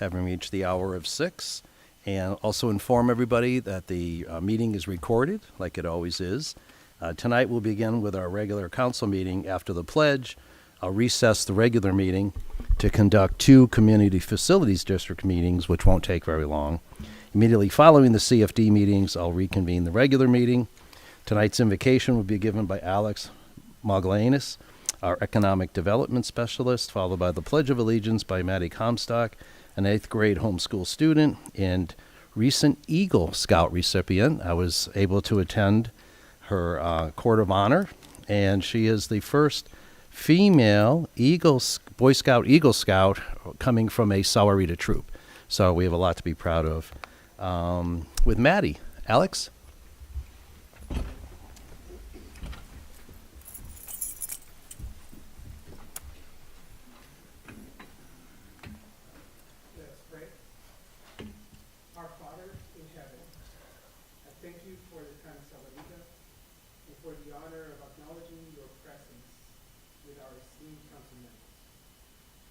having reached the hour of 6. And also inform everybody that the meeting is recorded, like it always is. Tonight we'll begin with our regular council meeting. After the pledge, I'll recess the regular meeting to conduct 2 Community Facilities District meetings, which won't take very long. Immediately following the CFD meetings, I'll reconvene the regular meeting. Tonight's invocation will be given by Alex Maglanis, our Economic Development Specialist, followed by the Pledge of Allegiance by Maddie Comstock, an 8th grade homeschool student and recent Eagle Scout recipient. I was able to attend her Court of Honor, and she is the first female Boy Scout Eagle Scout coming from a Sahuarita troop. So we have a lot to be proud of. With Maddie. Alex?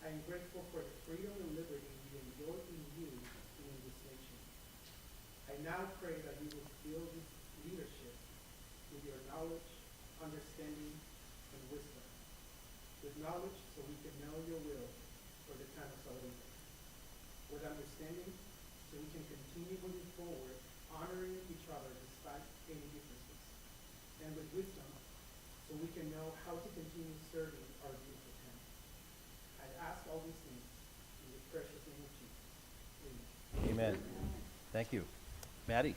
I am grateful for the freedom and liberty we enjoy in you and in this nation. I now pray that you will fill this leadership with your knowledge, understanding, and wisdom. With knowledge so we can know your will for the town of Sahuarita. With understanding so we can continue moving forward, honoring each other despite any differences. And with wisdom so we can know how to continue serving our beautiful town. I ask all these things in the precious name of Jesus. Amen. Amen. Thank you. Maddie?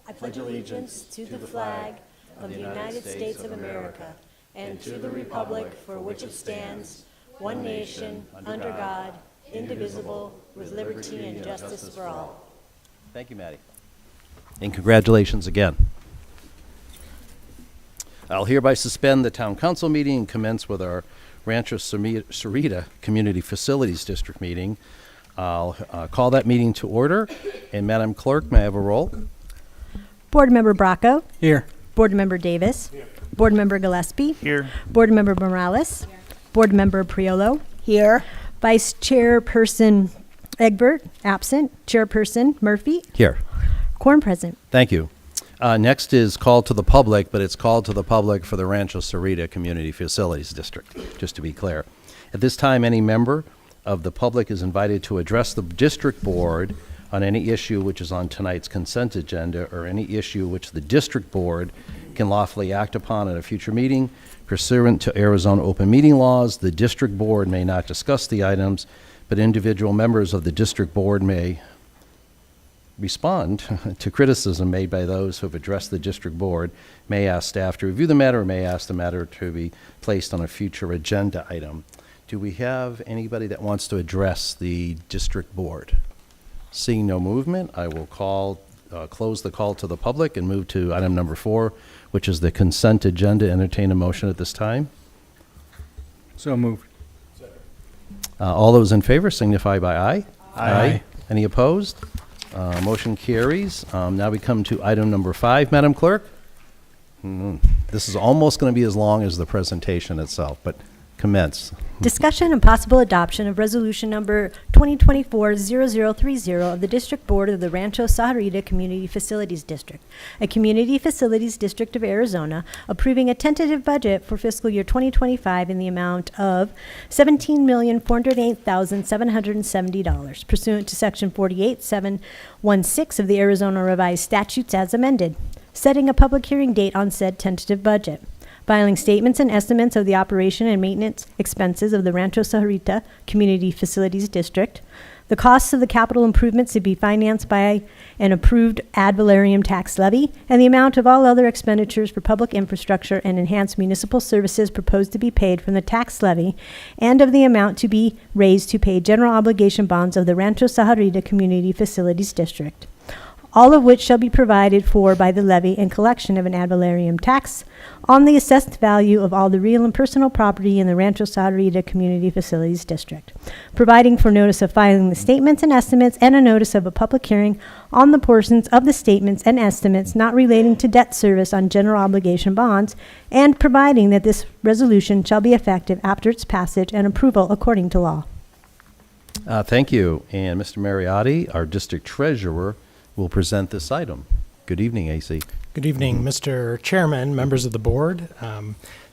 I pledge allegiance to the flag of the United States of America and to the republic for which it stands, one nation, under God, indivisible, with liberty and justice for all. Thank you, Maddie. And congratulations again. I'll hereby suspend the town council meeting and commence with our Rancho Sahuarita Community Facilities District meeting. I'll call that meeting to order. And Madam Clerk, may I have a roll? Board Member Bracco. Here. Board Member Davis. Here. Board Member Gillespie. Here. Board Member Morales. Here. Board Member Priolo. Here. Vice Chairperson Egbert, absent. Chairperson Murphy. Here. Quorum present. Thank you. Next is call to the public, but it's called to the public for the Rancho Sahuarita Community Facilities District, just to be clear. At this time, any member of the public is invited to address the district board on any issue which is on tonight's consent agenda or any issue which the district board can lawfully act upon at a future meeting. Pursuant to Arizona open meeting laws, the district board may not discuss the items, but individual members of the district board may respond to criticism made by those who have addressed the district board, may ask staff to review the matter, or may ask the matter to be placed on a future agenda item. Do we have anybody that wants to address the district board? Seeing no movement, I will close the call to the public and move to item number 4, which is the consent agenda. Entertain a motion at this time. So moved. All those in favor signify by aye. Aye. Any opposed? Motion carries. Now we come to item number 5, Madam Clerk. This is almost going to be as long as the presentation itself, but commence. Discussion and possible adoption of resolution number 2024-0030 of the District Board of the Rancho Sahuarita Community Facilities District, a community facilities district of Arizona, approving a tentative budget for fiscal year 2025 in the amount of $17,408,770 pursuant to section 48716 of the Arizona Revised Statutes as amended, setting a public hearing date on said tentative budget. Filing statements and estimates of the operation and maintenance expenses of the Rancho Sahuarita Community Facilities District, the costs of the capital improvements to be financed by an approved ad valorem tax levy, and the amount of all other expenditures for public infrastructure and enhanced municipal services proposed to be paid from the tax levy, and of the amount to be raised to pay general obligation bonds of the Rancho Sahuarita Community Facilities District. all of which shall be provided for by the levy and collection of an ad valorem tax on the assessed value of all the real and personal property in the Rancho Sahuarita Community Facilities District, providing for notice of filing the statements and estimates and a notice of a public hearing on the portions of the statements and estimates not relating to debt service on general obligation bonds, and providing that this resolution shall be effective after its passage and approval according to law. Thank you. And Mr. Mariotti, our district treasurer, will present this item. Good evening, AC. Good evening, Mr. Chairman, members of the board.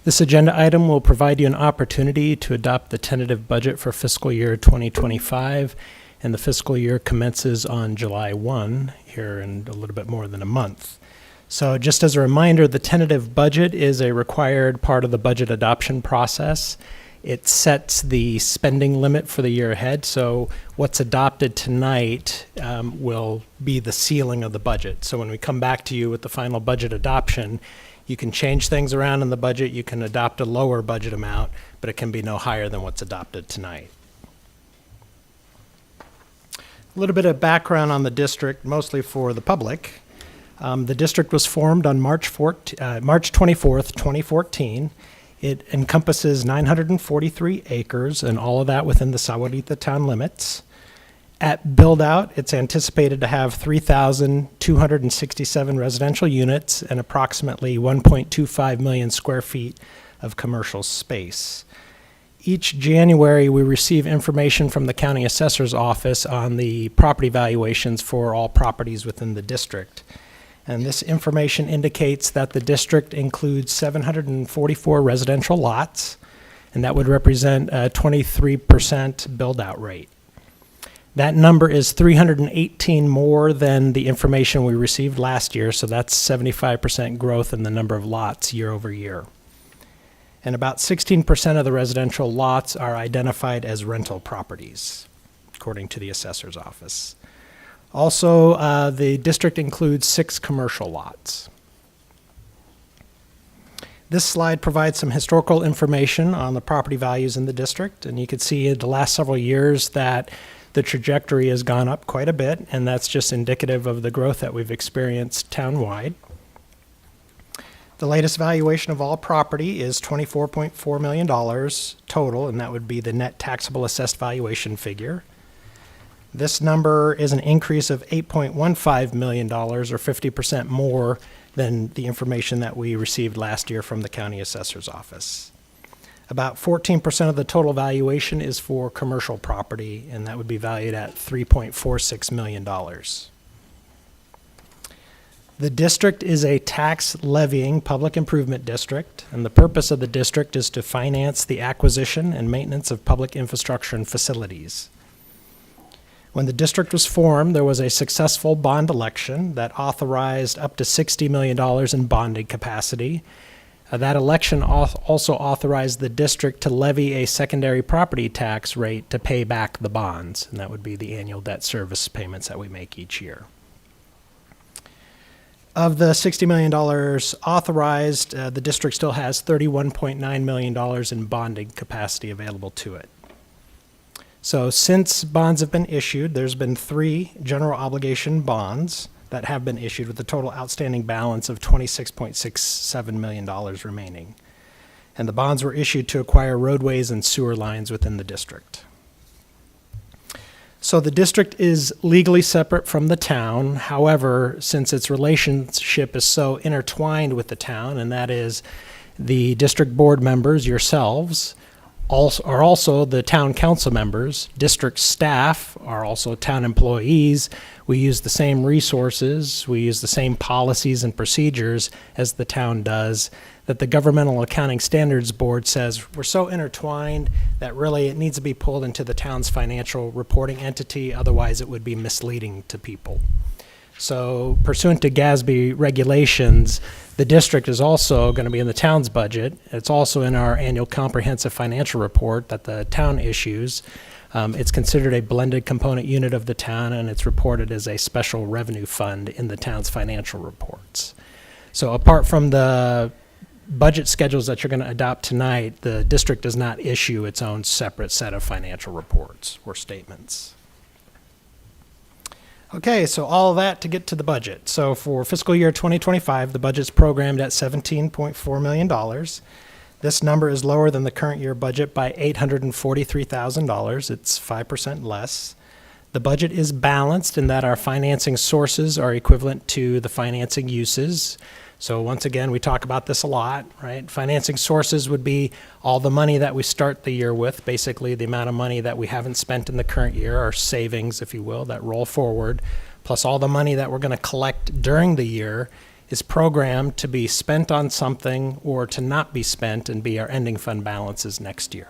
This agenda item will provide you an opportunity to adopt the tentative budget for fiscal year 2025, and the fiscal year commences on July 1, here in a little bit more than a month. So just as a reminder, the tentative budget is a required part of the budget adoption process. It sets the spending limit for the year ahead, so what's adopted tonight will be the ceiling of the budget. So when we come back to you with the final budget adoption, you can change things around in the budget, you can adopt a lower budget amount, but it can be no higher than what's adopted tonight. A little bit of background on the district, mostly for the public. The district was formed on March 24th, 2014. It encompasses 943 acres, and all of that within the Sahuarita town limits. At build-out, it's anticipated to have 3,267 residential units and approximately 1.25 million square feet of commercial space. Each January, we receive information from the county assessor's office on the property valuations for all properties within the district. And this information indicates that the district includes 744 residential lots, and that would represent a 23% build-out rate. That number is 318 more than the information we received last year, so that's 75% growth in the number of lots year over year. And about 16% of the residential lots are identified as rental properties, according to the assessor's office. Also, the district includes 6 commercial lots. This slide provides some historical information on the property values in the district, and you can see in the last several years that the trajectory has gone up quite a bit, and that's just indicative of the growth that we've experienced townwide. The latest valuation of all property is $24.4 million total, and that would be the net taxable assessed valuation figure. This number is an increase of $8.15 million, or 50% more than the information that we received last year from the county assessor's office. About 14% of the total valuation is for commercial property, and that would be valued at $3.46 million. The district is a tax levying public improvement district, and the purpose of the district is to finance the acquisition and maintenance of public infrastructure and facilities. When the district was formed, there was a successful bond election that authorized up to $60 million in bonding capacity. That election also authorized the district to levy a secondary property tax rate to pay back the bonds, and that would be the annual debt service payments that we make each year. Of the $60 million authorized, the district still has $31.9 million in bonding capacity available to it. So since bonds have been issued, there's been 3 general obligation bonds that have been issued with a total outstanding balance of $26.67 million remaining. And the bonds were issued to acquire roadways and sewer lines within the district. So the district is legally separate from the town. However, since its relationship is so intertwined with the town, and that is the district board members, yourselves, are also the town council members. District staff are also town employees. We use the same resources, we use the same policies and procedures as the town does, that the Governmental Accounting Standards Board says we're so intertwined that really it needs to be pulled into the town's financial reporting entity, otherwise it would be misleading to people. So pursuant to GASB regulations, the district is also going to be in the town's budget. It's also in our annual comprehensive financial report that the town issues. It's considered a blended component unit of the town, and it's reported as a special revenue fund in the town's financial reports. So apart from the budget schedules that you're going to adopt tonight, the district does not issue its own separate set of financial reports or statements. Okay, so all of that to get to the budget. So for fiscal year 2025, the budget's programmed at $17.4 million. This number is lower than the current year budget by $843,000. It's 5% less. The budget is balanced in that our financing sources are equivalent to the financing uses. So once again, we talk about this a lot, right? Financing sources would be all the money that we start the year with, basically the amount of money that we haven't spent in the current year, our savings, if you will, that roll forward, plus all the money that we're going to collect during the year is programmed to be spent on something or to not be spent and be our ending fund balances next year.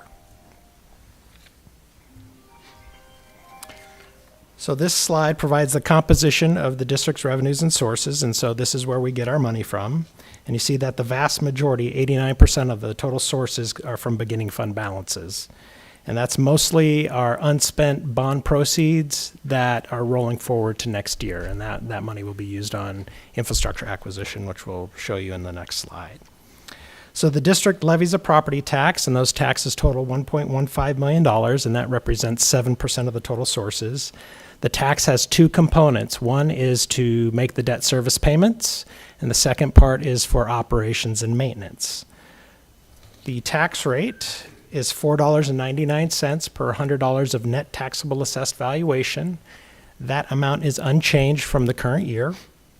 So this slide provides the composition of the district's revenues and sources, and so this is where we get our money from. And you see that the vast majority, 89% of the total sources, are from beginning fund balances. And that's mostly our unspent bond proceeds that are rolling forward to next year, and that money will be used on infrastructure acquisition, which we'll show you in the next slide. So the district levies a property tax, and those taxes total $1.15 million, and that represents 7% of the total sources. The tax has two components. One is to make the debt service payments, and the second part is for operations and maintenance. The tax rate is $4.99 per $100 of net taxable assessed valuation. That amount is unchanged from the current year.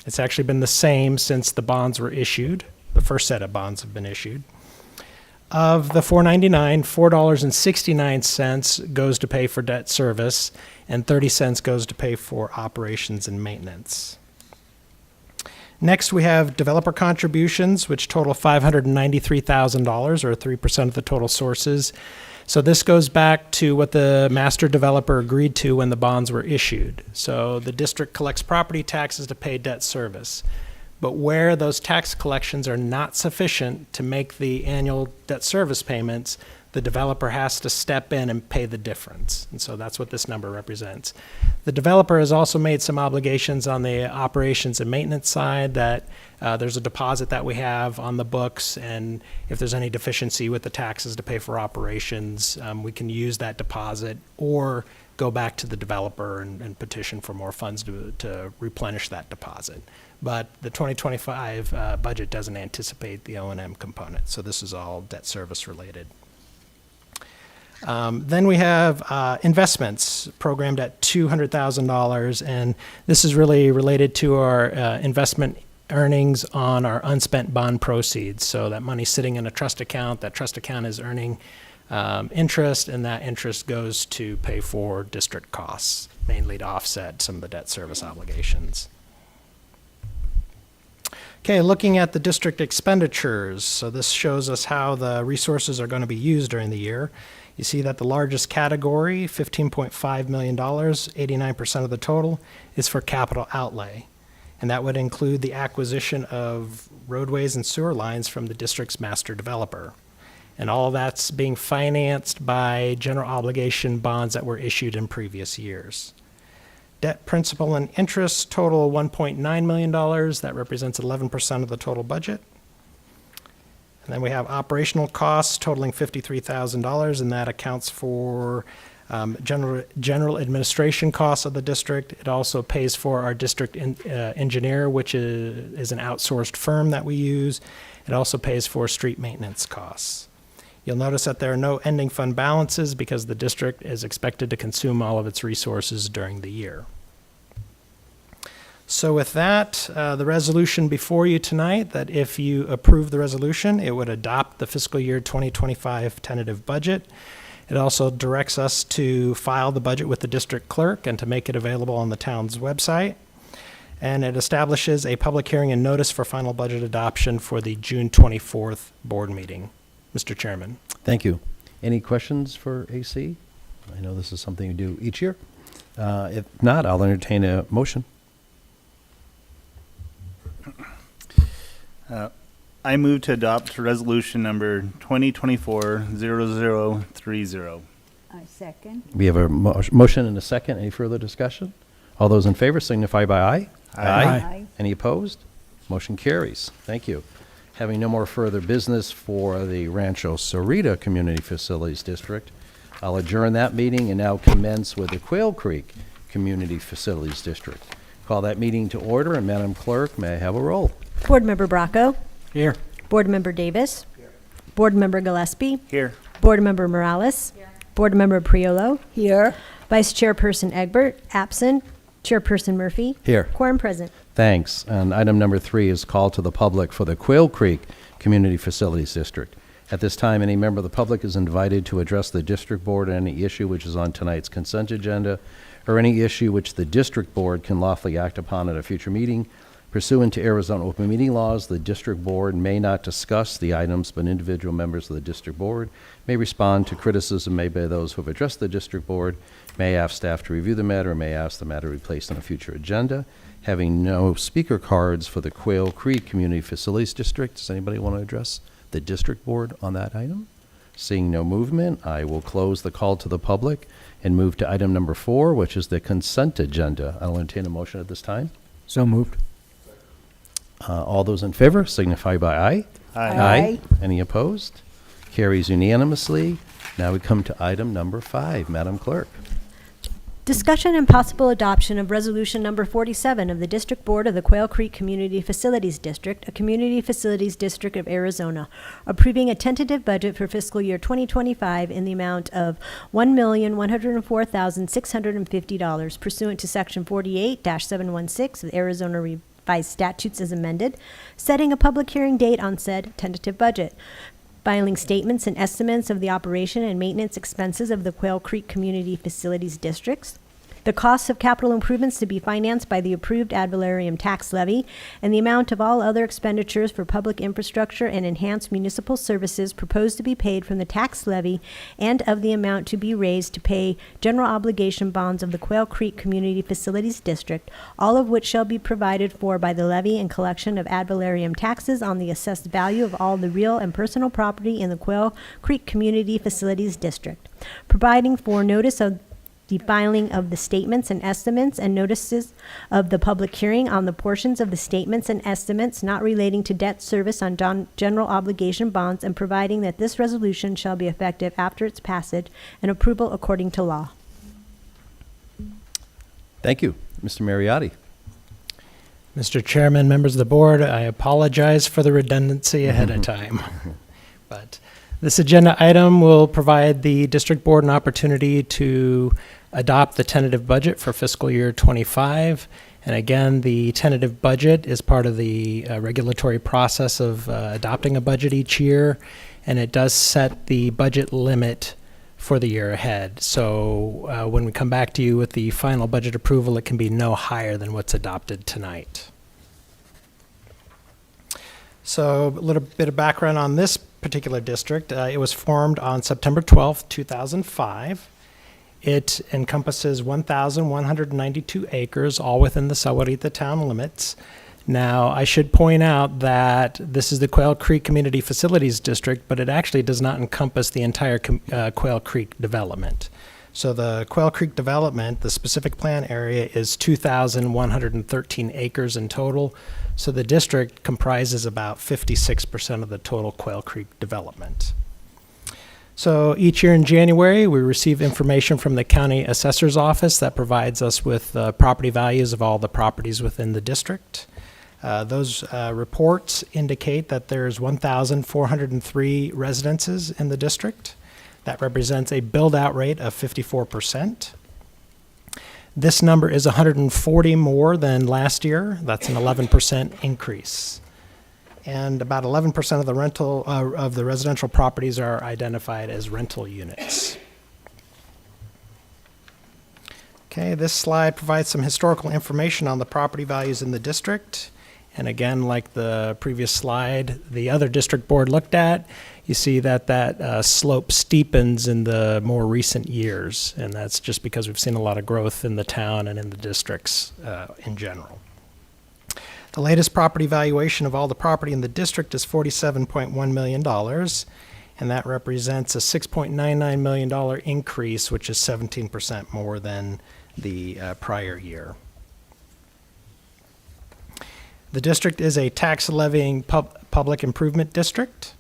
It's actually been the same since the bonds were issued. The first set of bonds have been issued. Of the $4.99, $4.69 goes to pay for debt service, and 30 cents goes to pay for operations and maintenance. Next, we have developer contributions, which total $593,000, or 3% of the total sources. So this goes back to what the master developer agreed to when the bonds were issued. So the district collects property taxes to pay debt service. But where those tax collections are not sufficient to make the annual debt service payments, the developer has to step in and pay the difference. And so that's what this number represents. The developer has also made some obligations on the operations and maintenance side that there's a deposit that we have on the books, and if there's any deficiency with the taxes to pay for operations, we can use that deposit or go back to the developer and petition for more funds to replenish that deposit. But the 2025 budget doesn't anticipate the O&M component, so this is all debt service related. Then we have investments programmed at $200,000, and this is really related to our investment earnings on our unspent bond proceeds. So that money's sitting in a trust account. That trust account is earning interest, and that interest goes to pay for district costs, mainly to offset some of the debt service obligations. Okay, looking at the district expenditures. So this shows us how the resources are going to be used during the year. You see that the largest category, $15.5 million, 89% of the total, is for capital outlay. And that would include the acquisition of roadways and sewer lines from the district's master developer. And all of that's being financed by general obligation bonds that were issued in previous years. Debt principal and interest total $1.9 million. That represents 11% of the total budget. And then we have operational costs totaling $53,000, and that accounts for general administration costs of the district. It also pays for our district engineer, which is an outsourced firm that we use. It also pays for street maintenance costs. You'll notice that there are no ending fund balances because the district is expected to consume all of its resources during the year. So with that, the resolution before you tonight, that if you approve the resolution, it would adopt the fiscal year 2025 tentative budget. It also directs us to file the budget with the district clerk and to make it available on the town's website. And it establishes a public hearing and notice for final budget adoption for the June 24th board meeting. Mr. Chairman. Thank you. Any questions for AC? I know this is something you do each year. If not, I'll entertain a motion. I move to adopt resolution number 2024-0030. I second. We have a motion and a second. Any further discussion? All those in favor signify by aye. Aye. Any opposed? Motion carries. Thank you. Having no more further business for the Rancho Sarita Community Facilities District, I'll adjourn that meeting and now commence with the Quail Creek Community Facilities District. Call that meeting to order, and Madam Clerk, may I have a roll? Board Member Bracco. Here. Board Member Davis. Board Member Gillespie. Here. Board Member Morales. Board Member Priolo. Here. Vice Chairperson Egbert, absent. Chairperson Murphy. Here. Quorum present. Thanks. And item number 3 is call to the public for the Quail Creek Community Facilities District. At this time, any member of the public is invited to address the district board on any issue which is on tonight's consent agenda or any issue which the district board can lawfully act upon at a future meeting. Pursuant to Arizona open meeting laws, the district board may not discuss the items, but individual members of the district board may respond to criticism made by those who have addressed the district board, may ask staff to review the matter, or may ask the matter be placed on a future agenda. Having no speaker cards for the Quail Creek Community Facilities District, does anybody want to address the district board on that item? Seeing no movement, I will close the call to the public and move to item number 4, which is the consent agenda. I'll entertain a motion at this time. So moved. All those in favor signify by aye. Aye. Any opposed? Carries unanimously. Now we come to item number 5. Madam Clerk. Discussion and possible adoption of Resolution Number 47 of the District Board of the Quail Creek Community Facilities District, a community facilities district of Arizona, approving a tentative budget for fiscal year 2025 in the amount of $1,104,650 pursuant to Section 48-716 of the Arizona Revised Statutes as amended, setting a public hearing date on said tentative budget, filing statements and estimates of the operation and maintenance expenses of the Quail Creek Community Facilities Districts, the costs of capital improvements to be financed by the approved ad valorem tax levy, and the amount of all other expenditures for public infrastructure and enhanced municipal services proposed to be paid from the tax levy, and of the amount to be raised to pay general obligation bonds of the Quail Creek Community Facilities District, all of which shall be provided for by the levy and collection of ad valorem taxes on the assessed value of all the real and personal property in the Quail Creek Community Facilities District, providing for notice of the filing of the statements and estimates and notices of the public hearing on the portions of the statements and estimates not relating to debt service on general obligation bonds, and providing that this resolution shall be effective after its passage and approval according to law. Thank you. Mr. Mariotti. Mr. Chairman, members of the board, I apologize for the redundancy ahead of time. But this agenda item will provide the district board an opportunity to adopt the tentative budget for fiscal year 25. And again, the tentative budget is part of the regulatory process of adopting a budget each year, and it does set the budget limit for the year ahead. So when we come back to you with the final budget approval, it can be no higher than what's adopted tonight. So a little bit of background on this particular district. It was formed on September 12th, 2005. It encompasses 1,192 acres, all within the Sahuarita town limits. Now, I should point out that this is the Quail Creek Community Facilities District, but it actually does not encompass the entire Quail Creek development. So the Quail Creek development, the specific plan area, is 2,113 acres in total. So the district comprises about 56% of the total Quail Creek development. So each year in January, we receive information from the county assessor's office that provides us with property values of all the properties within the district. Those reports indicate that there's 1,403 residences in the district. That represents a build-out rate of 54%. This number is 140 more than last year. That's an 11% increase. And about 11% of the rental of the residential properties are identified as rental units. Okay, this slide provides some historical information on the property values in the district. And again, like the previous slide, the other district board looked at, you see that slope steepens in the more recent years. And that's just because we've seen a lot of growth in the town and in the districts in general. The latest property valuation of all the property in the district is $47.1 million, and that represents a $6.99 million increase, which is 17% more than the prior year. The district is a tax levying public improvement district.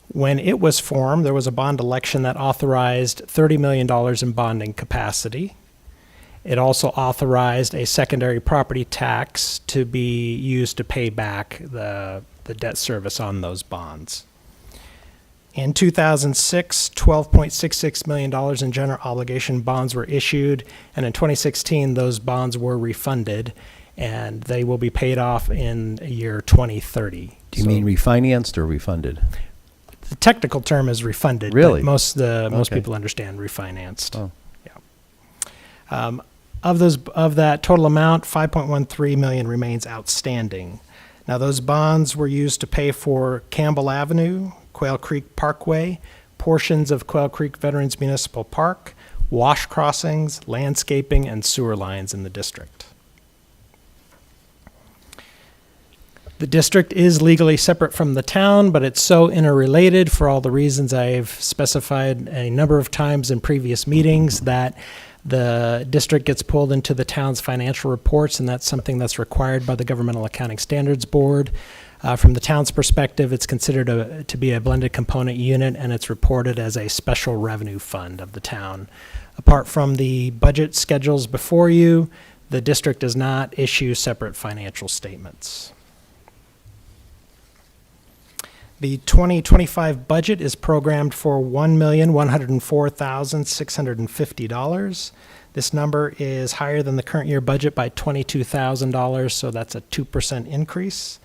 When it was formed, there was a bond election that authorized $30 million in bonding capacity. It also authorized a secondary property tax to be used to pay back the debt service on those bonds. In 2006, $12.66 million in general obligation bonds were issued, and in 2016, those bonds were refunded, and they will be paid off in year 2030. Do you mean refinanced or refunded? The technical term is refunded. Really? But most Okay. people understand refinanced. Oh. Yeah. Of that total amount, 5.13 million remains outstanding. Now, those bonds were used to pay for Campbell Avenue, Quail Creek Parkway, portions of Quail Creek Veterans Municipal Park, wash crossings, landscaping, and sewer lines in the district. The district is legally separate from the town, but it's so interrelated for all the reasons I've specified a number of times in previous meetings that the district gets pulled into the town's financial reports, and that's something that's required by the Governmental Accounting Standards Board. From the town's perspective, it's considered to be a blended component unit, and it's reported as a special revenue fund of the town. Apart from the budget schedules before you, the district does not issue separate financial statements. The 2025 budget is programmed for $1,104,650. This number is higher than the current year budget by $22,000, so that's a 2% increase.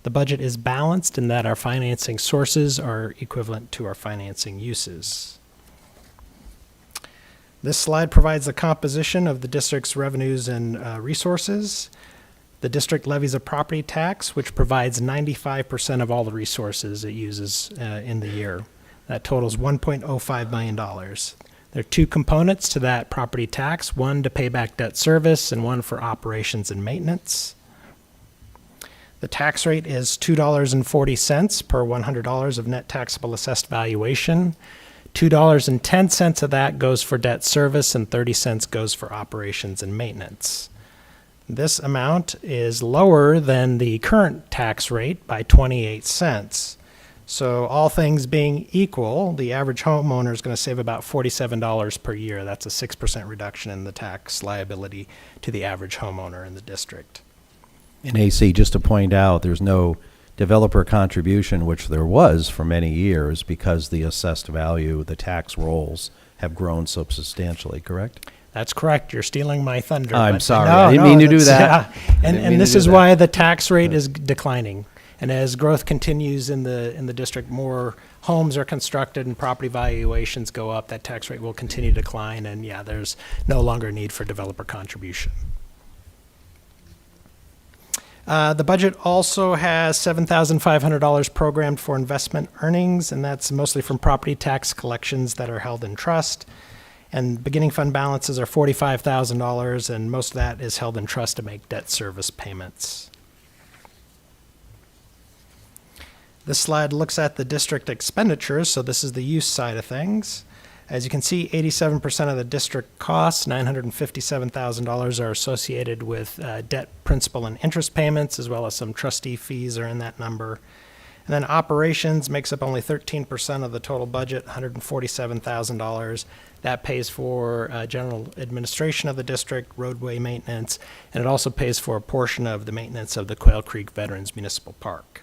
The budget is balanced in that our financing sources are equivalent to our financing uses. This slide provides the composition of the district's revenues and resources. The district levies a property tax, which provides 95% of all the resources it uses in the year. That totals $1.05 million. There are two components to that property tax, one to pay back debt service and one for operations and maintenance. The tax rate is $2.40 per $100 of net taxable assessed valuation. $2.10 of that goes for debt service and 30 cents goes for operations and maintenance. This amount is lower than the current tax rate by 28 cents. So all things being equal, the average homeowner is going to save about $47 per year. That's a 6% reduction in the tax liability to the average homeowner in the district. In AC, just to point out, there's no developer contribution, which there was for many years because the assessed value, the tax rolls, have grown so substantially, correct? That's correct. You're stealing my thunder. I'm but sorry. no, I didn't mean to do that's- that. yeah. I didn't mean And to this do is that. why the tax rate is declining. And as growth continues in the district, more homes are constructed and property valuations go up, that tax rate will continue to decline. And yeah, there's no longer a need for developer contribution. The budget also has $7,500 programmed for investment earnings, and that's mostly from property tax collections that are held in trust. And beginning fund balances are $45,000, and most of that is held in trust to make debt service payments. This slide looks at the district expenditures, so this is the use side of things. As you can see, 87% of the district costs, $957,000, are associated with debt, principal, and interest payments, as well as some trustee fees are in that number. And then operations makes up only 13% of the total budget, $147,000. That pays for general administration of the district, roadway maintenance, and it also pays for a portion of the maintenance of the Quail Creek Veterans Municipal Park.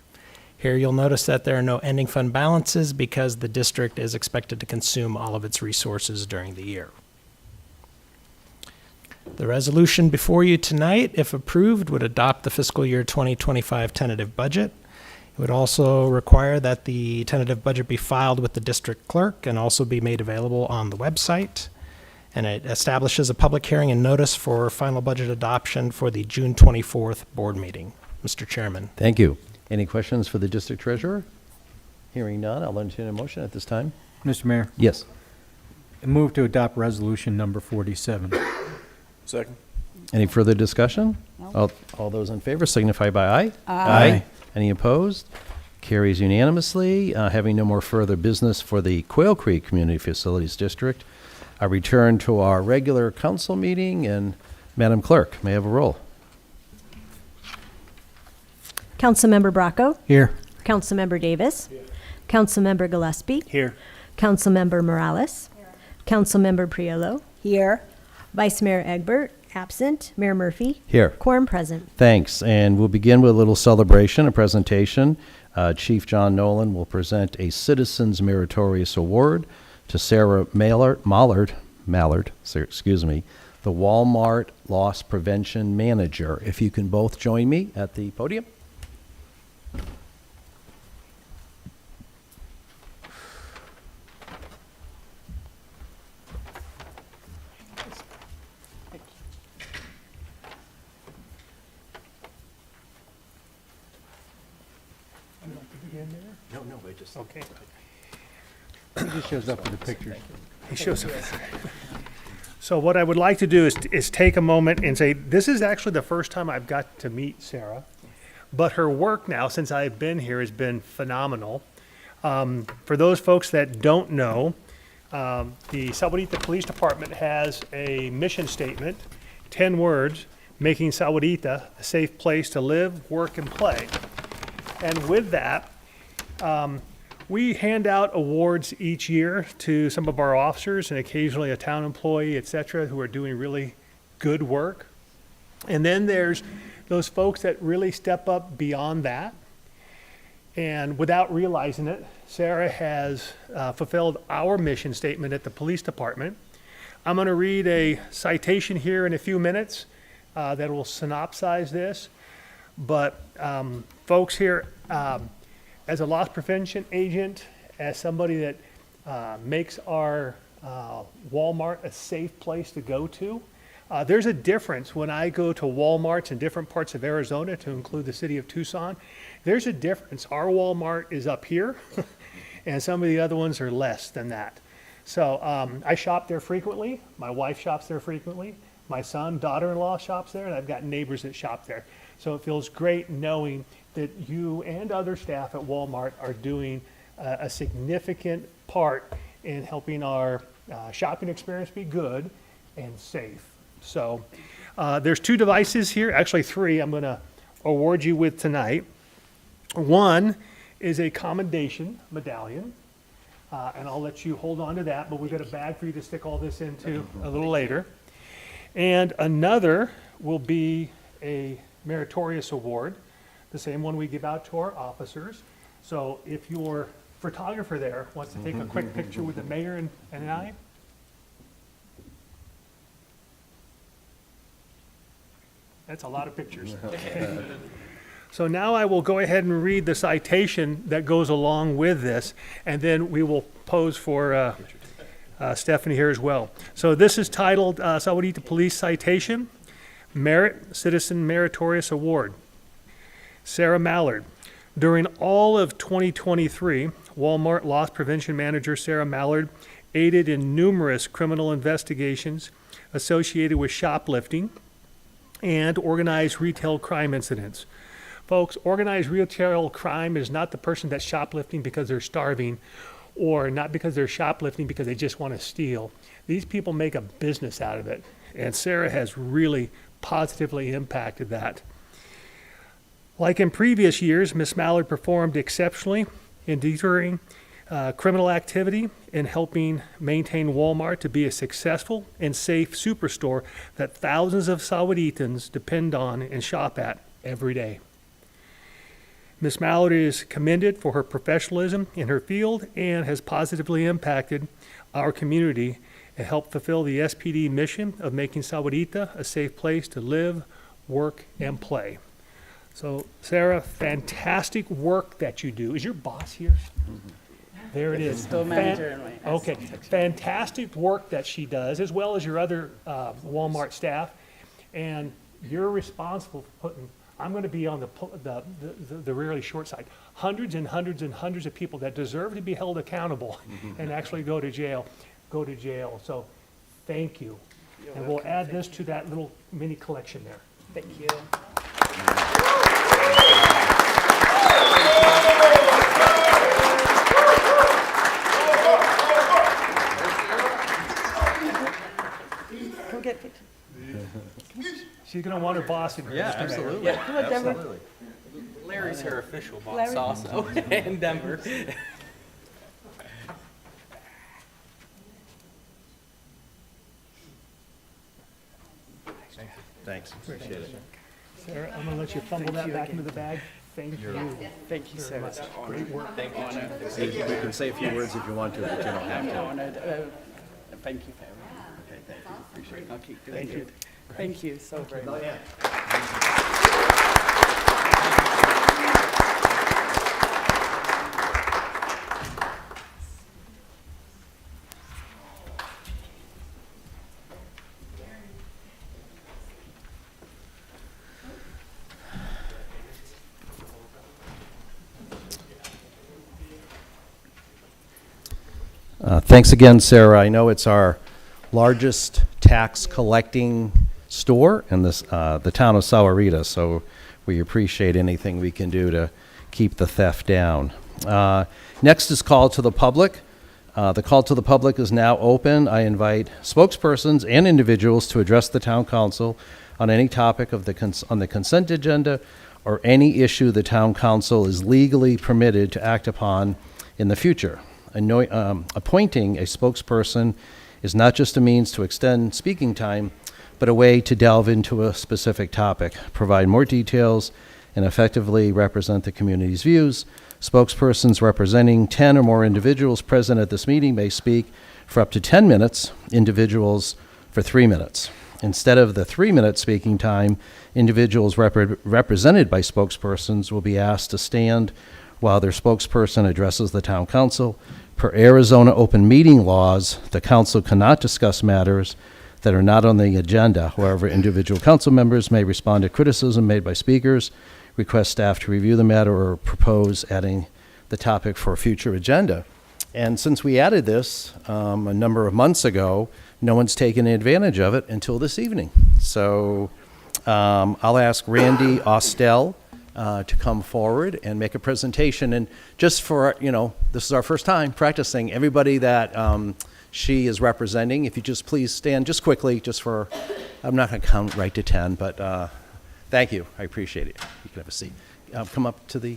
Here you'll notice that there are no ending fund balances because the district is expected to consume all of its resources during the year. The resolution before you tonight, if approved, would adopt the fiscal year 2025 tentative budget. It would also require that the tentative budget be filed with the district clerk and also be made available on the website. And it establishes a public hearing and notice for final budget adoption for the June 24th board meeting. Mr. Chairman. Thank you. Any questions for the district treasurer? Hearing none, I'll entertain a motion at this time. Mr. Mayor, Yes. I move to adopt resolution number 47. Second. Any further discussion? No. All those in favor signify by aye. Aye. Any opposed? Carries unanimously. Having no more further business for the Quail Creek Community Facilities District, I return to our regular council meeting, and Madam Clerk, may I have a roll? Councilmember Bracco. Here. Councilmember Davis. Councilmember Gillespie. Here. Councilmember Morales. Councilmember Priolo. Here. Vice Mayor Egbert. Absent. Mayor Murphy. Here. Quorum present. Thanks. And we'll begin with a little celebration, a presentation. Chief John Nolan will present a Citizens Meritorious Award to Sarah Mallard, the Walmart Loss Prevention Manager. If you can both join me at the podium. No, it just. Okay. He just shows up with the pictures. He shows up. So what I would like to do is take a moment and say, this is actually the first time I've got to meet Sarah, but her work now, since I've been here, has been phenomenal. For those folks that don't know, the Sahuarita Police Department has a mission statement, 10 words, making Sahuarita a safe place to live, work, and play. And with that, we hand out awards each year to some of our officers and occasionally a town employee, et cetera, who are doing really good work. And then there's those folks that really step up beyond that. And without realizing it, Sarah has fulfilled our mission statement at the police department. I'm going to read a citation here in a few minutes that will synopsize this. But folks here, as a loss prevention agent, as somebody that makes our Walmart a safe place to go to, there's a difference when I go to Walmarts in different parts of Arizona, to include the city of Tucson. There's a difference. Our Walmart is up here, and some of the other ones are less than that. So I shop there frequently. My wife shops there frequently. My son, daughter-in-law shops there, and I've got neighbors that shop there. So it feels great knowing that you and other staff at Walmart are doing a significant part in helping our shopping experience be good and safe. So there's 2 devices here, actually 3, I'm going to award you with tonight. One is a commendation medallion, and I'll let you hold on to that, but we've got a bag for you to stick all this into a little later. And another will be a meritorious award, the same one we give out to our officers. So if your photographer there wants to take a quick picture with the mayor and I. That's a lot of pictures. So now I will go ahead and read the citation that goes along with this, and then we will pose for Stephanie here as well. So this is titled Sahuarita Police Citation, Merit Citizen Meritorious Award. Sarah Mallard. During all of 2023, Walmart Loss Prevention Manager Sarah Mallard aided in numerous criminal investigations associated with shoplifting and organized retail crime incidents. Folks, organized retail crime is not the person that's shoplifting because they're starving, or not because they're shoplifting because they just want to steal. These people make a business out of it, and Sarah has really positively impacted that. Like in previous years, Ms. Mallard performed exceptionally in deterring criminal activity and helping maintain Walmart to be a successful and safe superstore that thousands of Sahuaritans depend on and shop at every day. Ms. Mallard is commended for her professionalism in her field and has positively impacted our community and helped fulfill the SPD mission of making Sahuarita a safe place to live, work, and play. So, Sarah, fantastic work that you do. Is your boss here? There it is. Store manager in my Okay, fantastic work that she does, as well as your other Walmart staff. And you're responsible for putting, I'm going to be on the really short side, hundreds and hundreds and hundreds of people that deserve to be held accountable and actually go to jail. So, thank you. And we'll add this to that little mini collection there. Thank you. Go get pictures. She's going to want her boss in here. Mr. Mayor. Yeah, come on, Denver. Larry's her official boss Larry? also in Denver. Thanks. Appreciate it. Sarah, I'm gonna let you fumble that back into the bag. Thank you. Thank you, Sarah. Great work. Thank you. You can say a few words if you want to, but you don't have to. Honored. Thank you, Sarah. Okay, thank you. Appreciate it. I'll keep doing it. Thank you so very much. Thanks again, Sarah. I know it's our largest tax collecting store in this, the town of Sahuarita, so we appreciate anything we can do to keep the theft down. Next is call to the public. The call to the public is now open. I invite spokespersons and individuals to address the town council on any topic of on the consent agenda or any issue the town council is legally permitted to act upon in the future. Appointing a spokesperson is not just a means to extend speaking time, but a way to delve into a specific topic, provide more details, and effectively represent the community's views. Spokespersons representing 10 or more individuals present at this meeting may speak for up to 10 minutes, individuals for 3 minutes. Instead of the 3-minute speaking time, individuals represented by spokespersons will be asked to stand while their spokesperson addresses the town council. Per Arizona open meeting laws, the council cannot discuss matters that are not on the agenda. However, individual council members may respond to criticism made by speakers, request staff to review the matter, or propose adding the topic for a future agenda. And since we added this a number of months ago, no one's taken advantage of it until this evening. So I'll ask Randy Austell to come forward and make a presentation. And just for, this is our first time practicing, everybody that she is representing, if you just please stand just quickly, just for, I'm not going to count right to 10, but thank you. I appreciate it. You can have a seat. Come up to the,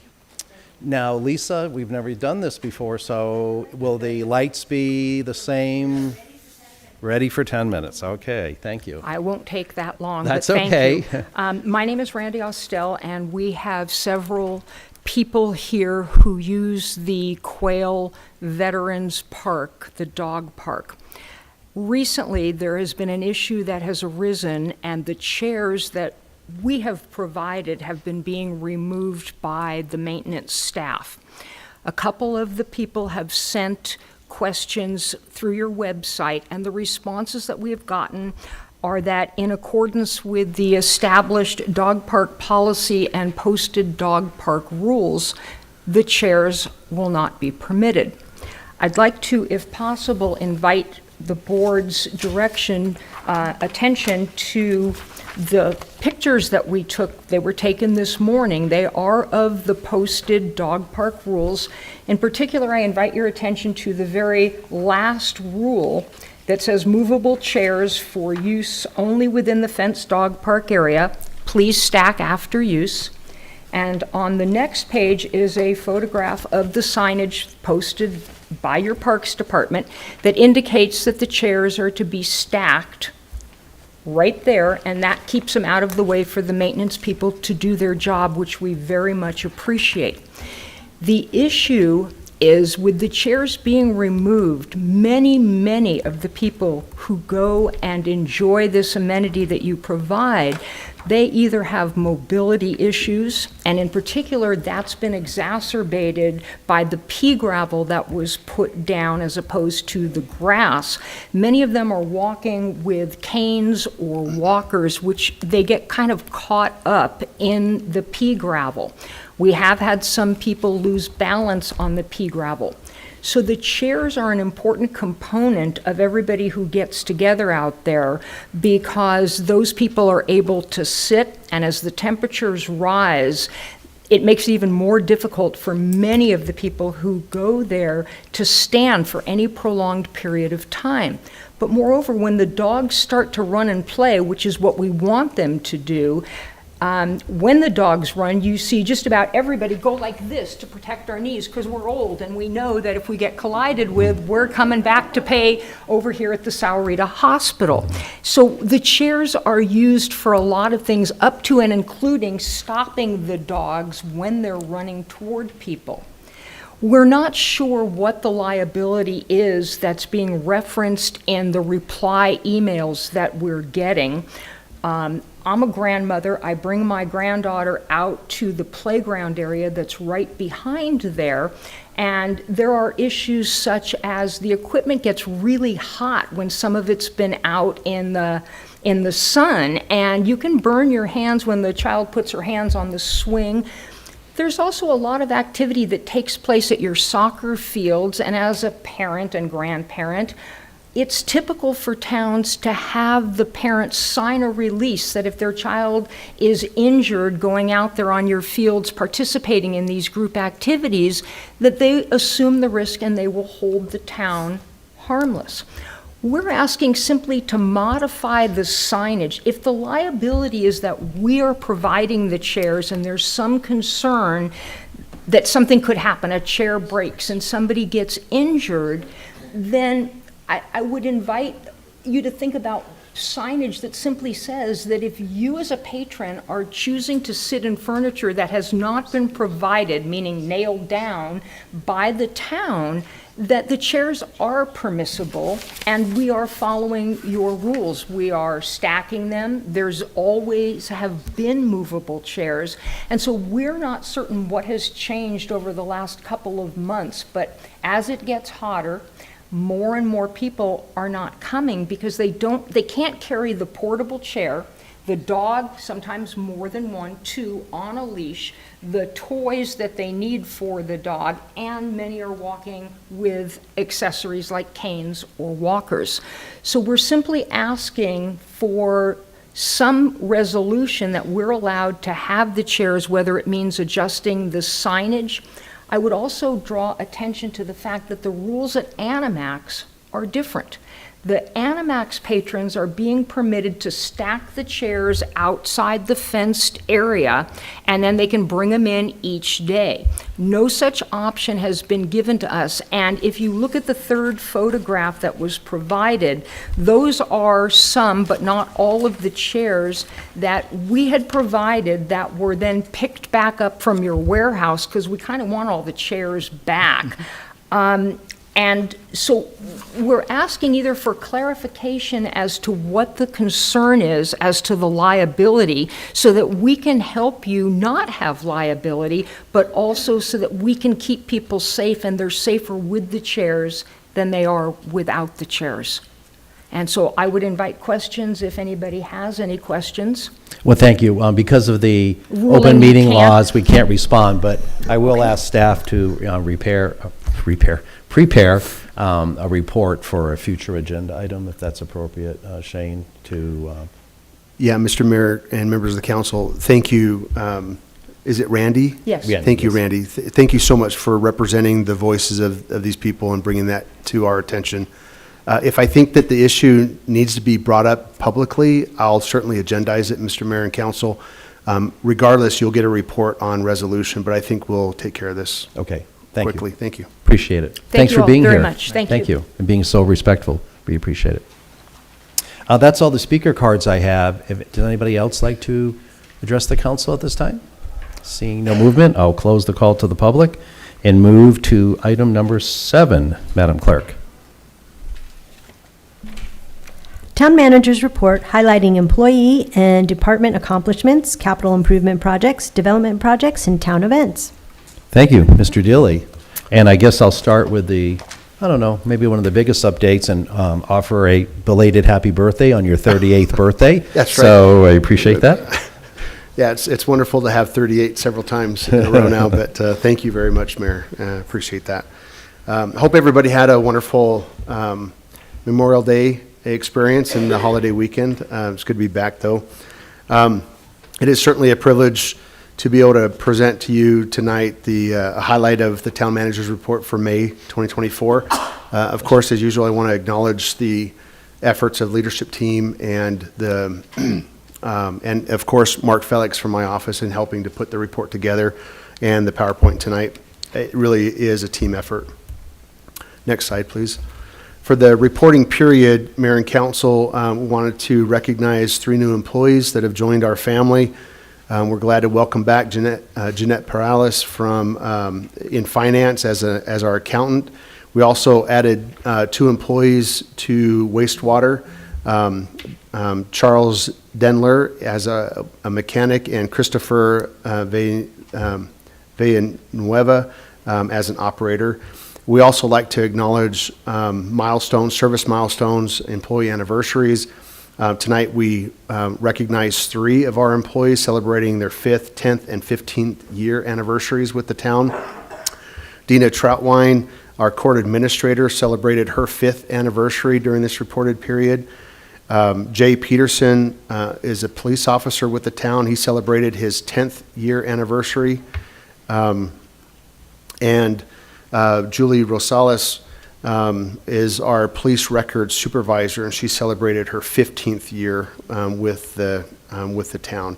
now Lisa, we've never done this before, so will the lights be the same? Ready for 10 minutes. Okay, thank you. I won't take that long. That's but thank okay. You. My name is Randy Austell, and we have several people here who use the Quail Veterans Park, the dog park. Recently, there has been an issue that has arisen, and the chairs that we have provided have been being removed by the maintenance staff. A couple of the people have sent questions through your website, and the responses that we have gotten are that in accordance with the established dog park policy and posted dog park rules, the chairs will not be permitted. I'd like to, if possible, invite the board's attention to the pictures that we took. They were taken this morning. They are of the posted dog park rules. In particular, I invite your attention to the very last rule that says movable chairs for use only within the fenced dog park area. Please stack after use. And on the next page is a photograph of the signage posted by your Parks Department that indicates that the chairs are to be stacked right there, and that keeps them out of the way for the maintenance people to do their job, which we very much appreciate. The issue is with the chairs being removed, many of the people who go and enjoy this amenity that you provide, they either have mobility issues, and in particular, that's been exacerbated by the pea gravel that was put down as opposed to the grass. Many of them are walking with canes or walkers, which they get kind of caught up in the pea gravel. We have had some people lose balance on the pea gravel. So the chairs are an important component of everybody who gets together out there, because those people are able to sit, and as the temperatures rise, it makes it even more difficult for many of the people who go there to stand for any prolonged period of time. But moreover, when the dogs start to run and play, which is what we want them to do, When the dogs run, you see just about everybody go like this to protect our knees because we're old and we know that if we get collided with, we're coming back to pay over here at the Sahuarita Hospital. So the chairs are used for a lot of things up to and including stopping the dogs when they're running toward people. We're not sure what the liability is that's being referenced in the reply emails that we're getting. I'm a grandmother. I bring my granddaughter out to the playground area that's right behind there. And there are issues such as the equipment gets really hot when some of it's been out in the sun, and you can burn your hands when the child puts her hands on the swing. There's also a lot of activity that takes place at your soccer fields, and as a parent and grandparent, it's typical for towns to have the parents sign a release that if their child is injured going out there on your fields participating in these group activities, that they assume the risk and they will hold the town harmless. We're asking simply to modify the signage. If the liability is that we are providing the chairs and there's some concern that something could happen, a chair breaks and somebody gets injured, then I would invite you to think about signage that simply says that if you as a patron are choosing to sit in furniture that has not been provided, meaning nailed down by the town, that the chairs are permissible and we are following your rules. We are stacking them. There's always have been movable chairs. And so we're not certain what has changed over the last couple of months, but as it gets hotter, more and more people are not coming because they can't carry the portable chair, the dog, sometimes more than one, two on a leash, the toys that they need for the dog, and many are walking with accessories like canes or walkers. So we're simply asking for some resolution that we're allowed to have the chairs, whether it means adjusting the signage. I would also draw attention to the fact that the rules at Animax are different. The Animax patrons are being permitted to stack the chairs outside the fenced area, and then they can bring them in each day. No such option has been given to us, and if you look at the third photograph that was provided, those are some, but not all of the chairs that we had provided that were then picked back up from your warehouse, because we kind of want all the chairs back. And so we're asking either for clarification as to what the concern is as to the liability so that we can help you not have liability, but also so that we can keep people safe and they're safer with the chairs than they are without the chairs. And so I would invite questions if anybody has any questions. Well, thank you. Because of the Ruling, open we meeting can't. laws, we can't respond, but I will ask staff to prepare a report for a future agenda item, if that's appropriate, Shane, to, Yeah, Mr. Mayor and members of the council, thank you. Is it Randy? Yes. Yeah. Thank you, Yes. Randy. Thank you so much for representing the voices of these people and bringing that to our attention. If I think that the issue needs to be brought up publicly, I'll certainly agendize it, Mr. Mayor and council. Regardless, you'll get a report on resolution, but I think we'll take care of this okay, thank you. quickly. Thank you. Appreciate it. Thank Thanks you for all being very here. much. Thank Thank you. you, and being so respectful. We appreciate it. That's all the speaker cards I have. Does anybody else like to address the council at this time? Seeing no movement, I'll close the call to the public and move to item number 7, Madam Clerk. Town Manager's Report highlighting employee and department accomplishments, capital improvement projects, development projects, and town events. Thank you, Mr. Dilly. And I guess I'll start with maybe one of the biggest updates and offer a belated happy birthday on your 38th birthday. That's right. So I appreciate that. Yeah, it's wonderful to have 38 several times in a row now, but thank you very much, Mayor. Appreciate that. Hope everybody had a wonderful Memorial Day experience and the holiday weekend. It's good to be back, though. It is certainly a privilege to be able to present to you tonight the highlight of the Town Manager's Report for May 2024. Of course, as usual, I want to acknowledge the efforts of leadership team and the And of course, Mark Felix from my office in helping to put the report together and the PowerPoint tonight. It really is a team effort. Next slide, please. For the reporting period, Mayor and Council wanted to recognize 3 new employees that have joined our family. We're glad to welcome back Jeanette Perales from in finance as our accountant. We also added 2 employees to wastewater. Charles Denler as a mechanic, and Christopher Villanueva as an operator. We also like to acknowledge milestones, service milestones, employee anniversaries. Tonight we recognize 3 of our employees celebrating their 5th, 10th, and 15th year anniversaries with the town. Dina Troutwine, our court administrator, celebrated her 5th anniversary during this reported period. Jay Peterson is a police officer with the town. He celebrated his 10th year anniversary. And Julie Rosales is our police records supervisor, and she celebrated her 15th year with the town.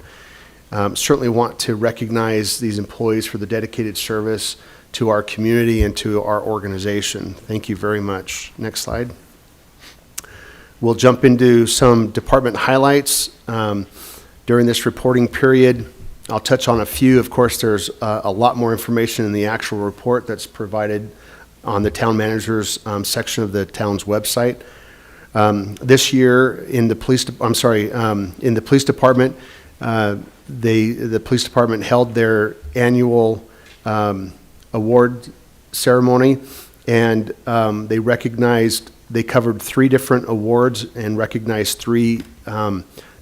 Certainly want to recognize these employees for the dedicated service to our community and to our organization. Thank you very much. Next slide. We'll jump into some department highlights during this reporting period. I'll touch on a few. Of course, there's a lot more information in the actual report that's provided on the town manager's section of the town's website. This year in the police, in the police department, the police department held their annual award ceremony, and they covered 3 different awards and recognized 3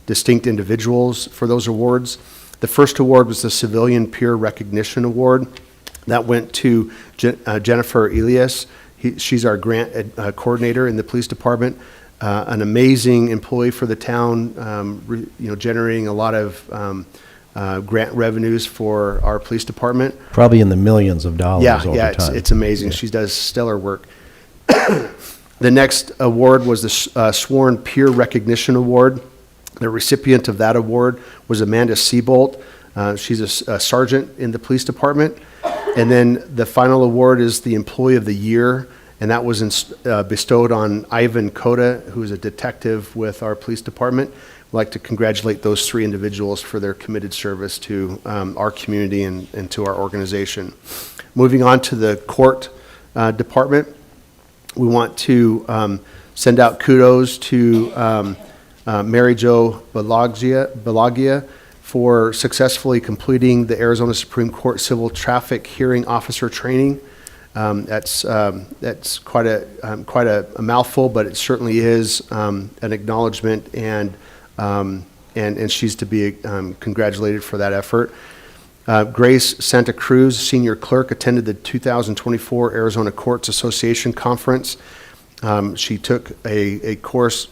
distinct individuals for those awards. The first award was the Civilian Peer Recognition Award. That went to Jennifer Elias. She's our grant coordinator in the police department, an amazing employee for the town, generating a lot of grant revenues for our police department. Probably in the millions of dollars over time. It's amazing. She does stellar work. The next award was the Sworn Peer Recognition Award. The recipient of that award was Amanda Seabolt. She's a sergeant in the police department. And then the final award is the Employee of the Year, and that was bestowed on Ivan Koda, who is a detective with our police department. I'd like to congratulate those 3 individuals for their committed service to our community and to our organization. Moving on to the court department, we want to send out kudos to Mary Jo Balagia for successfully completing the Arizona Supreme Court Civil Traffic Hearing Officer Training. That's quite a mouthful, but it certainly is an acknowledgement, and she's to be congratulated for that effort. Grace Santa Cruz, senior clerk, attended the 2024 Arizona Courts Association Conference. She took a course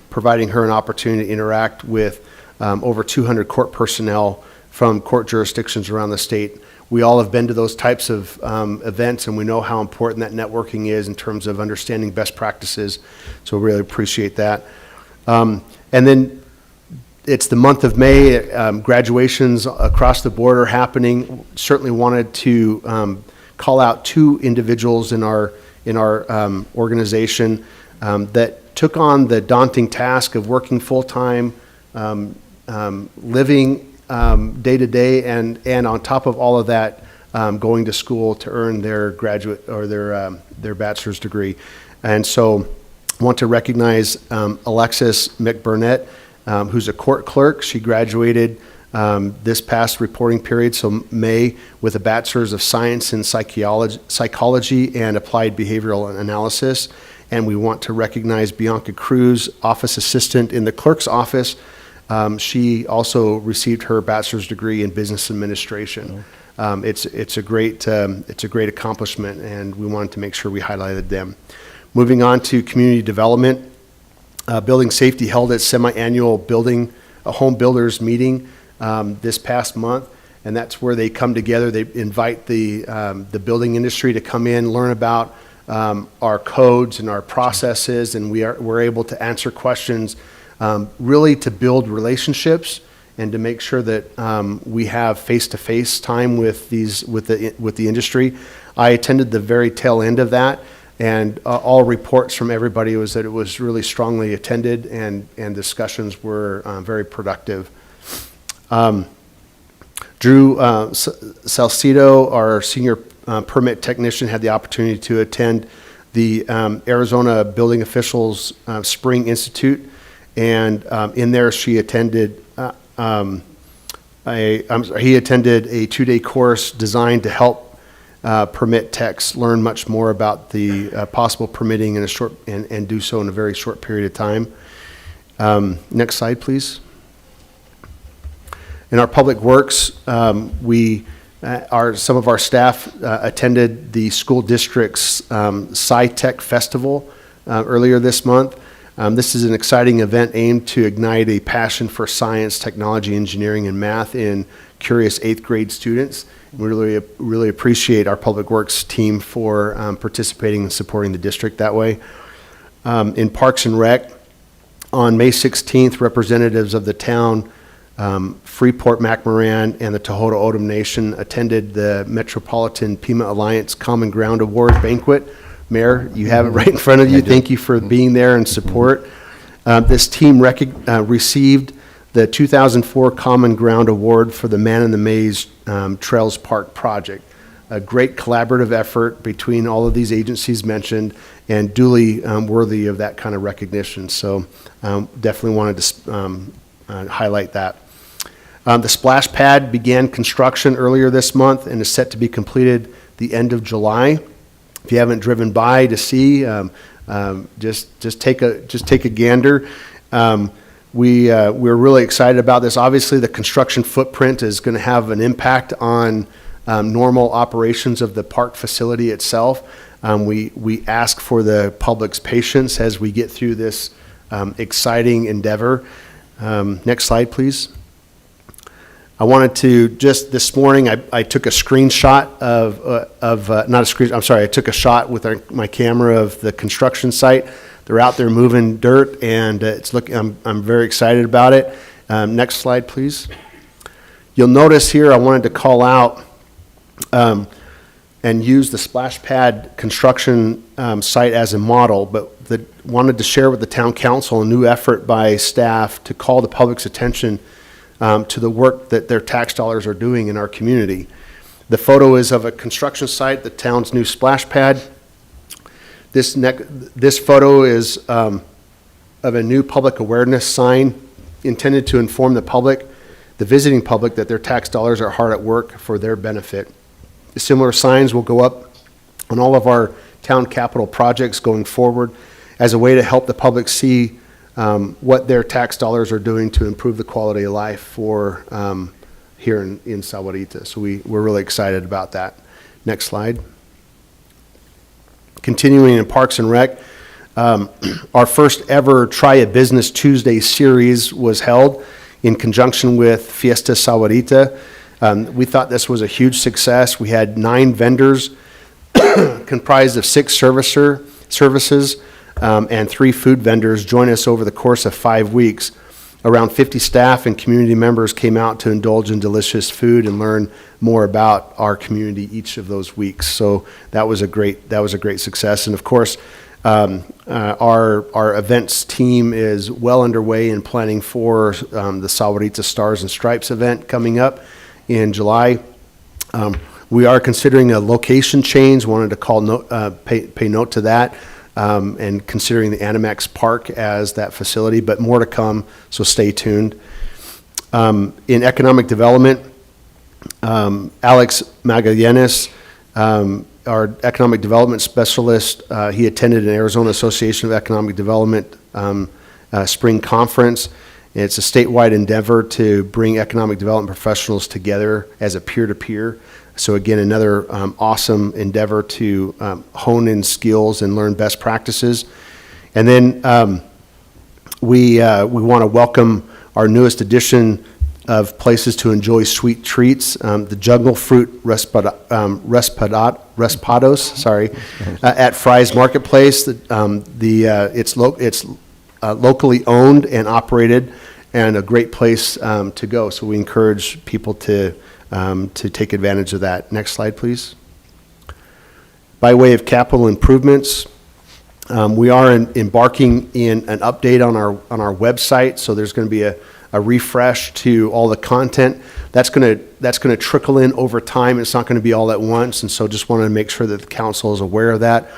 providing her an opportunity to interact with over 200 court personnel from court jurisdictions around the state. We all have been to those types of events, and we know how important that networking is in terms of understanding best practices, so we really appreciate that. And then it's the month of May. Graduations across the board are happening. Certainly wanted to call out 2 individuals in our organization that took on the daunting task of working full-time, living day to day, and on top of all of that, going to school to earn their graduate or their bachelor's degree. And so I want to recognize Alexis McBurnett, who's a court clerk. She graduated this past reporting period, so May, with a bachelor's of science in psychology and applied behavioral analysis. And we want to recognize Bianca Cruz, office assistant in the clerk's office. She also received her bachelor's degree in business administration. It's a great accomplishment, and we wanted to make sure we highlighted them. Moving on to community development, building safety held its semi-annual home builders meeting this past month, and that's where they come together. They invite the building industry to come in, learn about our codes and our processes, and we're able to answer questions really to build relationships and to make sure that we have face-to-face time with the industry. I attended the very tail end of that, and all reports from everybody was that it was really strongly attended, and discussions were very productive. Drew Salcido, our senior permit technician, had the opportunity to attend the Arizona Building Officials Spring Institute, and in there she attended he attended a 2-day course designed to help permit techs learn much more about the possible permitting in a short and do so in a very short period of time. Next slide, please. In our public works, some of our staff attended the school district's Sci-Tech Festival earlier this month. This is an exciting event aimed to ignite a passion for science, technology, engineering, and math in curious 8th grade students. We really appreciate our public works team for participating and supporting the district that way. In Parks and Rec, on May 16th, representatives of the town, Freeport McMoran, and the Tohoto O'odham Nation attended the Metropolitan Pima Alliance Common Ground Award banquet. Mayor, you have it right in front of you. Thank you for being there and support. This team received the 2004 Common Ground Award for the Man in the Maze Trails Park project. A great collaborative effort between all of these agencies mentioned, and duly worthy of that kind of recognition. So definitely wanted to highlight that. The splash pad began construction earlier this month and is set to be completed the end of July. If you haven't driven by to see, just take a gander. We're really excited about this. Obviously, the construction footprint is going to have an impact on normal operations of the park facility itself. We ask for the public's patience as we get through this exciting endeavor. Next slide, please. I wanted to just this morning, I took a screenshot I took a shot with my camera of the construction site. They're out there moving dirt, and I'm very excited about it. Next slide, please. You'll notice here I wanted to call out and use the splash pad construction site as a model, but wanted to share with the town council a new effort by staff to call the public's attention to the work that their tax dollars are doing in our community. The photo is of a construction site, the town's new splash pad. This photo is of a new public awareness sign intended to inform the visiting public, that their tax dollars are hard at work for their benefit. Similar signs will go up on all of our town capital projects going forward as a way to help the public see what their tax dollars are doing to improve the quality of life for here in Sahuarita. So we're really excited about that. Next slide. Continuing in Parks and Rec, our first ever Try a Business Tuesday series was held in conjunction with Fiesta Sahuarita. We thought this was a huge success. We had 9 vendors comprised of 6 services and 3 food vendors join us over the course of 5 weeks. Around 50 staff and community members came out to indulge in delicious food and learn more about our community each of those weeks. So that was a great success. And of course, our events team is well underway in planning for the Sahuarita Stars and Stripes event coming up in July. We are considering a location change. Wanted to pay note to that. And considering the Animax Park as that facility, but more to come, so stay tuned. In economic development, Alex Magallanes, our economic development specialist, he attended an Arizona Association of Economic Development spring conference. It's a statewide endeavor to bring economic development professionals together as a peer-to-peer. So again, another awesome endeavor to hone in skills and learn best practices. And then we want to welcome our newest addition of places to enjoy sweet treats, the Jungle Fruit Respados, at Fry's Marketplace. It's locally owned and operated, and a great place to go. So we encourage people to take advantage of that. Next slide, please. By way of capital improvements, we are embarking in an update on our website. So there's going to be a refresh to all the content. That's going to trickle in over time. It's not going to be all at once, and so just wanted to make sure that the council is aware of that.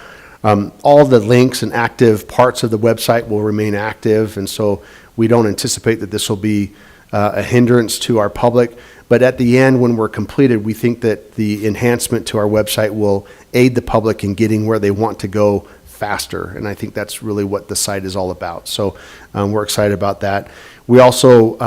All the links and active parts of the website will remain active, and so we don't anticipate that this will be a hindrance to our public. But at the end, when we're completed, we think that the enhancement to our website will aid the public in getting where they want to go faster, and I think that's really what the site is all about. So we're excited about that. We also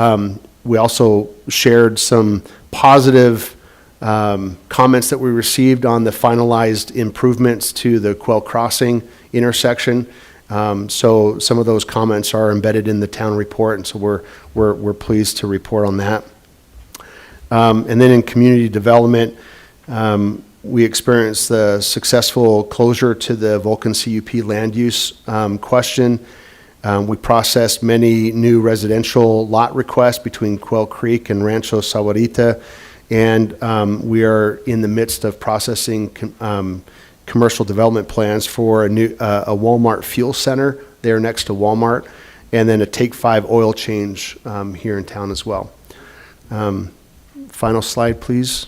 shared some positive comments that we received on the finalized improvements to the Quail Crossing intersection. So some of those comments are embedded in the town report, and so we're pleased to report on that. And then in community development, we experienced the successful closure to the Vulcan CUP land use question. We processed many new residential lot requests between Quail Creek and Rancho Sahuarita, and we are in the midst of processing commercial development plans for a Walmart fuel center there next to Walmart, and then a Take 5 oil change here in town as well. Final slide, please.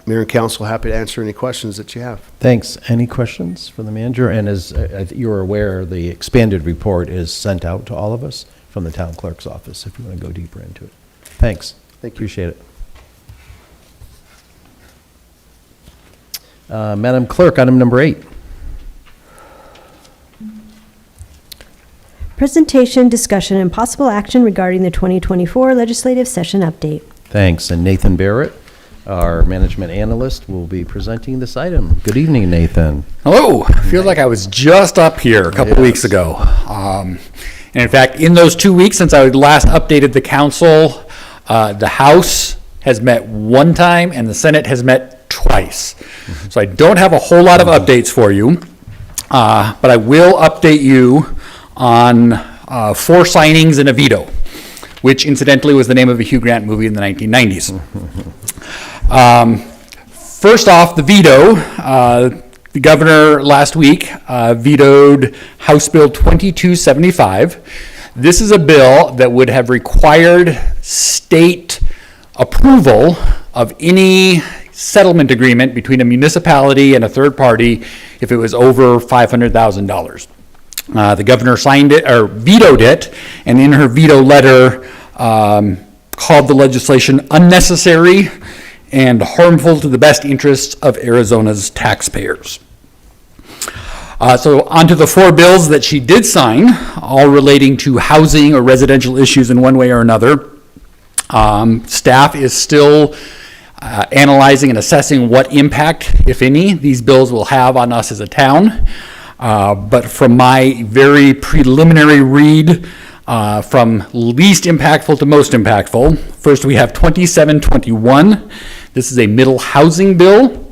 Mayor and council, happy to answer any questions that you have. Thanks. Any questions for the manager? And as you're aware, the expanded report is sent out to all of us from the town clerk's office if you want to go deeper into it. Thanks. Thank you. Appreciate it. Madam Clerk, item number 8. Presentation, discussion, and possible action regarding the 2024 legislative session update. Thanks. And Nathan Barrett, our management analyst, will be presenting this item. Good evening, Nathan. Hello. Feels like I was just up here a couple weeks ago. And in fact, in those 2 weeks since I last updated the council, the House has met one time and the Senate has met twice. So I don't have a whole lot of updates for you, but I will update you on 4 signings and a veto, which incidentally was the name of a Hugh Grant movie in the 1990s. First off, the veto. The governor last week vetoed House Bill 2275. This is a bill that would have required state approval of any settlement agreement between a municipality and a third party if it was over $500,000. The governor signed it or vetoed it, and in her veto letter called the legislation unnecessary and harmful to the best interests of Arizona's taxpayers. So onto the 4 bills that she did sign, all relating to housing or residential issues in one way or another. Staff is still analyzing and assessing what impact, if any, these bills will have on us as a town. But from my very preliminary read, from least impactful to most impactful, first we have 2721. This is a middle housing bill.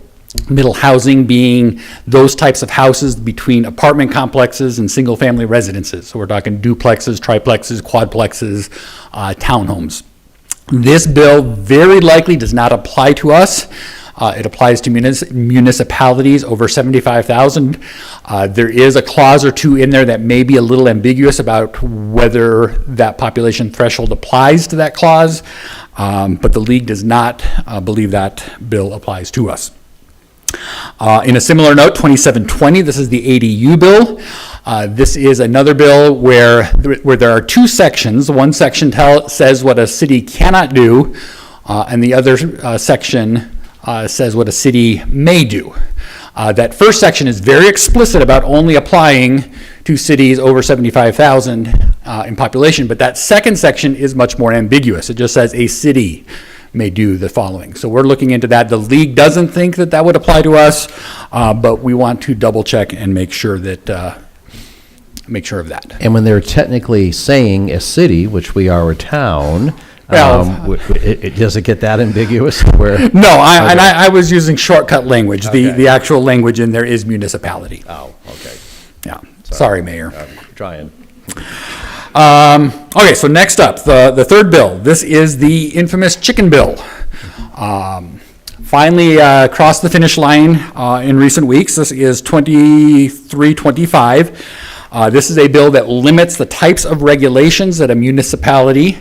Middle housing being those types of houses between apartment complexes and single-family residences. So we're talking duplexes, triplexes, quadplexes, townhomes. This bill very likely does not apply to us. It applies to municipalities over 75,000. There is a clause or two in there that may be a little ambiguous about whether that population threshold applies to that clause, but the league does not believe that bill applies to us. In a similar note, 2720, this is the ADU bill. This is another bill where there are 2 sections. One section says what a city cannot do, and the other section says what a city may do. That first section is very explicit about only applying to cities over 75,000 in population, but that second section is much more ambiguous. It just says a city may do the following. So we're looking into that. The league doesn't think that that would apply to us, but we want to double check and make sure that make sure of that. And when they're technically saying a city, which we are a town, Well, does it get that ambiguous? Where No, I was using shortcut language. The actual language in there is municipality. Oh, okay. Yeah. Sorry, Mayor. Trying. Okay, so next up, the third bill. This is the infamous chicken bill. Finally crossed the finish line in recent weeks. This is 2325. This is a bill that limits the types of regulations that a municipality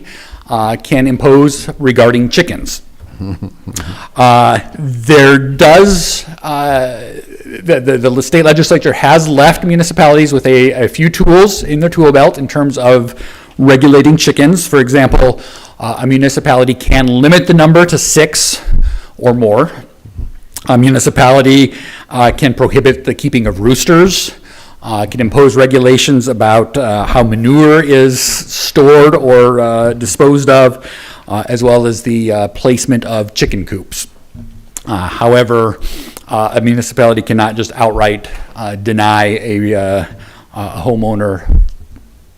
can impose regarding chickens. There does, the state legislature has left municipalities with a few tools in their tool belt in terms of regulating chickens. For example, a municipality can limit the number to 6 or more. A municipality can prohibit the keeping of roosters, can impose regulations about how manure is stored or disposed of, as well as the placement of chicken coops. However, a municipality cannot just outright deny a homeowner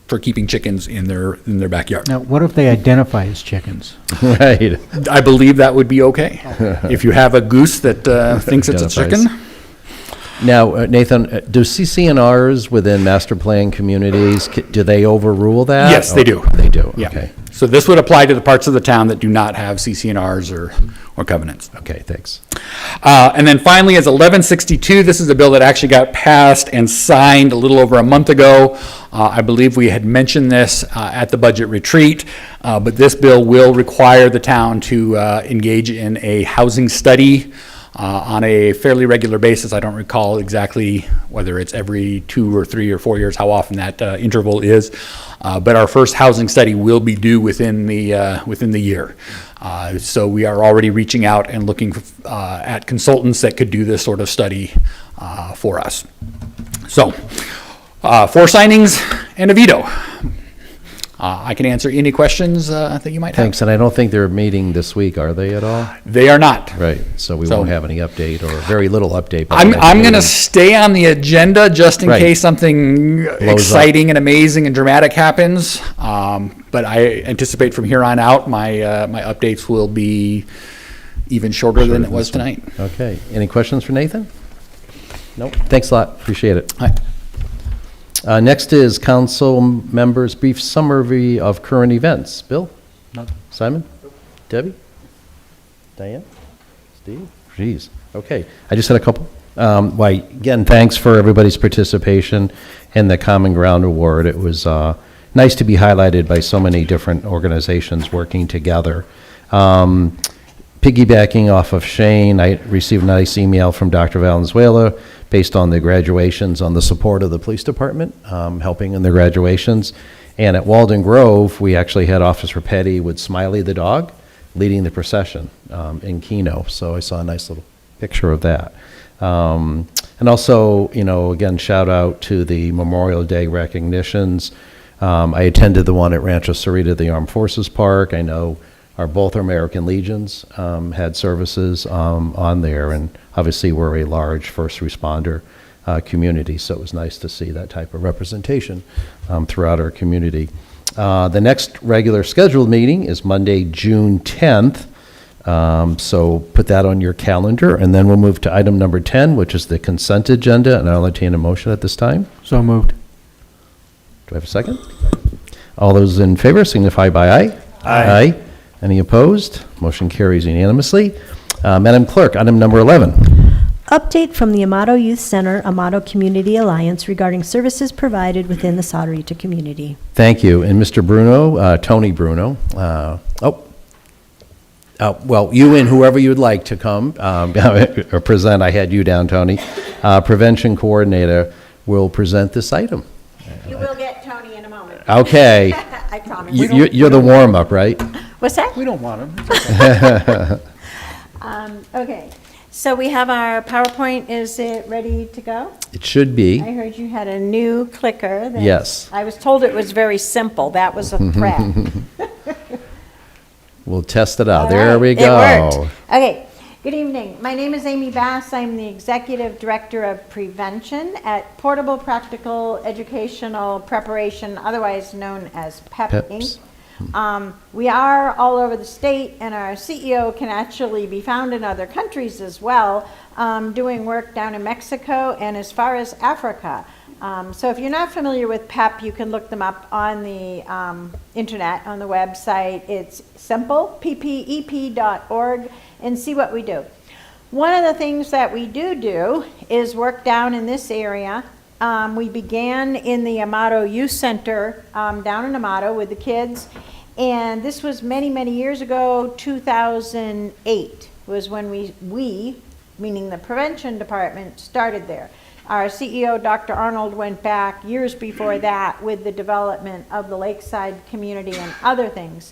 for keeping chickens in their backyard. Now, what if they identify as chickens? Right. I believe that would be okay. If you have a goose that thinks it's a Identifies. chicken. Now, Nathan, do CCNRs within master plan communities, do they overrule that? Yes, they do. They do, Yeah. okay. So this would apply to the parts of the town that do not have CCNRs or covenants. Okay, thanks. And then finally is 1162. This is a bill that actually got passed and signed a little over a month ago. I believe we had mentioned this at the budget retreat, but this bill will require the town to engage in a housing study on a fairly regular basis. I don't recall exactly whether it's every 2 or 3 or 4 years, how often that interval is. But our first housing study will be due within the year. So we are already reaching out and looking at consultants that could do this sort of study for us. So 4 signings and a veto. I can answer any questions that you might have. Thanks, and I don't think they're meeting this week, are they at all? They are not. Right, so we So- won't have any update, or very little update. by the I'm next going to meeting. stay on the agenda just in Right. case something up. exciting and amazing and dramatic happens. But I anticipate from here on out, my my updates will be even shorter than it was tonight. Okay, any questions for Nathan? Nope, thanks a lot, appreciate it. Hi. Next is council members' brief summary of current events. Bill? Simon? Debbie? Diane? Steve? Jeez, okay. I just had a couple. Why, again, thanks for everybody's participation in the Common Ground Award. It was nice to be highlighted by so many different organizations working together. Piggybacking off of Shane, I received a nice email from Dr. Valenzuela based on the graduations, on the support of the police department, helping in the graduations. And at Walden Grove, we actually had Officer Petty with Smiley the dog leading the procession in Keno. So I saw a nice little picture of that. And also, you know, again, shout out to the Memorial Day recognitions. I attended the one at Rancho Cerrito, the Armed Forces Park. I know both our American Legions had services on there, and obviously we're a large first responder community, so it was nice to see that type of representation throughout our community. The next regular scheduled meeting is Monday, June 10th, so put that on your calendar, and then we'll move to item number 10, which is the consent agenda, and I'll entertain a motion at this time. So moved. Do I have a second? All those in favor signify by aye. Aye. Any opposed? Motion carries unanimously. Madam Clerk, item number 11. Update from the Amato Youth Center, Amato Community Alliance regarding services provided within the Sauterito community. Thank you. And Mr. Bruno, Tony Bruno, well, you and whoever you'd like to come or present, I had you down, Tony, Prevention Coordinator, will present this item. You will get Tony in a moment. Okay. I promise. You're the warm-up, right? What's that? We don't want them. Okay, so we have our PowerPoint. Is it ready to go? It should be. I heard you had a new clicker. that- Yes. I was told it was very simple. That was a threat. We'll test it out. All There right, we it go. worked. Okay, good evening. My name is Amy Bass. I'm the Executive Director of Prevention at Portable Practical Educational Preparation, otherwise known as PEP PEPs. Inc. We are all over the state, and our CEO can actually be found in other countries as well, doing work down in Mexico and as far as Africa. So if you're not familiar with PEP, you can look them up on the internet, on the website. It's simple, ppep.org, and see what we do. One of the things that we do is work down in this area. We began in the Amato Youth Center down in Amato with the kids, and this was many, many years ago. 2008 was when we, meaning the prevention department, started there. Our CEO, Dr. Arnold, went back years before that with the development of the Lakeside community and other things.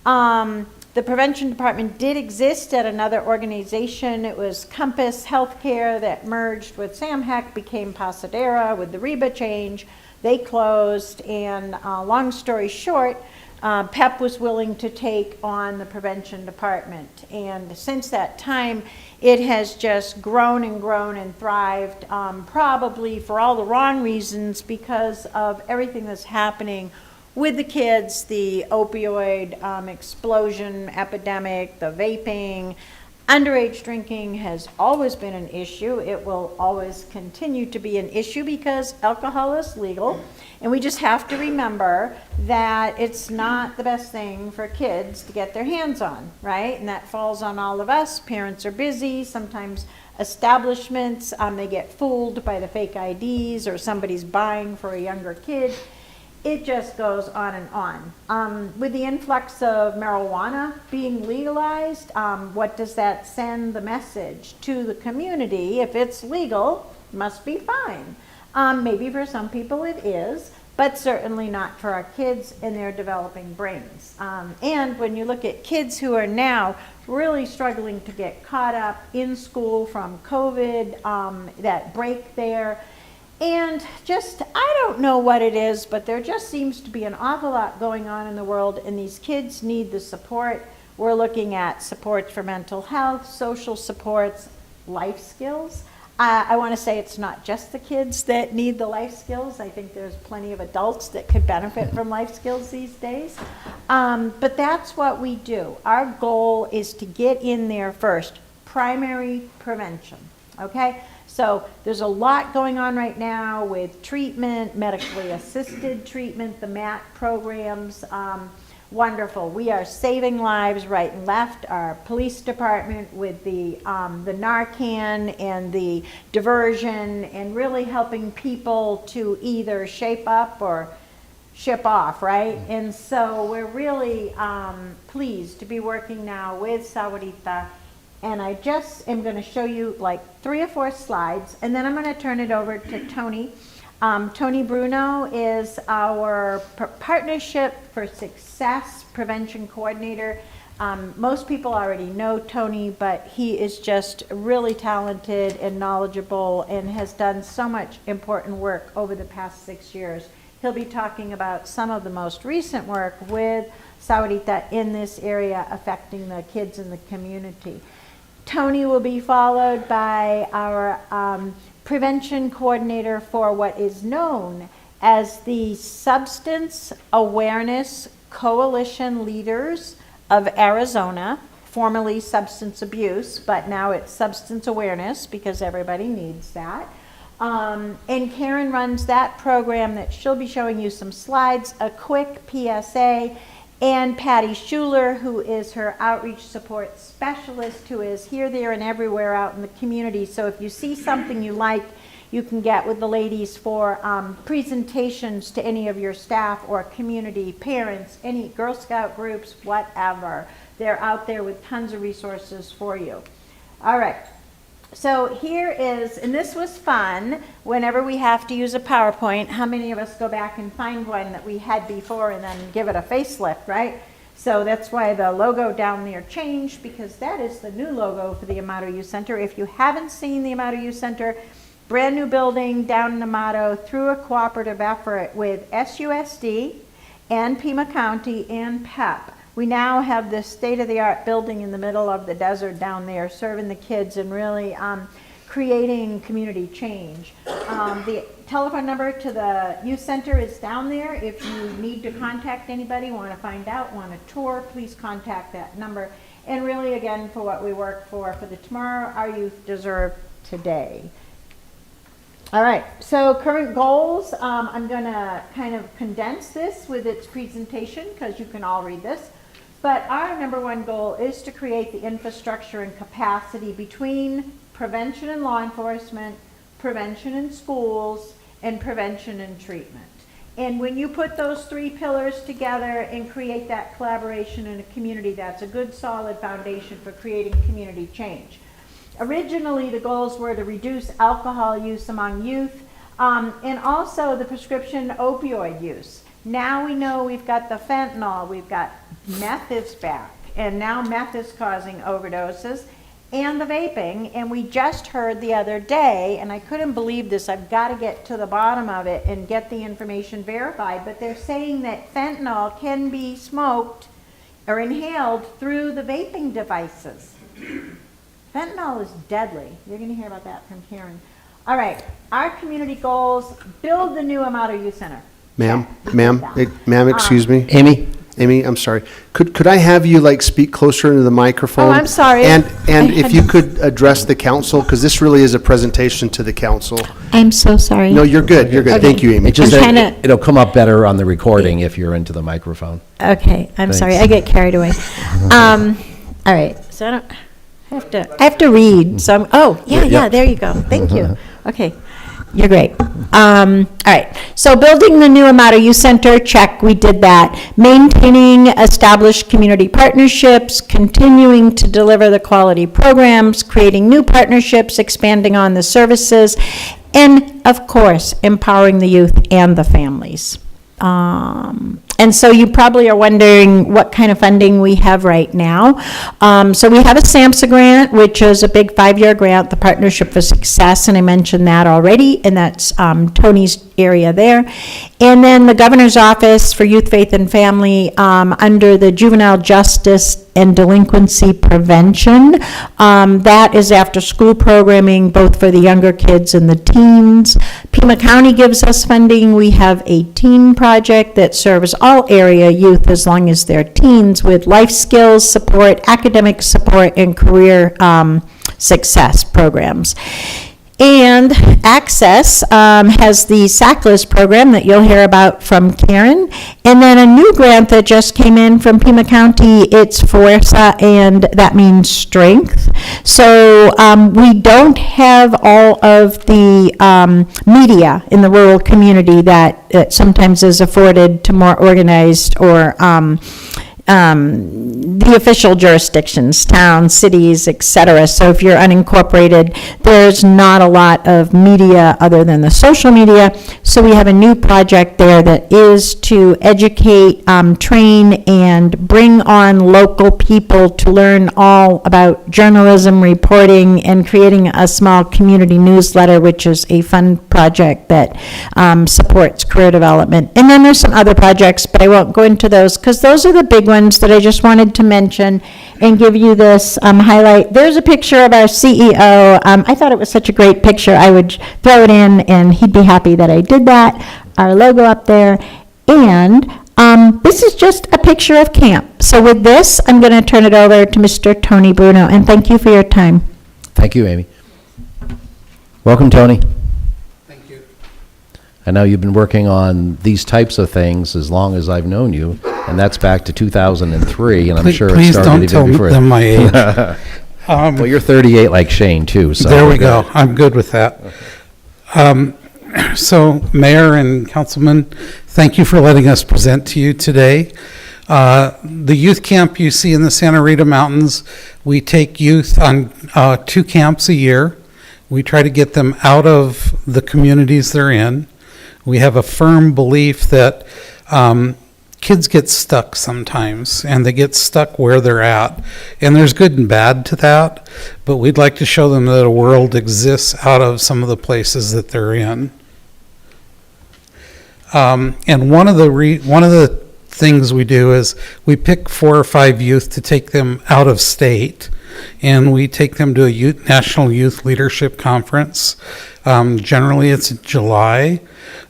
The prevention department did exist at another organization. It was Compass Healthcare that merged with Sam Heck, became Pasadena with the Reba change. They closed, and long story short, PEP was willing to take on the prevention department. And since that time, it has just grown and grown and thrived, probably for all the wrong reasons because of everything that's happening with the kids, the opioid explosion epidemic, the vaping. Underage drinking has always been an issue. It will always continue to be an issue because alcohol is legal. And we just have to remember that it's not the best thing for kids to get their hands on, right? And that falls on all of us. Parents are busy. Sometimes establishments, they get fooled by the fake IDs, or somebody's buying for a younger kid. It just goes on and on. With the influx of marijuana being legalized, what does that send the message to the community? If it's legal, it must be fine. Maybe for some people it is, but certainly not for our kids and their developing brains. And when you look at kids who are now really struggling to get caught up in school from COVID, that break there, and just, I don't know what it is, but there just seems to be an awful lot going on in the world, and these kids need the support. We're looking at supports for mental health, social supports, life skills. I want to say it's not just the kids that need the life skills. I think there's plenty of adults that could benefit from life skills these days. But that's what we do. Our goal is to get in there first. Primary prevention, okay? So there's a lot going on right now with treatment, medically assisted treatment, the MAT programs. Wonderful. We are saving lives right and left. Our police department with the Narcan and the diversion, and really helping people to either shape up or ship off, right? And so we're really pleased to be working now with Sahuarita. And I just am going to show you like 3 or 4 slides, and then I'm going to turn it over to Tony. Tony Bruno is our Partnership for Success Prevention Coordinator. Most people already know Tony, but he is just really talented and knowledgeable and has done so much important work over the past 6 years. He'll be talking about some of the most recent work with Sahuarita in this area affecting the kids in the community. Tony will be followed by our prevention coordinator for what is known as the Substance Awareness Coalition Leaders of Arizona, formerly substance abuse, but now it's substance awareness because everybody needs that. And Karen runs that program that she'll be showing you some slides, a quick PSA, and Patty Schuler, who is her outreach support specialist, who is here, there, and everywhere out in the community. So if you see something you like, you can get with the ladies for presentations to any of your staff or community parents, any Girl Scout groups, whatever. They're out there with tons of resources for you. All right. So here is, and this was fun, whenever we have to use a PowerPoint, how many of us go back and find one that we had before and then give it a facelift, right? So that's why the logo down there changed, because that is the new logo for the Amato Youth Center. If you haven't seen the Amato Youth Center, brand new building down in Amato through a cooperative effort with SUSD and Pima County and PEP. We now have this state-of-the-art building in the middle of the desert down there, serving the kids and really creating community change. The telephone number to the youth center is down there. If you need to contact anybody, want to find out, want a tour, please contact that number. And really, again, for what we work for the tomorrow, our youth deserve today. All right, so current goals, I'm gonna kind of condense this with its presentation because you can all read this. But our number one goal is to create the infrastructure and capacity between prevention and law enforcement, prevention in schools, and prevention and treatment. And when you put those three pillars together and create that collaboration in a community, that's a good solid foundation for creating community change. Originally, the goals were to reduce alcohol use among youth and also the prescription opioid use. Now we know we've got the fentanyl, we've got meth is back, and now meth is causing overdoses, and the vaping. And we just heard the other day, and I couldn't believe this, I've got to get to the bottom of it and get the information verified, but they're saying that fentanyl can be smoked or inhaled through the vaping devices. Fentanyl is deadly. You're going to hear about that from Karen. All right, our community goals: build the new Amato Youth Center. Ma'am, Check. ma'am, excuse me. Amy? Amy, I'm sorry. Could I have you like speak closer into the microphone? Oh, I'm sorry. And I if you could address the council, because this really is a presentation to the council. I'm so sorry. No, you're good. You're good. Okay. Thank you, Amy. It just, I'm trying to- it'll come up better on the recording if you're into the microphone. Okay, I'm sorry, I Thanks. get carried away. All right, so I have to read, so I'm, oh, yeah, there you go, thank you. Okay, you're great. All right, so building the new Amato Youth Center, check, we did that. Maintaining established community partnerships, continuing to deliver the quality programs, creating new partnerships, expanding on the services, and of course, empowering the youth and the families. And so you probably are wondering what kind of funding we have right now. So we have a SAMHSA grant, which is a big 5-year grant, the Partnership for Success, and I mentioned that already, and that's Tony's area there. And then the Governor's Office for Youth, Faith, and Family, under the Juvenile Justice and Delinquency Prevention. That is after-school programming, both for the younger kids and the teens. Pima County gives us funding. We have a teen project that serves all area youth as long as they're teens with life skills support, academic support, and career success programs. And Access has the SACLS program that you'll hear about from Karen. And then a new grant that just came in from Pima County, it's FORSA, and that means strength. So we don't have all of the media in the rural community that sometimes is afforded to more organized or the official jurisdictions, towns, cities, etc. So if you're unincorporated, there's not a lot of media other than the social media. So we have a new project there that is to educate, train, and bring on local people to learn all about journalism, reporting, and creating a small community newsletter, which is a fun project that supports career development. And then there's some other projects, but I won't go into those because those are the big ones that I just wanted to mention and give you this highlight. There's a picture of our CEO. I thought it was such a great picture. I would throw it in and he'd be happy that I did that. Our logo up there. And this is just a picture of camp. So with this, I'm going to turn it over to Mr. Tony Bruno, and thank you for your time. Thank you, Amy. Welcome, Tony. Thank you. I know you've been working on these types of things as long as I've known you, and that's back to 2003, and I'm sure it Please started don't even tell before. them my age. Well, you're 38 like Shane, too, so. There we go. I'm good with that. So, Mayor and Councilman, thank you for letting us present to you today. The youth camp you see in the Santa Rita Mountains, we take youth on 2 camps a year. We try to get them out of the communities they're in. We have a firm belief that kids get stuck sometimes, and they get stuck where they're at. And there's good and bad to that, but we'd like to show them that a world exists out of some of the places that they're in. And one of the things we do is we pick 4 or 5 youth to take them out of state, and we take them to a National Youth Leadership Conference. Generally, it's in July.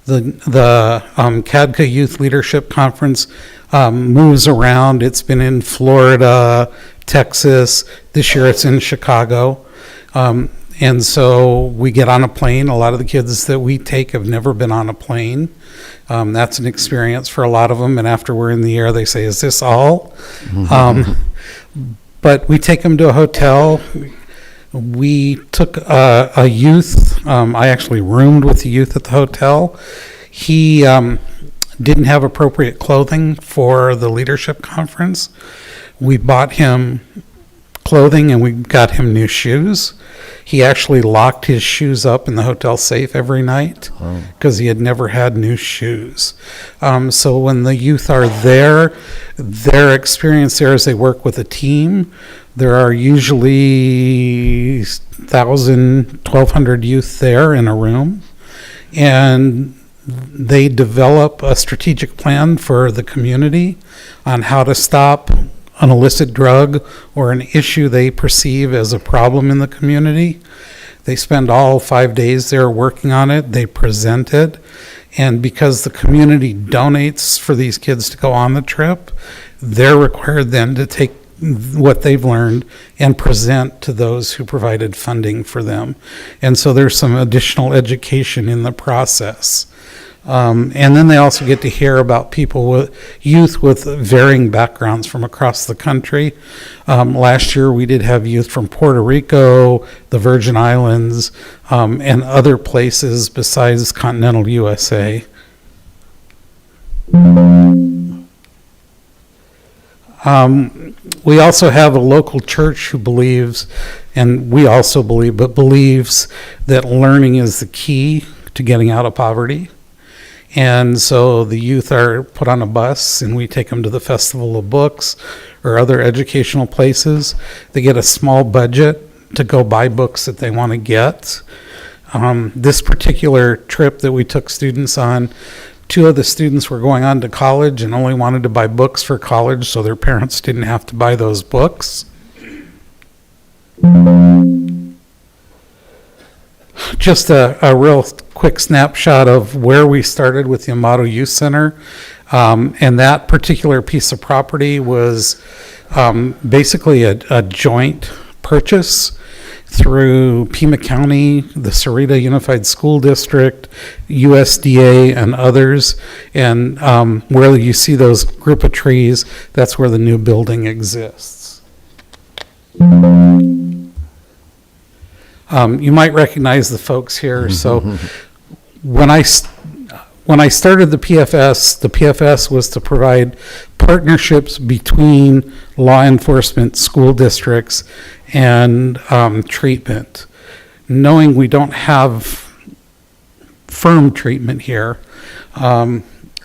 The CADCA Youth Leadership Conference moves around. It's been in Florida, Texas. This year it's in Chicago. And so we get on a plane. A lot of the kids that we take have never been on a plane. That's an experience for a lot of them. And after we're in the air, they say, "Is this all?" But we take them to a hotel. We took a youth. I actually roomed with the youth at the hotel. He didn't have appropriate clothing for the leadership conference. We bought him clothing and we got him new shoes. He actually locked his shoes up in the hotel safe every night because he had never had new shoes. So when the youth are there, their experience there is they work with a team. There are usually 1,000, 1,200 youth there in a room. And they develop a strategic plan for the community on how to stop an illicit drug or an issue they perceive as a problem in the community. They spend all 5 days there working on it. They present it. And because the community donates for these kids to go on the trip, they're required then to take what they've learned and present to those who provided funding for them. And so there's some additional education in the process. And then they also get to hear about youth with varying backgrounds from across the country. Last year we did have youth from Puerto Rico, the Virgin Islands, and other places besides continental USA. We also have a local church who believes, and we also believe, but believes that learning is the key to getting out of poverty. And so the youth are put on a bus and we take them to the Festival of Books or other educational places. They get a small budget to go buy books that they want to get. This particular trip that we took students on, 2 of the students were going on to college and only wanted to buy books for college, so their parents didn't have to buy those books. Just a real quick snapshot of where we started with the Amato Youth Center. And that particular piece of property was basically a joint purchase through Pima County, the Sarita Unified School District, USDA, and others. And where you see those group of trees, that's where the new building exists. You might recognize the folks here. So when I started the PFS was to provide partnerships between law enforcement, school districts, and treatment. Knowing we don't have firm treatment here,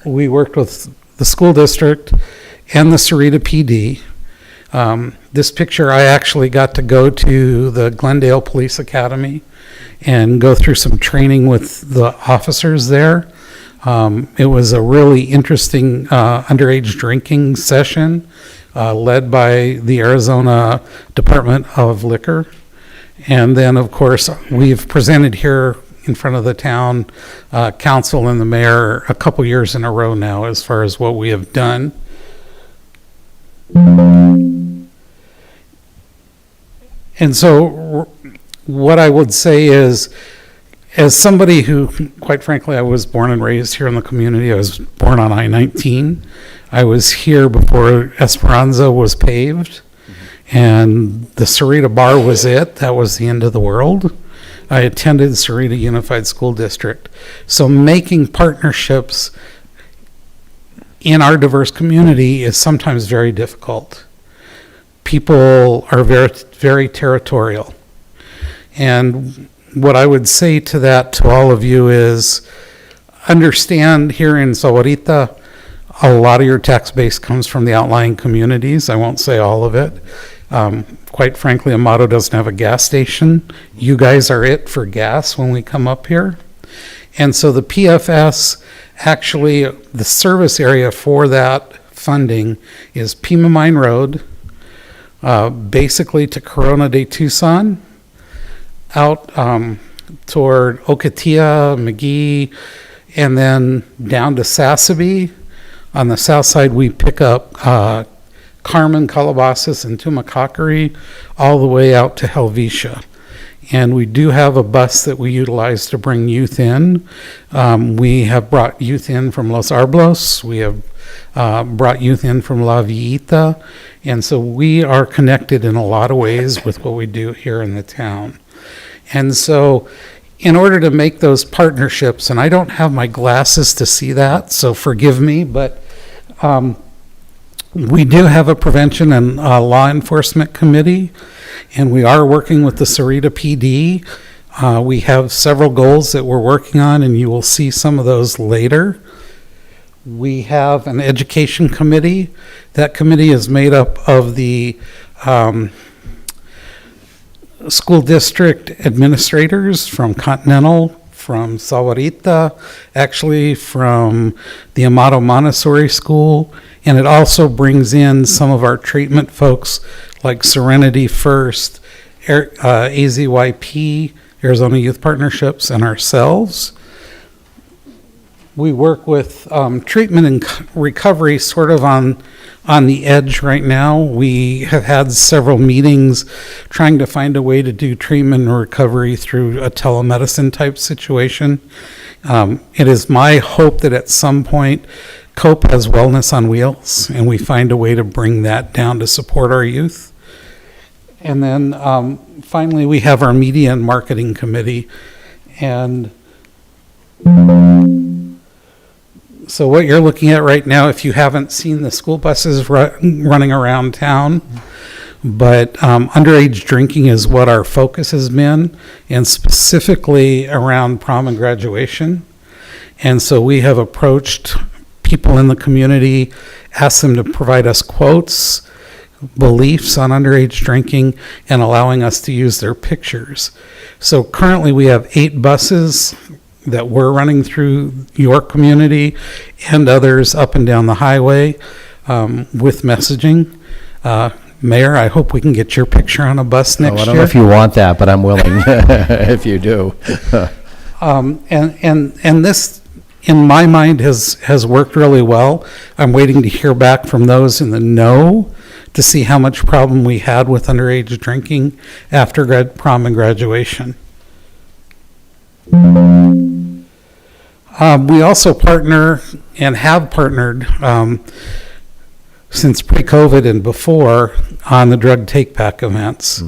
we worked with the school district and the Sarita PD. This picture, I actually got to go to the Glendale Police Academy and go through some training with the officers there. It was a really interesting underage drinking session led by the Arizona Department of Liquor. And then, of course, we've presented here in front of the town council and the mayor a couple years in a row now as far as what we have done. And so what I would say is, as somebody who, quite frankly, I was born and raised here in the community. I was born on I-19. I was here before Esperanza was paved, and the Sarita Bar was it. That was the end of the world. I attended Sarita Unified School District. So making partnerships in our diverse community is sometimes very difficult. People are very, very territorial. And what I would say to that, to all of you, is understand here in Sahuarita, a lot of your tax base comes from the outlying communities. I won't say all of it. Quite frankly, Amato doesn't have a gas station. You guys are it for gas when we come up here. And so the PFS, actually, the service area for that funding is Pima Mine Road, basically to Corona de Tucson, out toward Ocotillo, McGee, and then down to Sassabee. On the south side, we pick up Carmen, Calabasas, and Tumacacori, all the way out to Helvetia. And we do have a bus that we utilize to bring youth in. We have brought youth in from Los Arblos. We have brought youth in from La Villita. And so we are connected in a lot of ways with what we do here in the town. And so in order to make those partnerships, and I don't have my glasses to see that, so forgive me, but we do have a prevention and law enforcement committee, and we are working with the Sarita PD. We have several goals that we're working on, and you will see some of those later. We have an education committee. That committee is made up of the school district administrators from Continental, from Sahuarita, actually from the Amato Montessori School, and it also brings in some of our treatment folks like Serenity First, AZYP, Arizona Youth Partnerships, and ourselves. We work with treatment and recovery sort of on the edge right now. We have had several meetings trying to find a way to do treatment and recovery through a telemedicine type situation. It is my hope that at some point COPE has Wellness on Wheels, and we find a way to bring that down to support our youth. And then finally, we have our media and marketing committee. And so what you're looking at right now, if you haven't seen the school buses running around town, but underage drinking is what our focus has been, and specifically around prom and graduation. And so we have approached people in the community, asked them to provide us quotes, beliefs on underage drinking, and allowing us to use their pictures. So currently we have 8 buses that we're running through your community and others up and down the highway with messaging. Mayor, I hope we can get your picture on a bus next year. I don't know if you want that, but I'm willing if you do. And this, in my mind, has worked really well. I'm waiting to hear back from those in the know to see how much problem we had with underage drinking after prom and graduation. We also partner and have partnered since pre-COVID and before on the drug take-back events.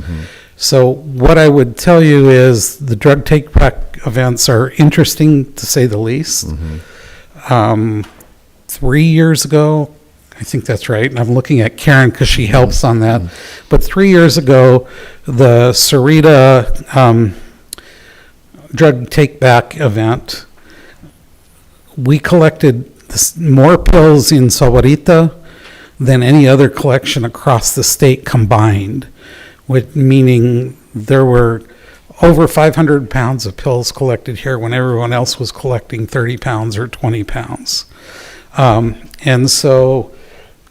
So what I would tell you is the drug take-back events are interesting, to say the least. 3 years ago, I think that's right, and I'm looking at Karen because she helps on that. But 3 years ago, the Sarita drug take-back event, we collected more pills in Sahuarita than any other collection across the state combined, meaning there were over 500 pounds of pills collected here when everyone else was collecting 30 pounds or 20 pounds. And so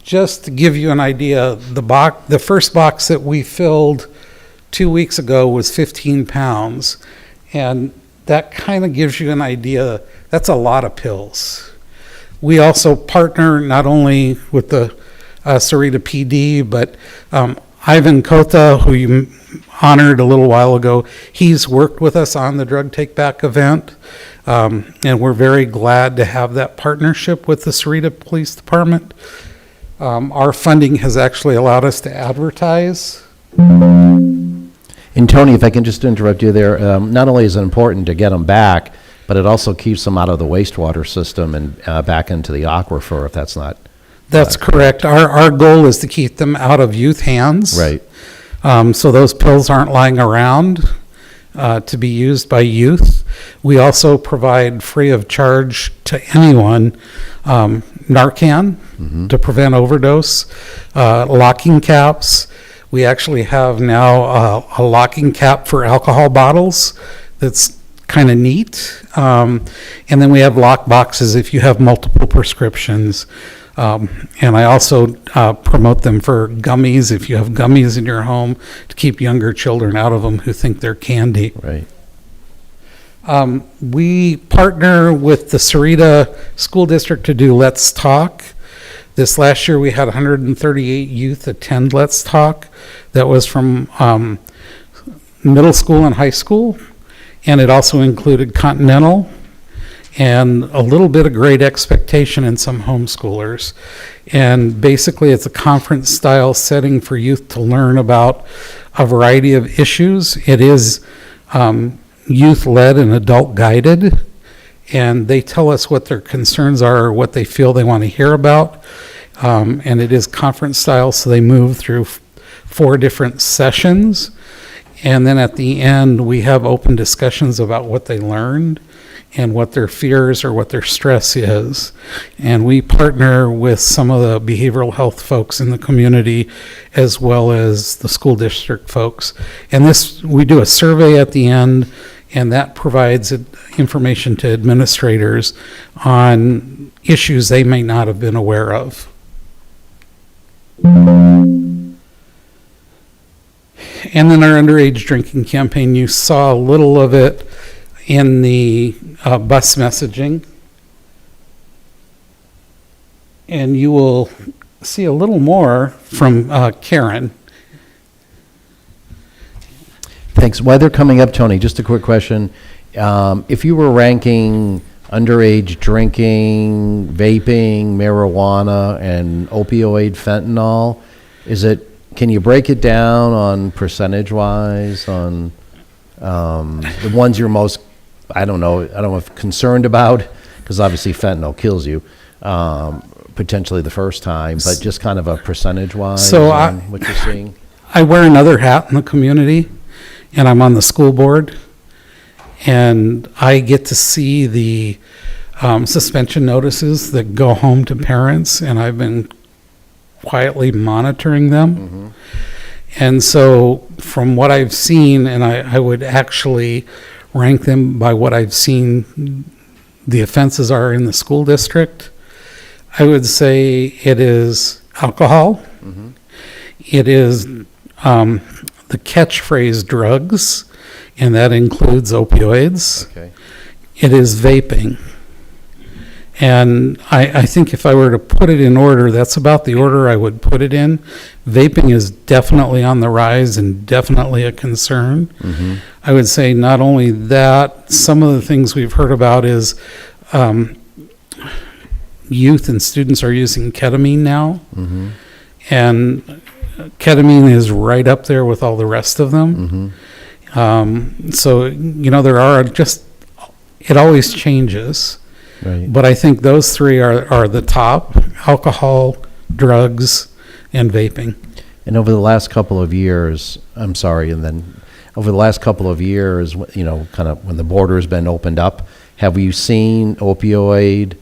just to give you an idea, the first box that we filled 2 weeks ago was 15 pounds. And that kind of gives you an idea. That's a lot of pills. We also partner not only with the Sarita PD, but Ivan Kota, who you honored a little while ago, he's worked with us on the drug take-back event. And we're very glad to have that partnership with the Sarita Police Department. Our funding has actually allowed us to advertise. And Tony, if I can just interrupt you there, not only is it important to get them back, but it also keeps them out of the wastewater system and back into the aquifer if that's not. That's correct. Our goal is to keep them out of youth hands. Right. So those pills aren't lying around to be used by youth. We also provide free of charge to anyone Narcan to prevent overdose, locking caps. We actually have now a locking cap for alcohol bottles that's kind of neat. And then we have lock boxes if you have multiple prescriptions. And I also promote them for gummies if you have gummies in your home to keep younger children out of them who think they're candy. Right. We partner with the Sarita School District to do Let's Talk. This last year we had 138 youth attend Let's Talk. That was from middle school and high school, and it also included Continental and a little bit of Great Expectation in some homeschoolers. And basically, it's a conference-style setting for youth to learn about a variety of issues. It is youth-led and adult-guided, and they tell us what their concerns are or what they feel they want to hear about. And it is conference-style, so they move through 4 different sessions. And then at the end, we have open discussions about what they learned and what their fears or what their stress is. And we partner with some of the behavioral health folks in the community as well as the school district folks. And this, we do a survey at the end, and that provides information to administrators on issues they may not have been aware of. And then our underage drinking campaign, you saw a little of it in the bus messaging. And you will see a little more from Karen. Thanks. While they're coming up, Tony, just a quick question. If you were ranking underage drinking, vaping, marijuana, and opioid fentanyl, can you break it down on percentage-wise on the ones you're most, I don't know if concerned about, because obviously fentanyl kills you, potentially the first time, but just kind of a percentage-wise So on what you're seeing? I wear another hat in the community, and I'm on the school board, and I get to see the suspension notices that go home to parents, and I've been quietly monitoring them. And so from what I've seen, and I would actually rank them by what I've seen the offenses are in the school district, I would say it is alcohol. It is the catchphrase drugs, and that includes opioids. Okay. It is vaping. And I think if I were to put it in order, that's about the order I would put it in. Vaping is definitely on the rise and definitely a concern. I would say not only that, some of the things we've heard about is youth and students are using ketamine now. And ketamine is right up there with all the rest of them. So, there are just, it always changes. Right. But I think those 3 are the top: alcohol, drugs, and vaping. And over the last couple of years, over the last couple of years, kind of when the border has been opened up, have you seen opioid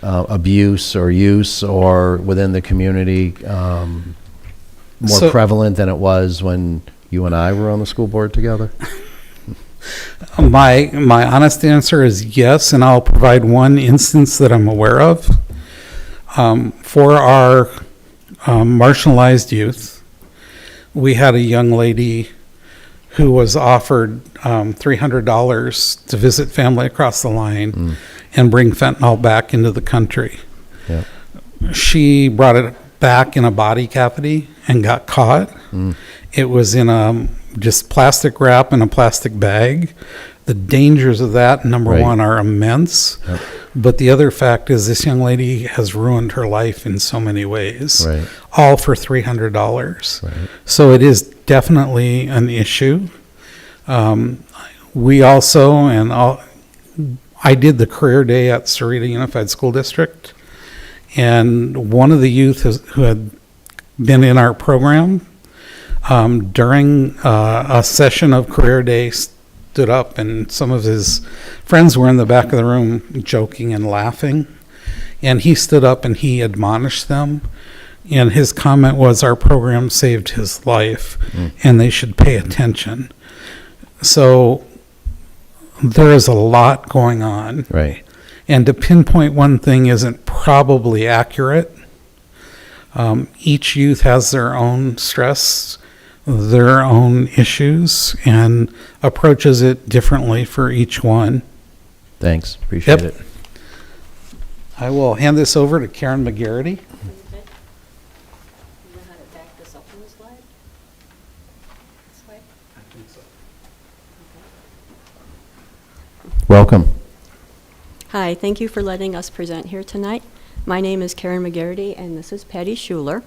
abuse or use or within the community more prevalent than it was when you and I were on the school board together? My honest answer is yes, and I'll provide one instance that I'm aware of. For our marginalized youth, we had a young lady who was offered $300 to visit family across the line and bring fentanyl back into the country. Yeah. She brought it back in a body cavity and got caught. It was in just plastic wrap in a plastic bag. The dangers of that, number Right. one, are immense. Yep. But the other fact is this young lady has ruined her life in so many ways, Right. all for $300. Right. So it is definitely an issue. We also, I did the career day at Sarita Unified School District, and one of the youth who had been in our program during a session of career day stood up, and some of his friends were in the back of the room joking and laughing, and he stood up and he admonished them, and his comment was, our program saved his life and they should pay attention. So there is a lot going on. Right. And to pinpoint one thing isn't probably accurate. Each youth has their own stress, their own issues, and approaches it differently for each one. Thanks. Appreciate Yep. it. I will hand this over to Karen McGarity. Welcome. Hi, thank you for letting us present here tonight. My name is Karen McGarity, and this is Patty Schuler.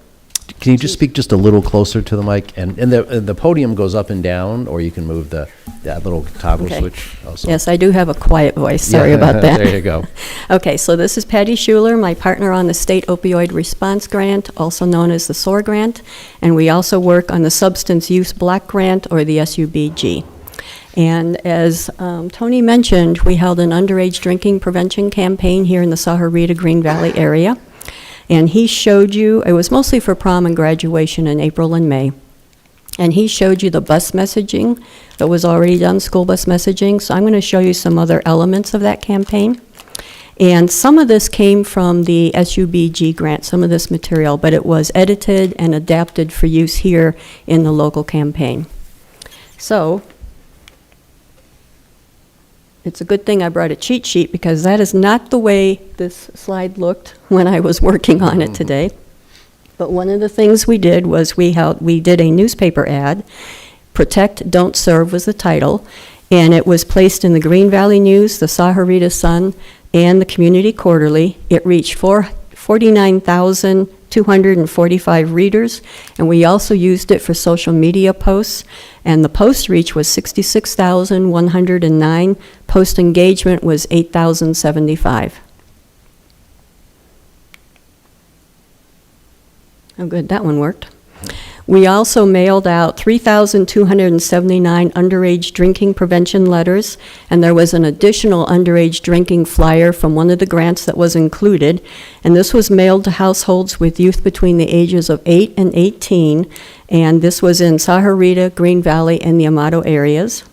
Can you just speak just a little closer to the mic? And the podium goes up and down, or you can move that little toggle Okay. switch also. Yes, I do have a quiet voice. Sorry Yeah, about that. There you go. Okay, so this is Patty Schuler, my partner on the State Opioid Response Grant, also known as the SOAR Grant, and we also work on the Substance Use Block Grant, or the SUBG. And as Tony mentioned, we held an underage drinking prevention campaign here in the Sahuarita Green Valley area. And he showed you, it was mostly for prom and graduation in April and May. And he showed you the bus messaging that was already done, school bus messaging. So I'm going to show you some other elements of that campaign. And some of this came from the SUBG grant, some of this material, but it was edited and adapted for use here in the local campaign. So it's a good thing I brought a cheat sheet, because that is not the way this slide looked when I was working on it today. But one of the things we did was we did a newspaper ad. Protect, Don't Serve was the title, and it was placed in the Green Valley News, the Sahuarita Sun, and the Community Quarterly. It reached 49,245 readers, and we also used it for social media posts, and the post reach was 66,109. Post engagement was 8,075. Oh, good, that one worked. We also mailed out 3,279 underage drinking prevention letters, and there was an additional underage drinking flyer from one of the grants that was included, and this was mailed to households with youth between the ages of 8 and 18, and this was in Sahuarita, Green Valley, and the Amato areas.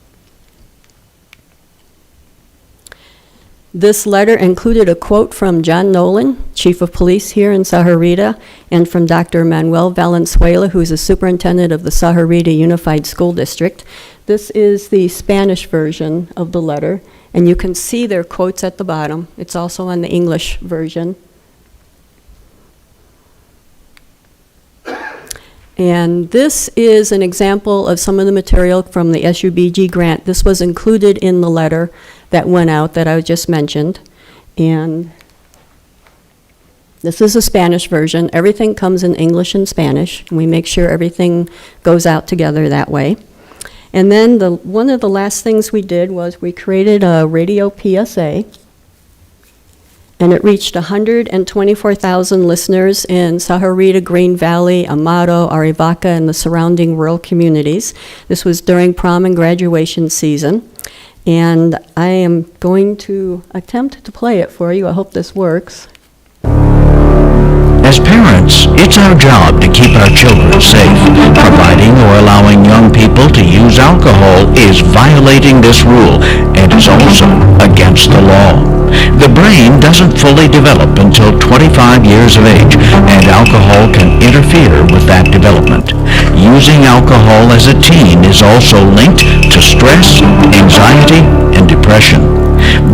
This letter included a quote from John Nolan, Chief of Police here in Sahuarita, and from Dr. Manuel Valenzuela, who's the superintendent of the Sahuarita Unified School District. This is the Spanish version of the letter, and you can see their quotes at the bottom. It's also on the English version. And this is an example of some of the material from the SUBG grant. This was included in the letter that went out that I just mentioned. And this is a Spanish version. Everything comes in English and Spanish, and we make sure everything goes out together that way. And then one of the last things we did was we created a radio PSA, and it reached 124,000 listeners in Sahuarita, Green Valley, Amato, Arivaca, and the surrounding rural communities. This was during prom and graduation season. And I am going to attempt to play it for you. I hope this works. As parents, it's our job to keep our children safe. Providing or allowing young people to use alcohol is violating this rule and is also against the law. The brain doesn't fully develop until 25 years of age, and alcohol can interfere with that development. Using alcohol as a teen is also linked to stress, anxiety, and depression.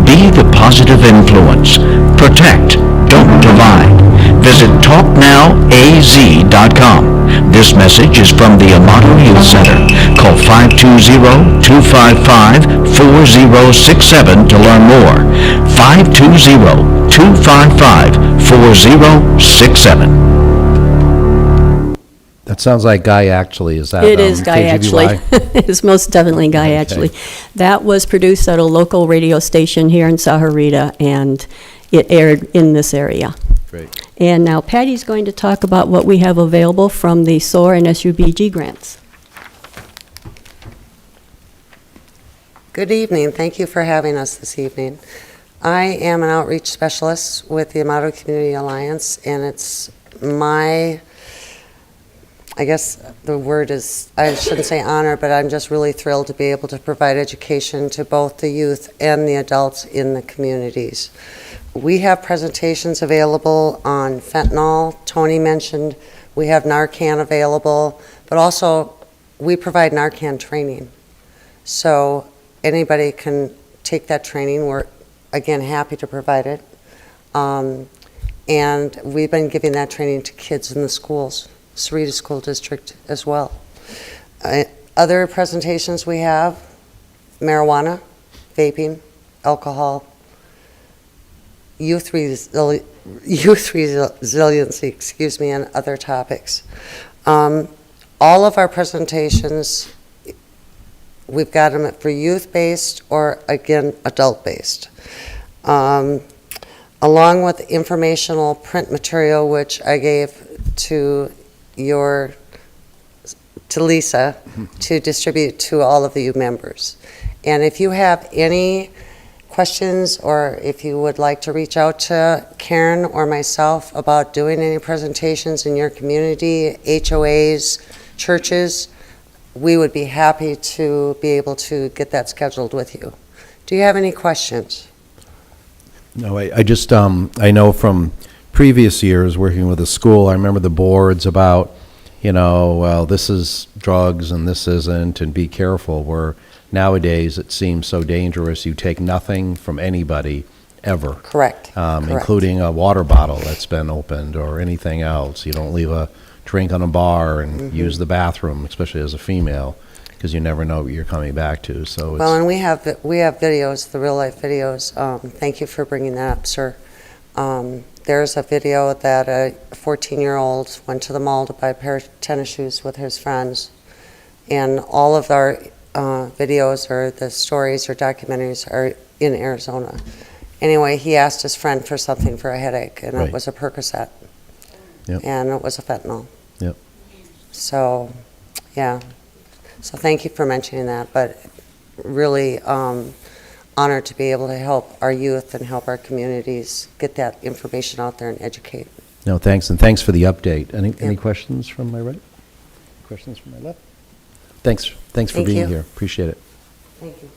Be the positive influence. Protect, don't divide. Visit TalkNowAZ.com. This message is from the Amato Youth Center. Call 520-255-4067 to learn more. 520-255-4067. That sounds like Guy Actually. Is that It is Guy KGBY? Actually. It is most definitely Guy Actually. That was produced at a local radio station here in Sahuarita, and it aired in this area. Great. And now Patty's going to talk about what we have available from the SOAR and SUBG grants. Good evening. Thank you for having us this evening. I am an outreach specialist with the Amato Community Alliance, and it's my, I guess the word is, I shouldn't say honor, but I'm just really thrilled to be able to provide education to both the youth and the adults in the communities. We have presentations available on fentanyl. Tony mentioned we have Narcan available, but also we provide Narcan training. So anybody can take that training. We're, again, happy to provide it. And we've been giving that training to kids in the schools, Sahuarita School District as well. Other presentations we have, marijuana, vaping, alcohol, youth resiliency, excuse me, and other topics. All of our presentations, we've got them for youth-based or, again, adult-based. Along with informational print material, which I gave to Lisa to distribute to all of you members. And if you have any questions, or if you would like to reach out to Karen or myself about doing any presentations in your community, HOAs, churches, we would be happy to be able to get that scheduled with you. Do you have any questions? No, I just, I know from previous years working with a school, I remember the boards about, well, this is drugs and this isn't, and be careful, where nowadays it seems so dangerous. You take nothing from anybody ever. Correct. Including a water bottle that's been opened or anything else. You don't leave a drink on a bar and use the bathroom, especially as a female, because you never know what you're coming back to. So it's, Well, and we have videos, the real life videos. Thank you for bringing that up, sir. There's a video that a 14-year-old went to the mall to buy a pair of tennis shoes with his friends, and all of our videos or the stories or documentaries are in Arizona. Anyway, he asked his friend for something for a headache, and Right. it was a Percocet, Yep. and it was a fentanyl. Yep. So, yeah. So thank you for mentioning that, but really honored to be able to help our youth and help our communities get that information out there and educate. No, thanks, and thanks for the update. Any questions from my right? Questions from my left? Thanks for Thank being you. here. Appreciate it. Thank you.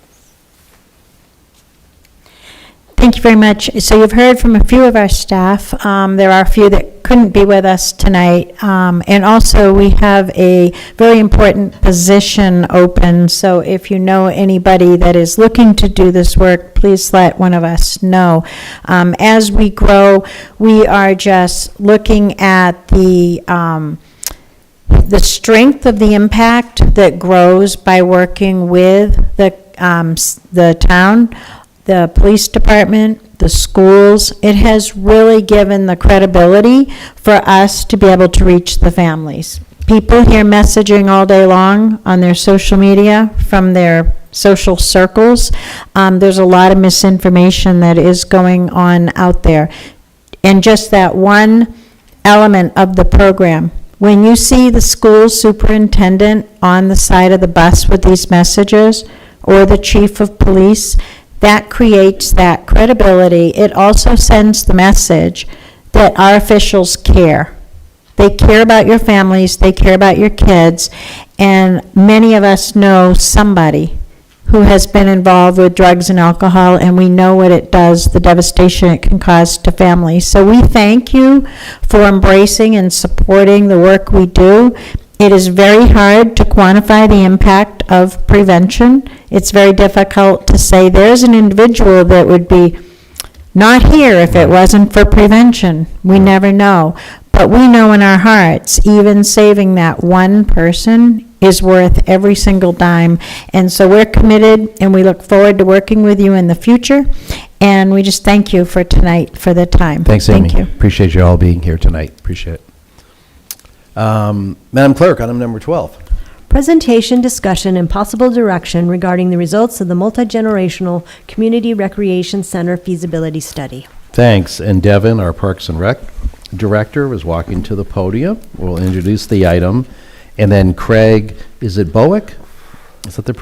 Thank you very much. So you've heard from a few of our staff. There are a few that couldn't be with us tonight. And also, we have a very important position open. So if you know anybody that is looking to do this work, please let one of us know. As we grow, we are just looking at the strength of the impact that grows by working with the town, the police department, the schools. It has really given the credibility for us to be able to reach the families. People hear messaging all day long on their social media from their social circles. There's a lot of misinformation that is going on out there. And just that one element of the program, when you see the school superintendent on the side of the bus with these messages, or the chief of police, that creates that credibility. It also sends the message that our officials care. They care about your families, they care about your kids, and many of us know somebody who has been involved with drugs and alcohol, and we know what it does, the devastation it can cause to families. So we thank you for embracing and supporting the work we do. It is very hard to quantify the impact of prevention. It's very difficult to say there's an individual that would be not here if it wasn't for prevention. We never know. But we know in our hearts, even saving that one person is worth every single dime. And so we're committed, and we look forward to working with you in the future. And we just thank you for tonight, for the time. Thanks, Amy. Thank you. Appreciate you all being here tonight. Appreciate it. Madam Clerk, item number 12. Presentation, discussion, and possible direction regarding the results of the multi-generational community recreation center feasibility study. Thanks. And Devin, our Parks and Rec Director, is walking to the podium. We'll introduce the item. And then Craig, is it Bowick? Is that the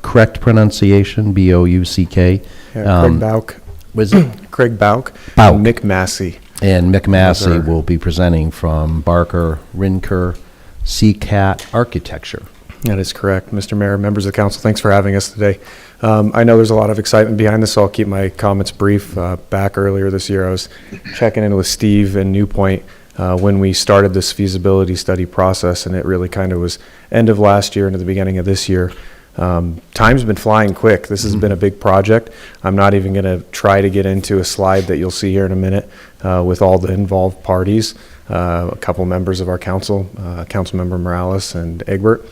correct pronunciation? B-O-U-C-K? Craig Bauk. Was it? Craig Bauk. Bauk. And Mick Massey. And Mick Massey Those are- will be presenting from Barker Rinker CCAT Architecture. That is correct, Mr. Mayor, members of the council. Thanks for having us today. I know there's a lot of excitement behind this, so I'll keep my comments brief. Back earlier this year, I was checking in with Steve in New Point when we started this feasibility study process, and it really kind of was end of last year into the beginning of this year. Time's been flying quick. This has been a big project. I'm not even going to try to get into a slide that you'll see here in a minute with all the involved parties. A couple members of our council, Councilmember Morales and Egbert.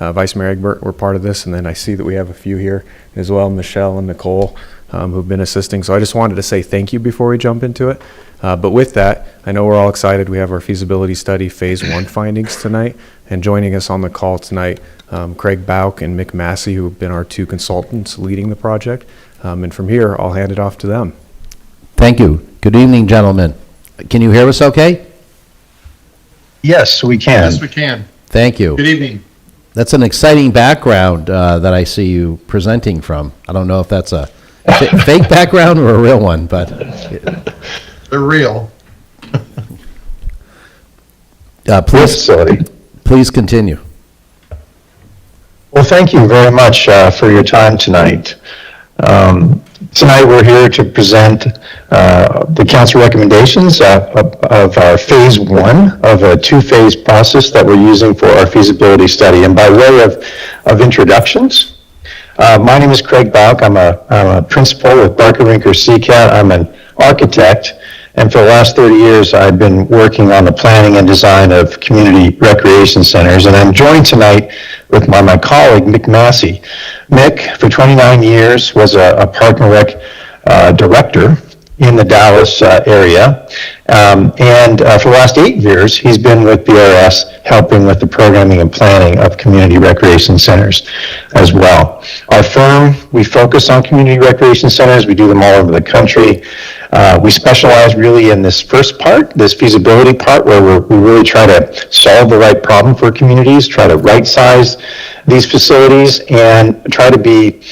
Vice Mayor Egbert were part of this, and then I see that we have a few here as well, Michelle and Nicole, who've been assisting. So I just wanted to say thank you before we jump into it. But with that, I know we're all excited. We have our feasibility study phase 1 findings tonight, and joining us on the call tonight, Craig Bauk and Mick Massey, who have been our 2 consultants leading the project. And from here, I'll hand it off to them. Thank you. Good evening, gentlemen. Can you hear us okay? Yes, we can. Yes, we can. Thank you. Good evening. That's an exciting background that I see you presenting from. I don't know if that's a fake background or a real one, but They're real. Please continue. Well, thank you very much for your time tonight. Tonight we're here to present the council recommendations of our phase 1 of a 2-phase process that we're using for our feasibility study. And by way of introductions, my name is Craig Bauk. I'm a principal with Barker Rinker CCAT. I'm an architect, and for the last 30 years I've been working on the planning and design of community recreation centers. And I'm joined tonight with my colleague Mick Massey. Mick, for 29 years, was a Park and Rec director in the Dallas area. And for the last 8 years, he's been with BRS helping with the programming and planning of community recreation centers as well. Our firm, we focus on community recreation centers. We do them all over the country. We specialize really in this first part, this feasibility part, where we really try to solve the right problem for communities, try to right-size these facilities, and try to be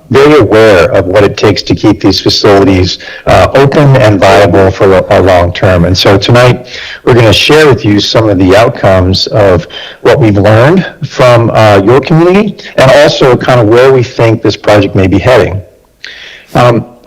very aware of what it takes to keep these facilities open and viable for a long term. And so tonight, we're going to share with you some of the outcomes of what we've learned from your community, and also kind of where we think this project may be heading.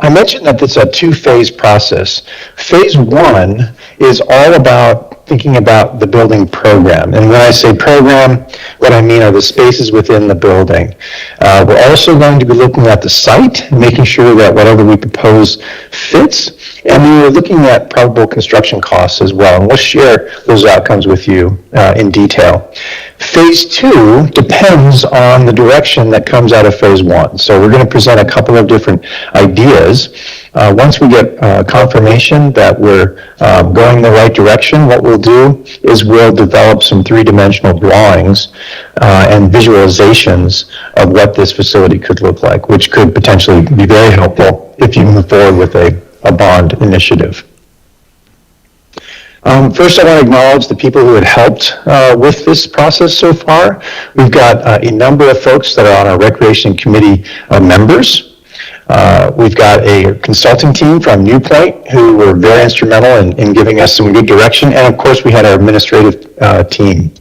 I mentioned that it's a 2-phase process. Phase 1 is all about thinking about the building program. And when I say program, what I mean are the spaces within the building. We're also going to be looking at the site, making sure that whatever we propose fits. And we're looking at probable construction costs as well. And we'll share those outcomes with you in detail. Phase 2 depends on the direction that comes out of phase 1. So we're going to present a couple of different ideas. Once we get confirmation that we're going the right direction, what we'll do is we'll develop some 3-dimensional drawings and visualizations of what this facility could look like, which could potentially be very helpful if you move forward with a bond initiative. First, I want to acknowledge the people who had helped with this process so far. We've got a number of folks that are on our Recreation Committee members. We've got a consulting team from New Point who were very instrumental in giving us some good direction. And of course, we had our administrative team.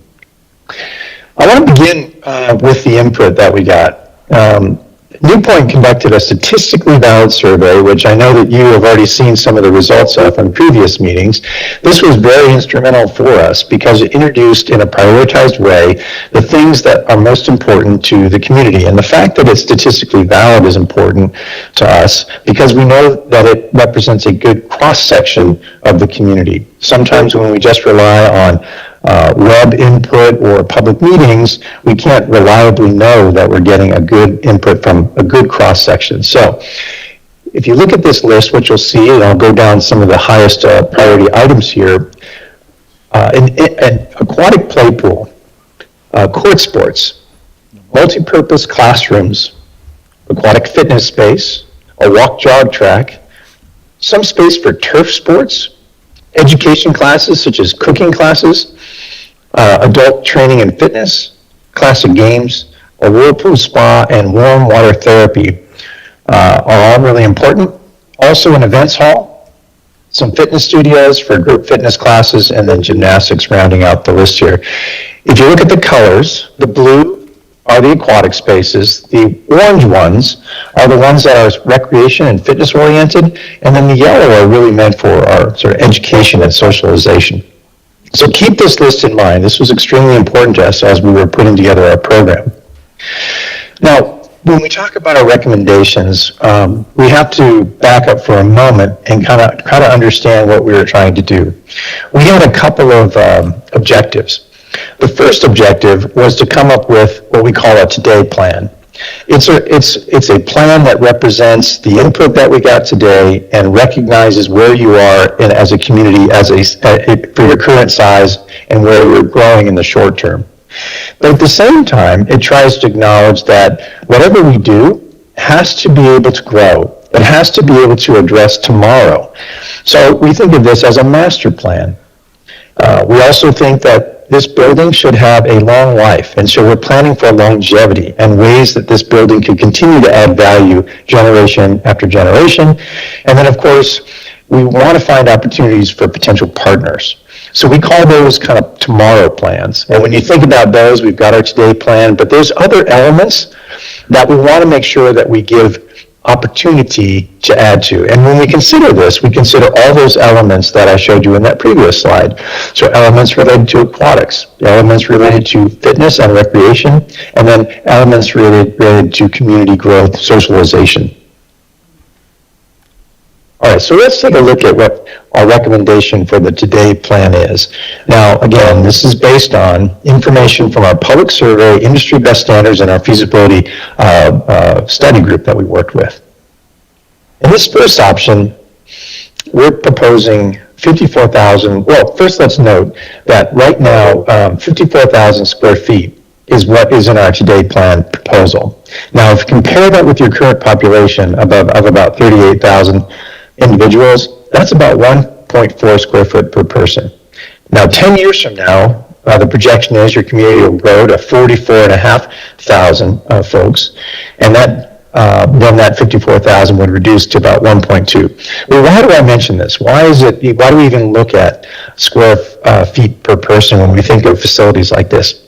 I want to begin with the input that we got. New Point conducted a statistically valid survey, which I know that you have already seen some of the results of in previous meetings. This was very instrumental for us because it introduced in a prioritized way the things that are most important to the community. And the fact that it's statistically valid is important to us because we know that it represents a good cross-section of the community. Sometimes when we just rely on web input or public meetings, we can't reliably know that we're getting a good input from a good cross-section. So if you look at this list, what you'll see, and I'll go down some of the highest priority items here, an aquatic play pool, court sports, multi-purpose classrooms, aquatic fitness space, a walk-jog track, some space for turf sports, education classes such as cooking classes, adult training and fitness, classic games, a whirlpool spa, and warm water therapy are all really important. Also an events hall, some fitness studios for group fitness classes, and then gymnastics rounding out the list here. If you look at the colors, the blue are the aquatic spaces, the orange ones are the ones that are recreation and fitness oriented, and then the yellow are really meant for our sort of education and socialization. So keep this list in mind. This was extremely important to us as we were putting together our program. Now, when we talk about our recommendations, we have to back up for a moment and kind of understand what we were trying to do. We had a couple of objectives. The first objective was to come up with what we call a today plan. It's a plan that represents the input that we got today and recognizes where you are as a community for your current size and where you're growing in the short term. But at the same time, it tries to acknowledge that whatever we do has to be able to grow. It has to be able to address tomorrow. So we think of this as a master plan. We also think that this building should have a long life, and so we're planning for longevity and ways that this building can continue to add value generation after generation. And then, of course, we want to find opportunities for potential partners. So we call those kind of tomorrow plans. And when you think about those, we've got our today plan, but there's other elements that we want to make sure that we give opportunity to add to. And when we consider this, we consider all those elements that I showed you in that previous slide. So elements related to aquatics, elements related to fitness and recreation, and then elements related to community growth, socialization. All right, so let's take a look at what our recommendation for the Today plan is. Now, again, this is based on information from our public survey, industry best standards, and our feasibility study group that we worked with. In this first option, we're proposing 54,000, well, first let's note that right now, 54,000 square feet is what is in our Today plan proposal. Now, if you compare that with your current population of about 38,000 individuals, that's about 1.4 square foot per person. Now, 10 years from now, the projection is your community will grow to 44,500 folks, and that then that 54,000 would reduce to about 1.2. Well, why do I mention this? Why do we even look at square feet per person when we think of facilities like this?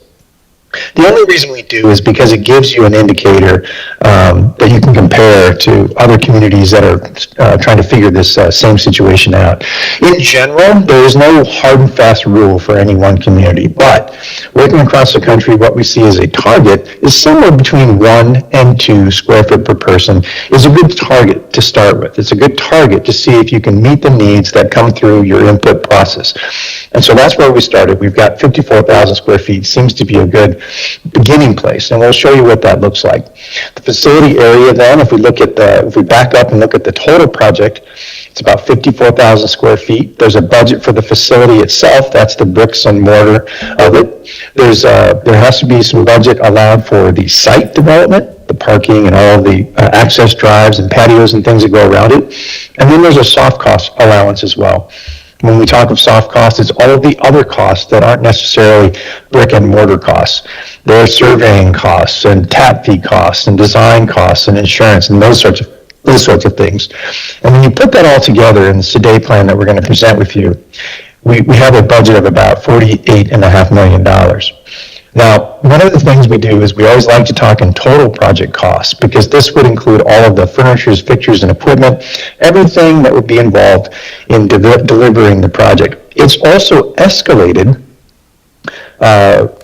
The only reason we do is because it gives you an indicator that you can compare to other communities that are trying to figure this same situation out. In general, there is no hard and fast rule for any one community, but working across the country, what we see as a target is somewhere between 1 and 2 square foot per person is a good target to start with. It's a good target to see if you can meet the needs that come through your input process. And so that's where we started. We've got 54,000 square feet, seems to be a good beginning place, and we'll show you what that looks like. The facility area then, if we back up and look at the total project, it's about 54,000 square feet. There's a budget for the facility itself. That's the bricks and mortar of it. There has to be some budget allowed for the site development, the parking and all of the access drives and patios and things that go around it. And then there's a soft cost allowance as well. When we talk of soft costs, it's all of the other costs that aren't necessarily brick and mortar costs. There are surveying costs and tap fee costs and design costs and insurance and those sorts of things. And when you put that all together in the Today plan that we're going to present with you, we have a budget of about $48.5 million. Now, one of the things we do is we always like to talk in total project costs, because this would include all of the furnitures, fixtures, and equipment, everything that would be involved in delivering the project. It's also escalated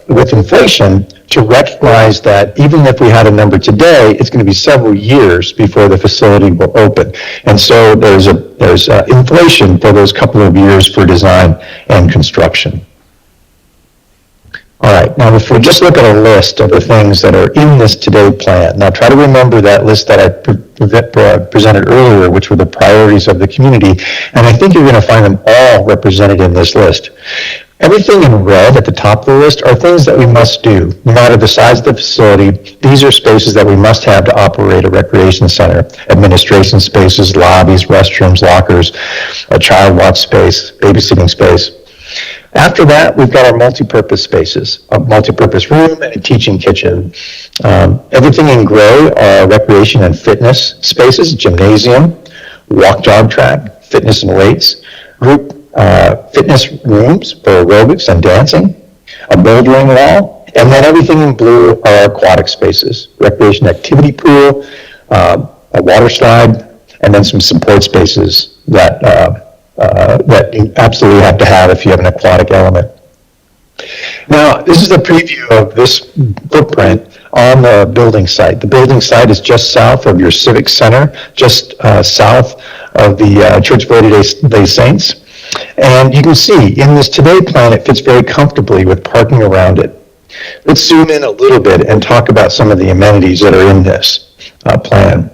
with inflation to recognize that even if we had a number today, it's going to be several years before the facility will open. And so there's inflation for those couple of years for design and construction. All right, now if we just look at a list of the things that are in this Today plan, now try to remember that list that I presented earlier, which were the priorities of the community, and I think you're going to find them all represented in this list. Everything in red at the top of the list are things that we must do. No matter the size of the facility, these are spaces that we must have to operate a recreation center. Administration spaces, lobbies, restrooms, lockers, a child watch space, babysitting space. After that, we've got our multi-purpose spaces, a multi-purpose room and a teaching kitchen. Everything in gray are recreation and fitness spaces, gymnasium, walk dog track, fitness and weights, group fitness rooms for aerobics and dancing, a bouldering wall, and then everything in blue are aquatic spaces, recreation activity pool, a water slide, and then some support spaces that you absolutely have to have if you have an aquatic element. Now, this is a preview of this footprint on the building site. The building site is just south of your Civic Center, just south of the Church of Latter-day Saints. And you can see in this Today plan, it fits very comfortably with parking around it. Let's zoom in a little bit and talk about some of the amenities that are in this plan.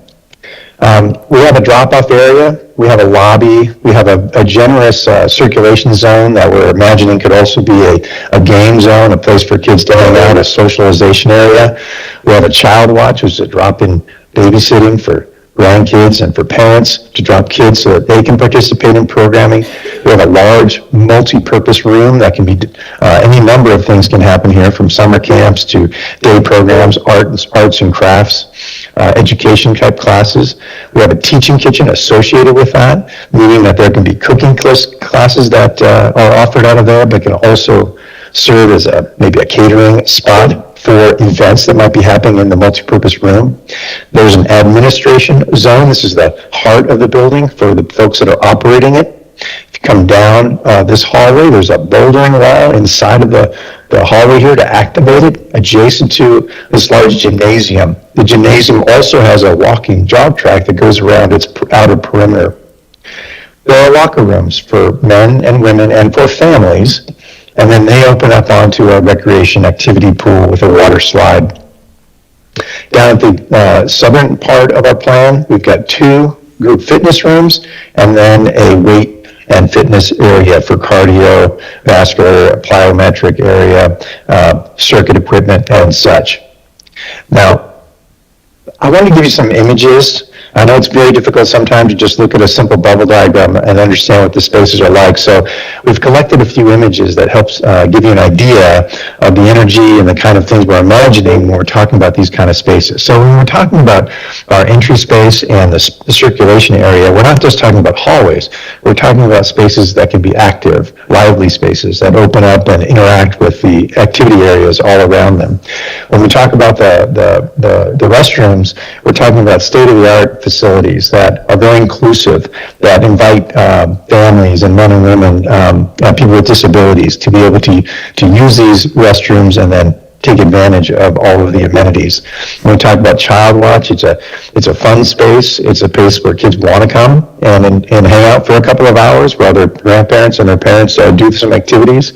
We have a drop-off area, we have a lobby, we have a generous circulation zone that we're imagining could also be a game zone, a place for kids to hang out, a socialization area. We have a child watch, which is a drop-in babysitting for grandkids and for parents to drop kids so that they can participate in programming. We have a large multi-purpose room that can be, any number of things can happen here, from summer camps to day programs, arts and crafts, education type classes. We have a teaching kitchen associated with that, meaning that there can be cooking classes that are offered out of there, but can also serve as maybe a catering spot for events that might be happening in the multipurpose room. There's an administration zone. This is the heart of the building for the folks that are operating it. If you come down this hallway, there's a bouldering wall inside of the hallway here to activate it, adjacent to this large gymnasium. The gymnasium also has a walking jog track that goes around its outer perimeter. There are locker rooms for men and women and for families, and then they open up onto a recreation activity pool with a water slide. Down at the southern part of our plan, we've got 2 group fitness rooms and then a weight and fitness area for cardio, vascular, plyometric area, circuit equipment, and such. Now, I want to give you some images. I know it's very difficult sometimes to just look at a simple bubble diagram and understand what the spaces are like. So we've collected a few images that helps give you an idea of the energy and the kind of things we're imagining when we're talking about these kind of spaces. So when we're talking about our entry space and the circulation area, we're not just talking about hallways. We're talking about spaces that can be active, lively spaces that open up and interact with the activity areas all around them. When we talk about the restrooms, we're talking about state-of-the-art facilities that are very inclusive, that invite families and men and women, people with disabilities, to be able to use these restrooms and then take advantage of all of the amenities. When we talk about Child Watch, it's a fun space. It's a place where kids want to come and hang out for a couple of hours while their grandparents and their parents do some activities.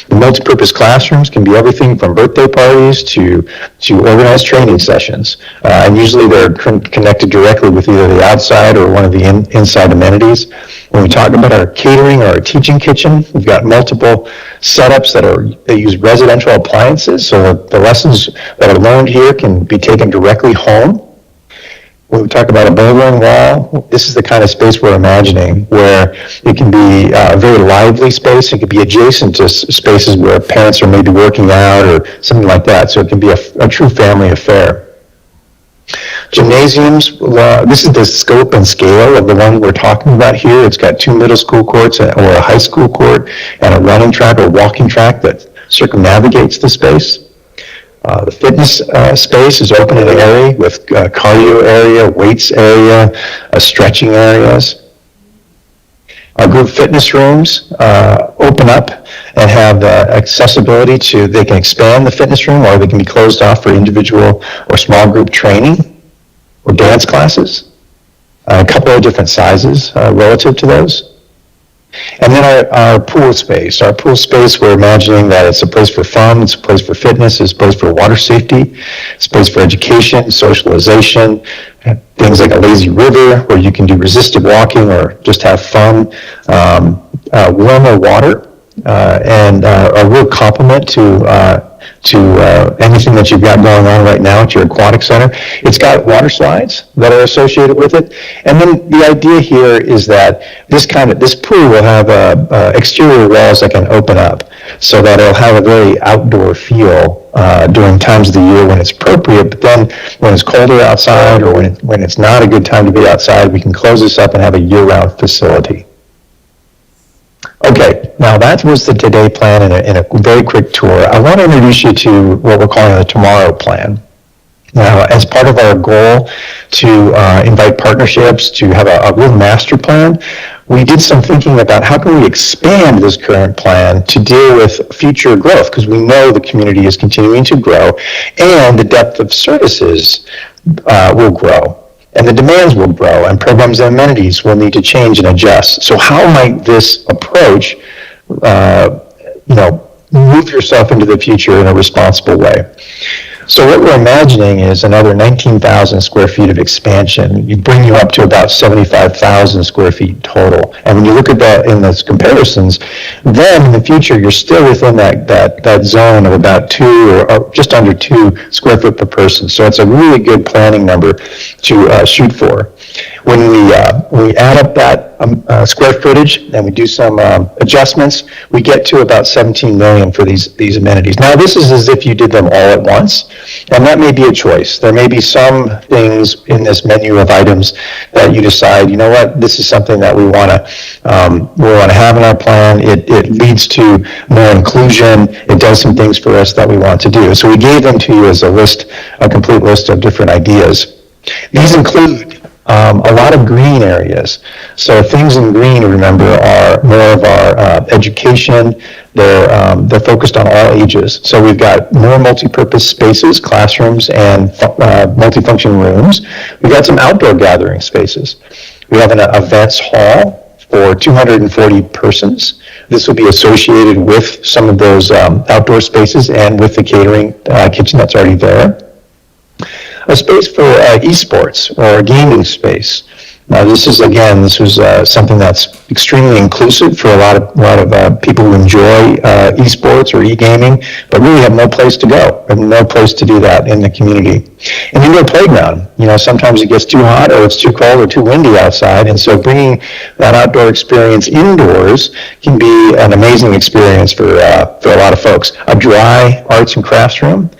The multipurpose classrooms can be everything from birthday parties to organized training sessions. And usually they're connected directly with either the outside or one of the inside amenities. When we talk about our catering or our teaching kitchen, we've got multiple setups that use residential appliances, so the lessons that are learned here can be taken directly home. When we talk about a bouldering wall, this is the kind of space we're imagining, where it can be a very lively space. It could be adjacent to spaces where parents are maybe working out or something like that, so it can be a true family affair. Gymnasiums, this is the scope and scale of the one we're talking about here. It's got 2 middle school courts or a high school court and a running track or walking track that circumnavigates the space. The fitness space is open and airy with cardio area, weights area, stretching areas. Our group fitness rooms open up and have accessibility to, they can expand the fitness room or they can be closed off for individual or small group training or dance classes. A couple of different sizes relative to those. And then our pool space. Our pool space, we're imagining that it's a place for fun, it's a place for fitness, it's a place for water safety, it's a place for education, socialization, things like a lazy river where you can do resisted walking or just have fun, warmer water, and a real complement to anything that you've got going on right now at your aquatic center. It's got water slides that are associated with it. And then the idea here is that this pool will have exterior walls that can open up so that it'll have a very outdoor feel during times of the year when it's appropriate. But then when it's colder outside or when it's not a good time to be outside, we can close this up and have a year-round facility. Okay, now that was the Today plan in a very quick tour. I want to introduce you to what we're calling the Tomorrow plan. Now, as part of our goal to invite partnerships, to have a real master plan, we did some thinking about how can we expand this current plan to deal with future growth, because we know the community is continuing to grow and the depth of services will grow. and the demands will grow, and programs and amenities will need to change and adjust. So how might this approach, move yourself into the future in a responsible way? So what we're imagining is another 19,000 square feet of expansion. You bring you up to about 75,000 square feet total. And when you look at that in those comparisons, then in the future, you're still within that zone of about 2 or just under 2 square foot per person. So it's a really good planning number to shoot for. When we add up that square footage and we do some adjustments, we get to about 17 million for these amenities. Now, this is as if you did them all at once, and that may be a choice. There may be some things in this menu of items that you decide, you know what, this is something that we want to have in our plan. It leads to more inclusion. It does some things for us that we want to do. So we gave them to you as a complete list of different ideas. These include a lot of green areas. So things in green, remember, are more of our education. They're focused on all ages. So we've got more multi-purpose spaces, classrooms, and multifunction rooms. We've got some outdoor gathering spaces. We have an events hall for 240 persons. This will be associated with some of those outdoor spaces and with the catering kitchen that's already there. A space for esports or a gaming space. Now this was something that's extremely inclusive for a lot of people who enjoy esports or e-gaming, but really have no place to go and no place to do that in the community. And indoor playground, sometimes it gets too hot or it's too cold or too windy outside, and so bringing that outdoor experience indoors can be an amazing experience for a lot of folks. A dry arts and crafts room.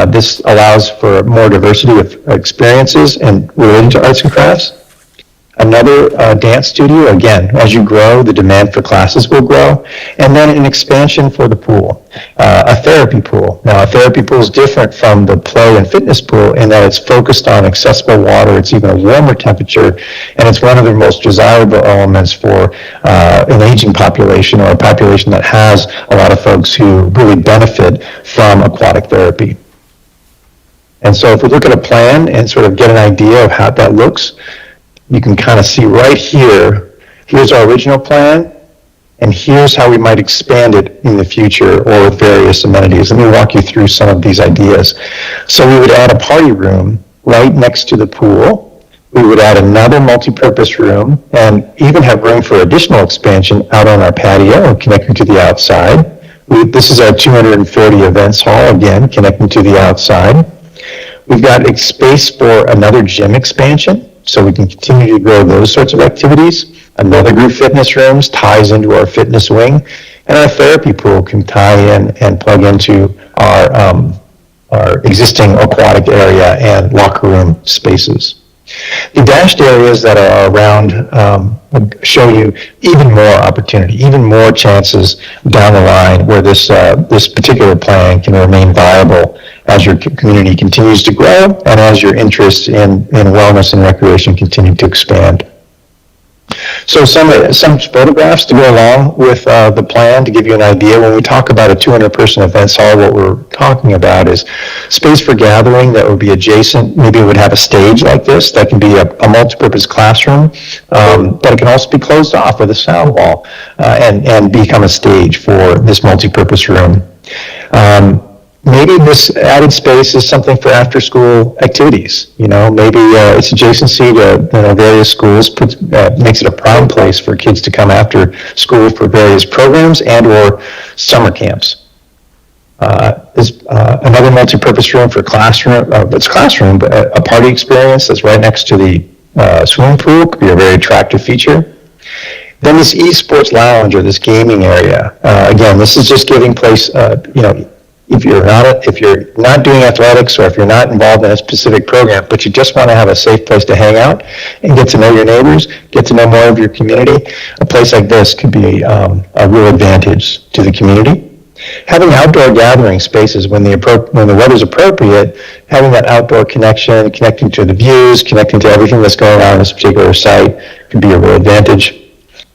This allows for more diversity of experiences and related to arts and crafts. Another dance studio, again, as you grow, the demand for classes will grow. And then an expansion for the pool, a therapy pool. Now, a therapy pool is different from the play and fitness pool in that it's focused on accessible water, it's even a warmer temperature, and it's one of the most desirable elements for an aging population or a population that has a lot of folks who really benefit from aquatic therapy. And so if we look at a plan and sort of get an idea of how that looks, you can kind of see right here, here's our original plan, and here's how we might expand it in the future or with various amenities. Let me walk you through some of these ideas. So we would add a party room right next to the pool. We would add another multi-purpose room and even have room for additional expansion out on our patio and connecting to the outside. This is our 240 events hall, again, connecting to the outside. We've got a space for another gym expansion, so we can continue to grow those sorts of activities. Another group fitness rooms ties into our fitness wing, and our therapy pool can tie in and plug into our existing aquatic area and locker room spaces. The dashed areas that are around show you even more opportunity, even more chances down the line where this particular plan can remain viable as your community continues to grow and as your interests in wellness and recreation continue to expand. So some photographs to go along with the plan to give you an idea. When we talk about a 200-person events hall, what we're talking about is space for gathering that would be adjacent. Maybe it would have a stage like this. That can be a multi-purpose classroom, but it can also be closed off with a sound wall and become a stage for this multi-purpose room. Maybe this added space is something for after-school activities. Maybe its adjacency to various schools makes it a prime place for kids to come after school for various programs and/or summer camps. There's another multi-purpose room for classroom. It's classroom, but a party experience that's right next to the swimming pool could be a very attractive feature. Then this esports lounge or this gaming area. Again, this is just giving place. If you're not doing athletics or if you're not involved in a specific program, but you just want to have a safe place to hang out and get to know your neighbors, get to know more of your community, a place like this could be a real advantage to the community. Having outdoor gathering spaces when the weather's appropriate, having that outdoor connection, connecting to the views, connecting to everything that's going on in this particular site could be a real advantage.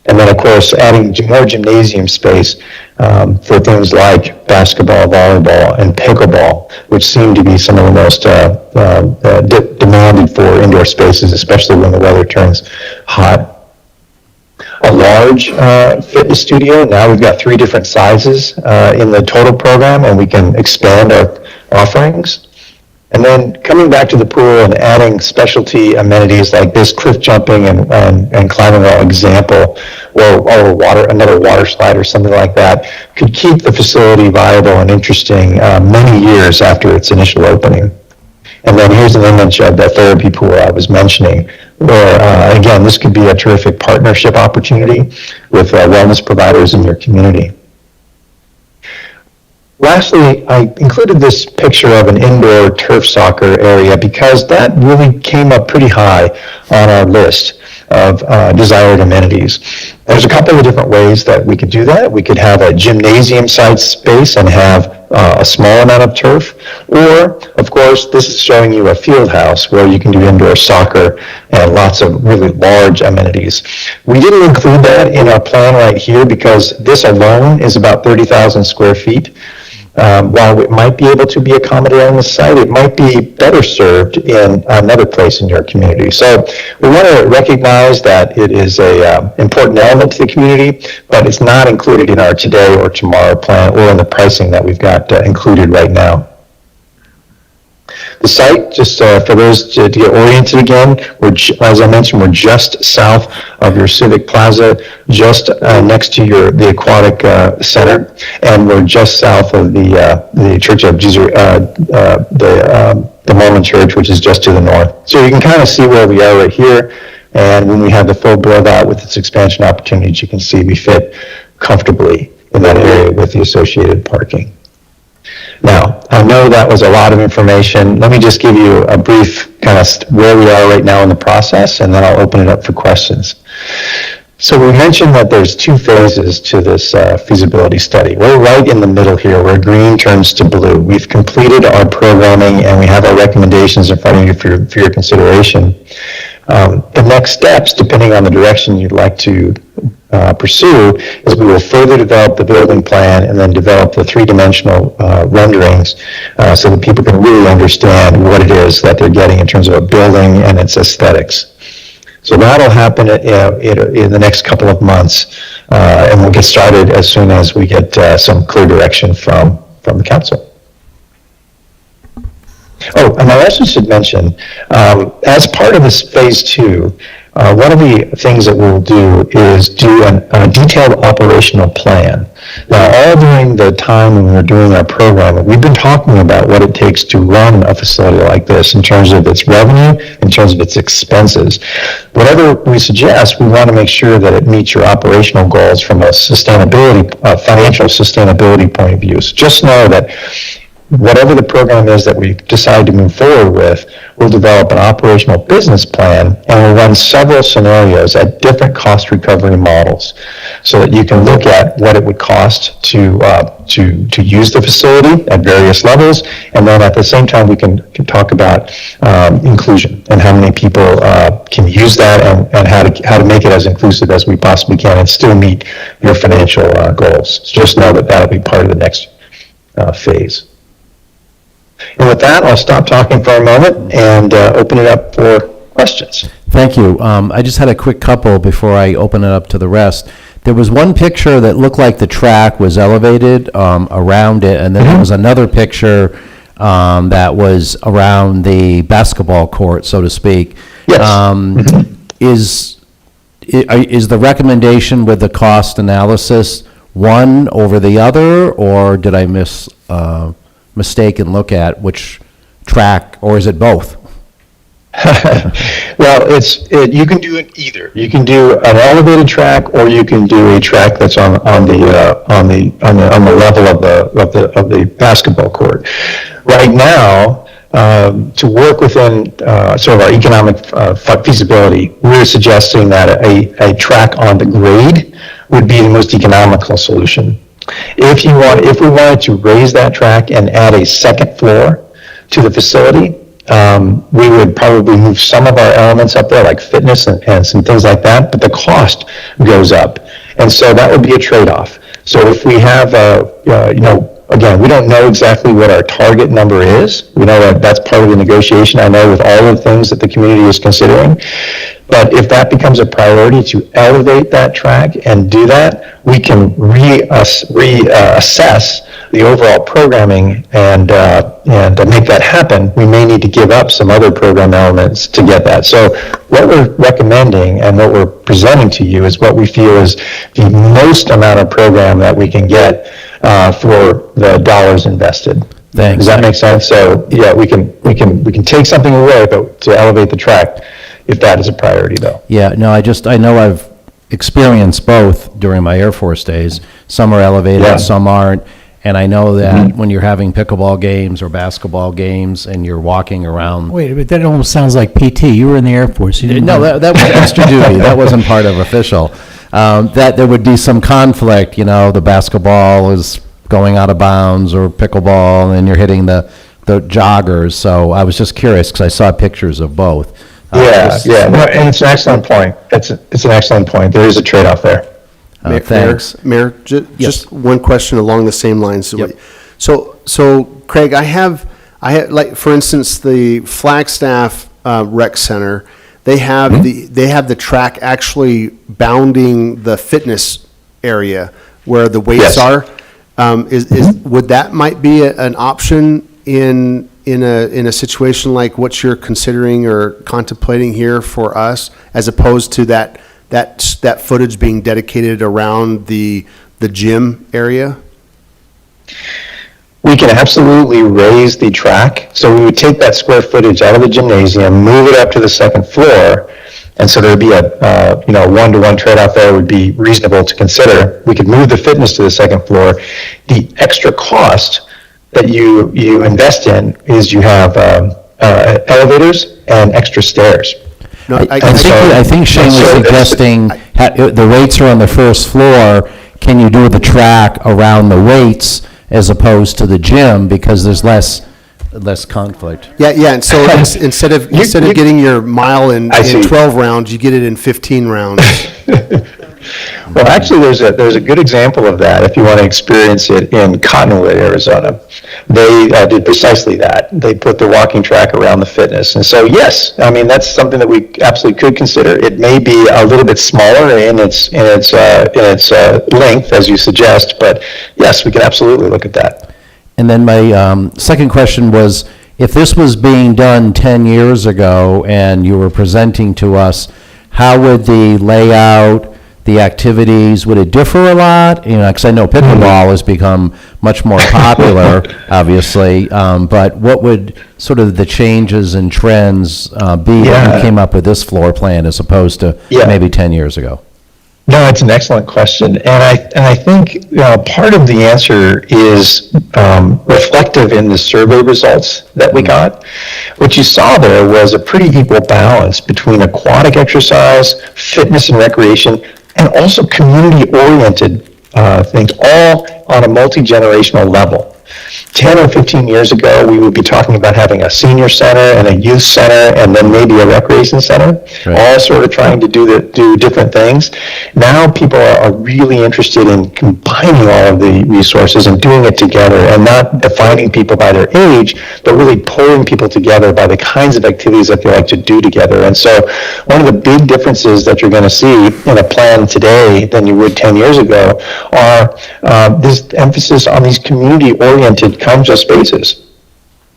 And then, of course, adding more gymnasium space for things like basketball, volleyball, and pickleball, which seem to be some of the most demanded for indoor spaces, especially when the weather turns hot. A large fitness studio. Now we've got 3 different sizes in the total program, and we can expand our offerings. And then coming back to the pool and adding specialty amenities like this cliff jumping and climbing wall example, or another water slide or something like that, could keep the facility viable and interesting many years after its initial opening. And then here's an image of the therapy pool I was mentioning, where, again, this could be a terrific partnership opportunity with wellness providers in your community. Lastly, I included this picture of an indoor turf soccer area because that really came up pretty high on our list of desired amenities. There's a couple of different ways that we could do that. We could have a gymnasium-side space and have a small amount of turf, or, of course, this is showing you a field house where you can do indoor soccer and lots of really large amenities. We didn't include that in our plan right here because this alone is about 30,000 square feet. While it might be able to be accommodated on the site, it might be better served in another place in your community. So we want to recognize that it is an important element to the community, but it's not included in our today or tomorrow plan or in the pricing that we've got included right now. The site, just for those to get oriented again, as I mentioned, we're just south of your Civic Plaza, just next to the Aquatic Center, and we're just south of the Church of Jesus, the Mormon Church, which is just to the north. So you can kind of see where we are right here, and when we have the full build out with its expansion opportunities, you can see we fit comfortably in that area with the associated parking. Now, I know that was a lot of information. Let me just give you a brief kind of where we are right now in the process, and then I'll open it up for questions. So we mentioned that there's 2 phases to this feasibility study. We're right in the middle here, where green turns to blue. We've completed our programming, and we have our recommendations in front of you for your consideration. The next steps, depending on the direction you'd like to pursue, is we will further develop the building plan and then develop the 3-dimensional renderings so that people can really understand what it is that they're getting in terms of a building and its aesthetics. So that'll happen in the next couple of months, and we'll get started as soon as we get some clear direction from the council. Oh, and I also should mention, as part of this phase 2, one of the things that we'll do is do a detailed operational plan. Now, all during the time when we're doing our program, we've been talking about what it takes to run a facility like this in terms of its revenue, in terms of its expenses. Whatever we suggest, we want to make sure that it meets your operational goals from a financial sustainability point of view. So just know that whatever the program is that we decide to move forward with, we'll develop an operational business plan, and we'll run several scenarios at different cost recovery models so that you can look at what it would cost to use the facility at various levels, and then at the same time we can talk about inclusion and how many people can use that and how to make it as inclusive as we possibly can and still meet your financial goals. So just know that that'll be part of the next phase. And with that, I'll stop talking for a moment and open it up for questions. Thank you. I just had a quick couple before I open it up to the rest. There was one picture that looked like the track was elevated around it, and then there was another picture that was around the basketball court, so to speak. Yes. Is the recommendation with the cost analysis one over the other, or did I mistake and look at which track, or is it both? Well, you can do it either. You can do an elevated track, or you can do a track that's on the level of the basketball court. Right now, to work within sort of our economic feasibility, we're suggesting that a track on the grade would be the most economical solution. If we wanted to raise that track and add a second floor to the facility, we would probably move some of our elements up there, like fitness and some things like that, but the cost goes up. And so that would be a trade-off. So if we have, again, we don't know exactly what our target number is. We know that that's part of the negotiation, I know, with all of the things that the community is considering. But if that becomes a priority to elevate that track and do that, we can reassess the overall programming and to make that happen, we may need to give up some other program elements to get that. So what we're recommending and what we're presenting to you is what we feel is the most amount of program that we can get for the dollars invested. Thanks. Does that make sense? So yeah, we can take something away, but to elevate the track, if that is a priority though. Yeah, no, I know I've experienced both during my Air Force days. Some are elevated, Yeah. some aren't. And I know that when you're having pickleball games or basketball games and you're walking around. Wait, but that almost sounds like PT. You were in the Air Force. You didn't No, that was extra duty. That wasn't part of official. That there would be some conflict, the basketball is going out of bounds or pickleball and you're hitting the joggers. So I was just curious because I saw pictures of both. No, and it's an excellent point. It's an excellent point. There is a trade-off there. Thanks. Mayor, Yes. just one question along the same lines. Yep. So Craig, I have like, for instance, the Flagstaff Rec Center, they have the track actually bounding the fitness area where the weights Yes. are. Would that might be an option in a situation like what you're considering or contemplating here for us, as opposed to that footage being dedicated around the gym area? We can absolutely raise the track. So we would take that square footage out of the gymnasium, move it up to the second floor, and so there'd be a one-to-one trade-off there would be reasonable to consider. We could move the fitness to the second floor. The extra cost that you invest in is you have elevators and extra stairs. No, I think Shane was suggesting the weights are on the first floor. Can you do the track around the weights as opposed to the gym because there's less conflict? Yeah, and so instead of getting your mile in 12 rounds, you get it in 15 rounds. Well, actually, there's a good example of that if you want to experience it in Cottonwood, Arizona. They did precisely that. They put the walking track around the fitness. And so, yes, I mean, that's something that we absolutely could consider. It may be a little bit smaller in its length, as you suggest, but yes, we can absolutely look at that. And then my second question was, if this was being done 10 years ago and you were presenting to us, how would the layout, the activities, would it differ a lot? Because I know pickleball has become much more popular, obviously, but what would sort of the changes and trends be when you came up with this floor plan as opposed to maybe 10 years ago? No, it's an excellent question, and I think part of the answer is reflective in the survey results that we got. What you saw there was a pretty equal balance between aquatic exercise, fitness and recreation, and also community-oriented things, all on a multi-generational level. 10 or 15 years ago, we would be talking about having a senior center and a youth center and then maybe a recreation center, all sort of trying to do different things. Now people are really interested in combining all of the resources and doing it together and not defining people by their age, but really pulling people together by the kinds of activities that they like to do together. And so one of the big differences that you're going to see in a plan today than you would 10 years ago are this emphasis on these community-oriented kinds of spaces.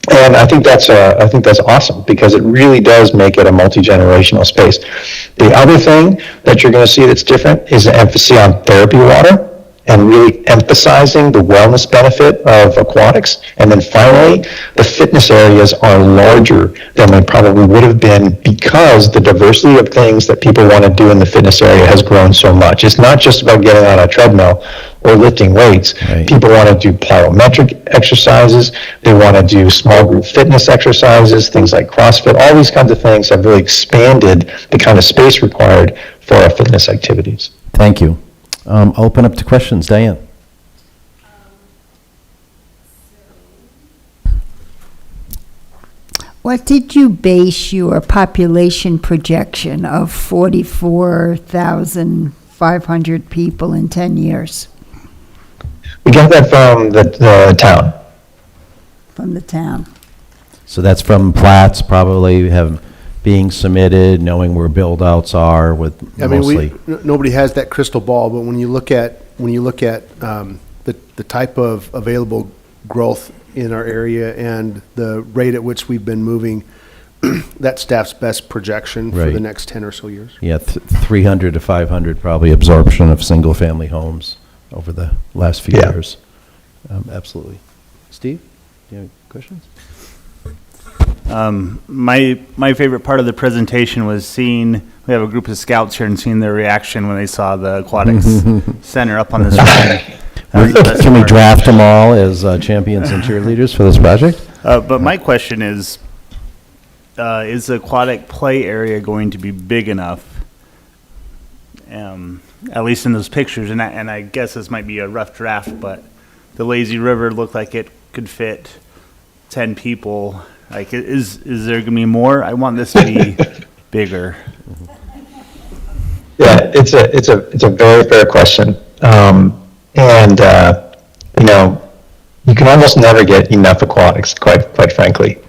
And I think that's awesome because it really does make it a multi-generational space. The other thing that you're going to see that's different is the emphasis on therapy water and really emphasizing the wellness benefit of aquatics. And then finally, the fitness areas are larger than they probably would have been because the diversity of things that people want to do in the fitness area has grown so much. It's not just about getting on a treadmill or lifting weights. Right. People want to do plyometric exercises. They want to do small group fitness exercises, things like CrossFit. All these kinds of things have really expanded the kind of space required for our fitness activities. Thank you. I'll open up to questions. Diane. What did you base your population projection of 44,500 people in 10 years We got that from the town. from the town? So that's from plats probably being submitted, knowing where build-outs are with I mean, mostly. nobody has that crystal ball, but when you look at the type of available growth in our area and the rate at which we've been moving, that staff's best projection for the Right. next 10 or so years. Yeah, 300 to 500 probably absorption of single-family homes over the last few Yeah. years. Absolutely. Steve, do you have any questions? My favorite part of the presentation was seeing, we have a group of scouts here, and seeing their reaction when they saw the aquatics center up on the screen. Can we draft them all as champions and cheerleaders for this project? But my question is the aquatic play area going to be big enough, at least in those pictures? And I guess this might be a rough draft, but the lazy river looked like it could fit 10 people. Like, is there going to be more? I want this to be bigger. Yeah, it's a very fair question. You can almost never get enough aquatics, quite frankly.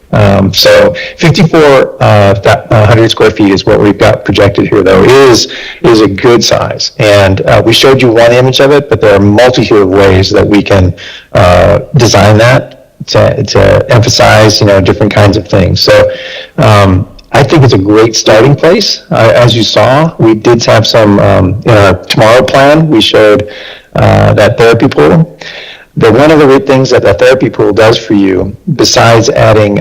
So 5,400 square feet is what we've got projected here, though, is a good size. And we showed you one image of it, but there are a multitude of ways that we can design that to emphasize, different kinds of things. So I think it's a great starting place. As you saw, we did have some, in our tomorrow plan, we showed that therapy pool. But one of the great things that the therapy pool does for you, besides adding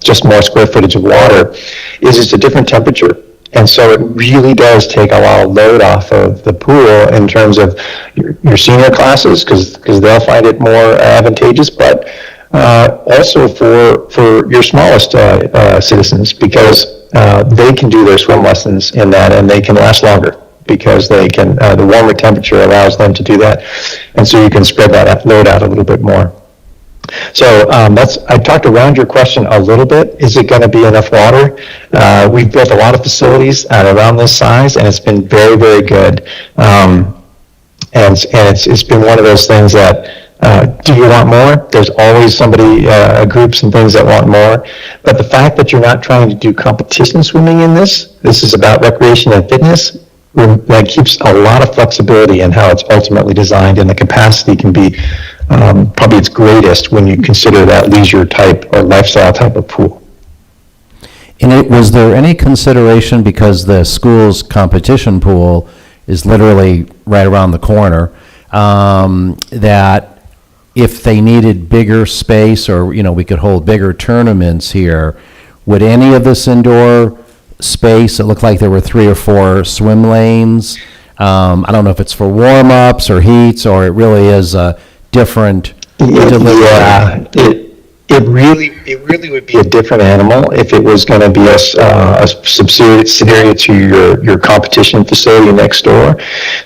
just more square footage of water, is it's a different temperature. And so it really does take a lot of load off of the pool in terms of your senior classes, because they'll find it more advantageous, but also for your smallest citizens, because they can do their swim lessons in that, and they can last longer, because they can, the warmer temperature allows them to do that. And so you can spread that load out a little bit more. So I talked around your question a little bit. Is it going to be enough water? We've built a lot of facilities at around this size, and it's been very, very good. And it's been one of those things that, do you want more? There's always somebody, groups and things that want more. But the fact that you're not trying to do competition swimming in this is about recreation and fitness, that keeps a lot of flexibility in how it's ultimately designed, and the capacity can be probably its greatest when you consider that leisure type or lifestyle type of pool. And was there any consideration, because the school's competition pool is literally right around the corner, that if they needed bigger space, or, we could hold bigger tournaments here, would any of this indoor space, it looked like there were 3 or 4 swim lanes. I don't know if it's for warm-ups or heats, or it really is a different delivery. Yeah, it really would be a different animal if it was going to be a subsidiary to your competition facility next door.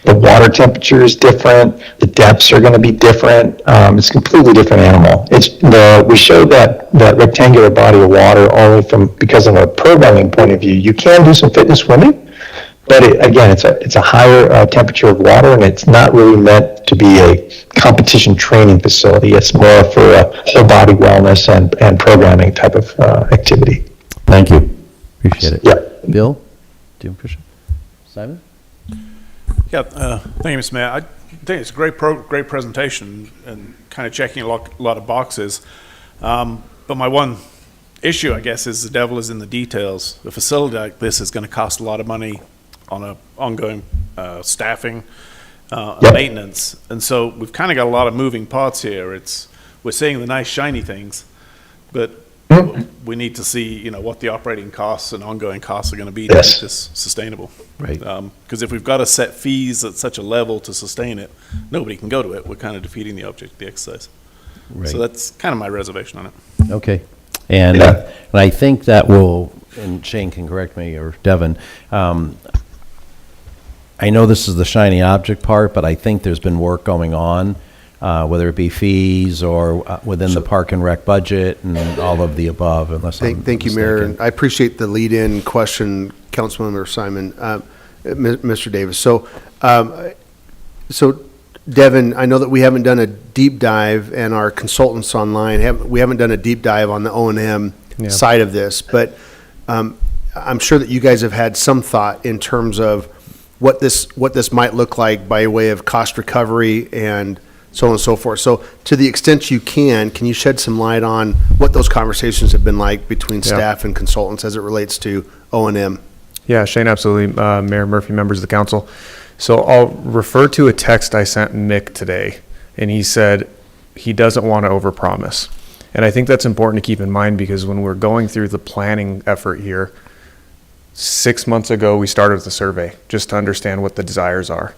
The water temperature is different. The depths are going to be different. It's a completely different animal. We showed that rectangular body of water only because of a programming point of view. You can do some fitness swimming, but again, it's a higher temperature of water, and it's not really meant to be a competition training facility. It's more for a whole body wellness and programming type of activity. Thank you. Appreciate it. Yeah. Bill? Do you appreciate it? Simon? Yeah, thank you, Mr. Mayor. I think it's a great presentation and kind of checking a lot of boxes. But my one issue, I guess, is the devil is in the details. A facility like this is going to cost a lot of money on a ongoing staffing and maintenance. And so we've kind of got a lot of moving parts here. We're seeing the nice shiny things, but we need to see, what the operating costs and ongoing costs are going to be to make this sustainable. Right. Because if we've got to set fees at such a level to sustain it, nobody can go to it. We're kind of defeating the object of the exercise. Right. So that's kind of my reservation on it. Okay. And I think that will, and Shane can correct me, or Devin, I know this is the shiny object part, but I think there's been work going on whether it be fees or within the Park and Rec budget and all of the above, unless I'm Thank you, Mayor. mistaken. And I appreciate the lead-in question, Councilmember Simon, Mr. Davis. So Devin, I know that we haven't done a deep dive, and our consultants online, we haven't done a deep dive on the O&M side of this, but I'm sure that you guys have had some thought in terms of what this might look like by way of cost recovery and so on and so forth. So to the extent you can you shed some light on what those conversations have been like between staff and consultants as it relates to O&M? Yeah, Shane, absolutely. Mayor Murphy, members of the council. So I'll refer to a text I sent Mick today, and he said he doesn't want to overpromise. And I think that's important to keep in mind, because when we're going through the planning effort here, 6 months ago, we started the survey just to understand what the desires are.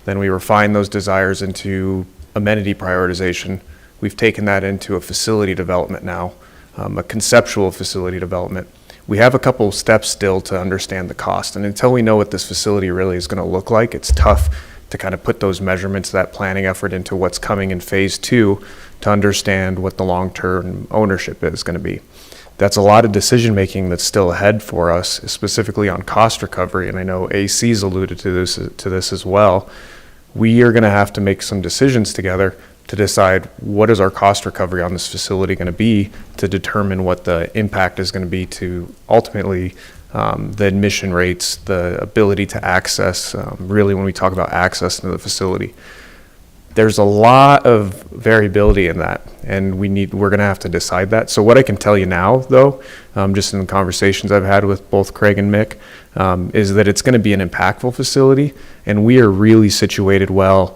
Then we refine those desires into amenity prioritization. We've taken that into a facility development now, a conceptual facility development. We have a couple of steps still to understand the cost. And until we know what this facility really is going to look like, it's tough to kind of put those measurements, that planning effort into what's coming in phase 2 to understand what the long-term ownership is going to be. That's a lot of decision-making that's still ahead for us, specifically on cost recovery. And I know AC's alluded to this as well. We are going to have to make some decisions together to decide what is our cost recovery on this facility going to be, to determine what the impact is going to be to ultimately the admission rates, the ability to access, really when we talk about access to the facility. There's a lot of variability in that, and we're going to have to decide that. So what I can tell you now, though, just in the conversations I've had with both Craig and Mick, is that it's going to be an impactful facility, and we are really situated well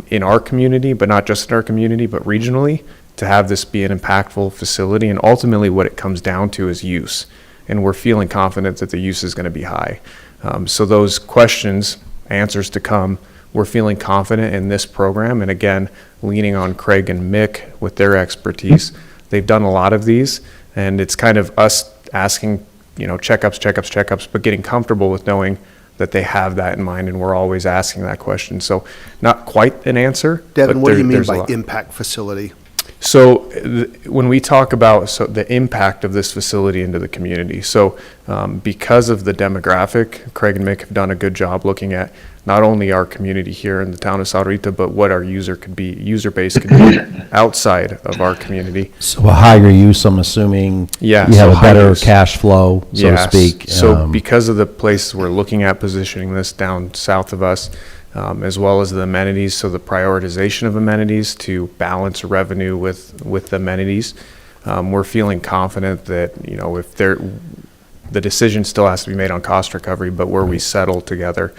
in our community, but not just in our community, but regionally, to have this be an impactful facility. And ultimately what it comes down to is use. And we're feeling confident that the use is going to be high. So those questions, answers to come, we're feeling confident in this program. And again, leaning on Craig and Mick with their expertise. They've done a lot of these, and it's kind of us asking, checkups, but getting comfortable with knowing that they have that in mind, and we're always asking that question. So not quite an answer. Devin, but what do you mean there's a by lot. impact facility? So when we talk about the impact of this facility into the community, so because of the demographic, Craig and Mick have done a good job looking at not only our community here in the town of Sahuarita, but what our user base could be outside of our community. So a higher use, I'm assuming Yeah, you so have a high better use. cash flow, so to Yes. speak. So because of the places we're looking at positioning this down south of us, as well as the amenities, so the prioritization of amenities to balance revenue with the amenities, we're feeling confident that, if the decision still has to be made on cost recovery, but where we settle together,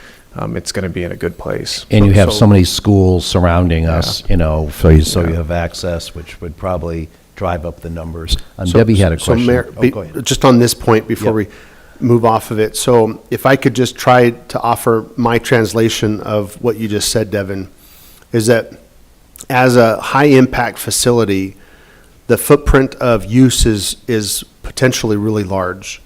it's going to be in a good place. And you have so many schools surrounding us, so you have access, which would probably drive up the numbers. Debbie had a question. So Mayor, Go ahead. just on this point before we move off of it. So if I could just try to offer my translation of what you just said, Devin, is that as a high impact facility, the footprint of use is potentially really large.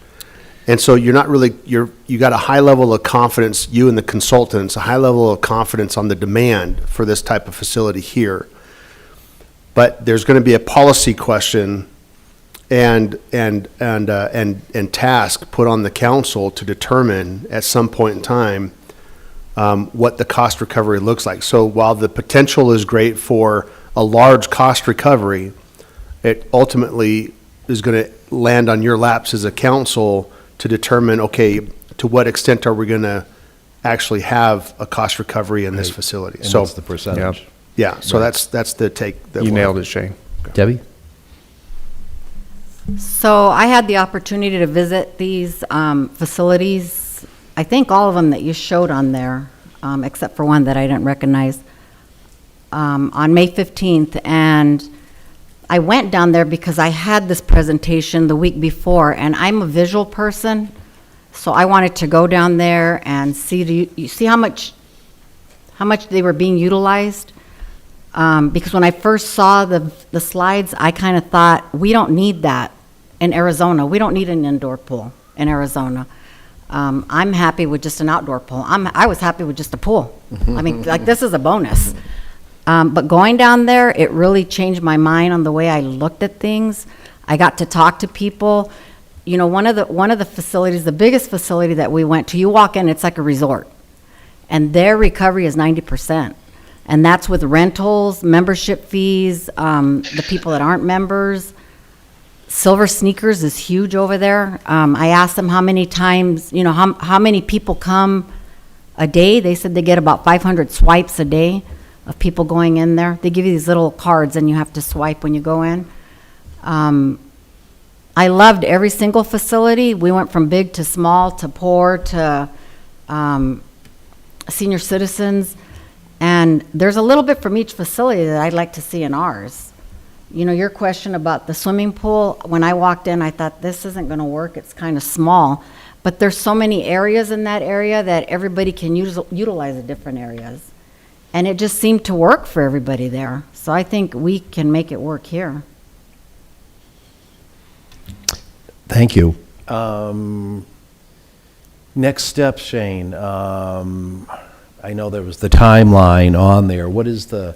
And so you're not really, you got a high level of confidence, you and the consultants, a high level of confidence on the demand for this type of facility here. But there's going to be a policy question and task put on the council to determine at some point in time what the cost recovery looks like. So while the potential is great for a large cost recovery, it ultimately is going to land on your laps as a council to determine, okay, to what extent are we going to actually have a cost recovery in this facility? And So what's the percentage? yeah, so Right. that's the take. That You we'll- nailed it, Shane. Debbie? So I had the opportunity to visit these facilities, I think all of them that you showed on there, except for one that I didn't recognize, on May 15th. And I went down there because I had this presentation the week before, and I'm a visual person, so I wanted to go down there and see, you see how much they were being utilized? Because when I first saw the slides, I kind of thought, we don't need that in Arizona. We don't need an indoor pool in Arizona. I'm happy with just an outdoor pool. I was happy with just a pool. I mean, like, this is a bonus. But going down there, it really changed my mind on the way I looked at things. I got to talk to people. You know, one of the facilities, the biggest facility that we went to, you walk in, it's like a resort. And their recovery is 90%. And that's with rentals, membership fees, the people that aren't members. Silver Sneakers is huge over there. I asked them how many times, you know, how many people come a day. They said they get about 500 swipes a day of people going in there. They give you these little cards and you have to swipe when you go in. I loved every single facility. We went from big to small to poor to senior citizens. And there's a little bit from each facility that I'd like to see in ours. You know, your question about the swimming pool, when I walked in, I thought this isn't going to work. It's kind of small. But there's so many areas in that area that everybody can utilize the different areas. And it just seemed to work for everybody there. So I think we can make it work here. Thank you. Next step, Shane. I know there was the timeline on there. What is the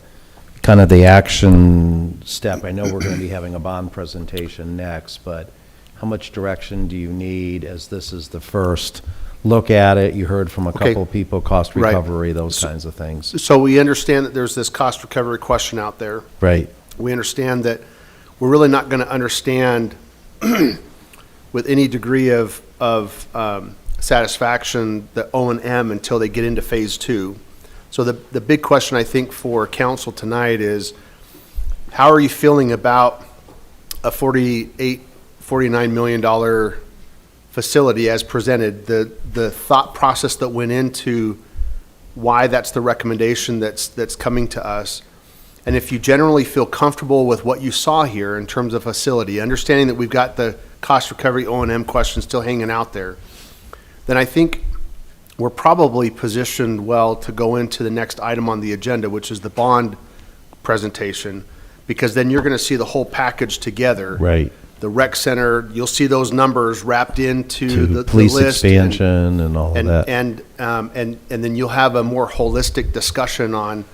kind of the action step? I know we're going to be having a bond presentation next, but how much direction do you need as this is the first look at it? You heard from a couple of people, cost recovery, those kinds of things. So we understand that there's this cost recovery question out there. Right. We understand that we're really not going to understand with any degree of satisfaction the O&M until they get into phase 2. So the big question I think for council tonight is, how are you feeling about a $49 million facility as presented? The thought process that went into why that's the recommendation that's coming to us. And if you generally feel comfortable with what you saw here in terms of facility, understanding that we've got the cost recovery O&M question still hanging out there, then I think we're probably positioned well to go into the next item on the agenda, which is the bond presentation, because then you're going to see the whole package together. Right. The rec center, you'll see those numbers wrapped into the police list expansion and all of that. and then you'll have a more holistic discussion on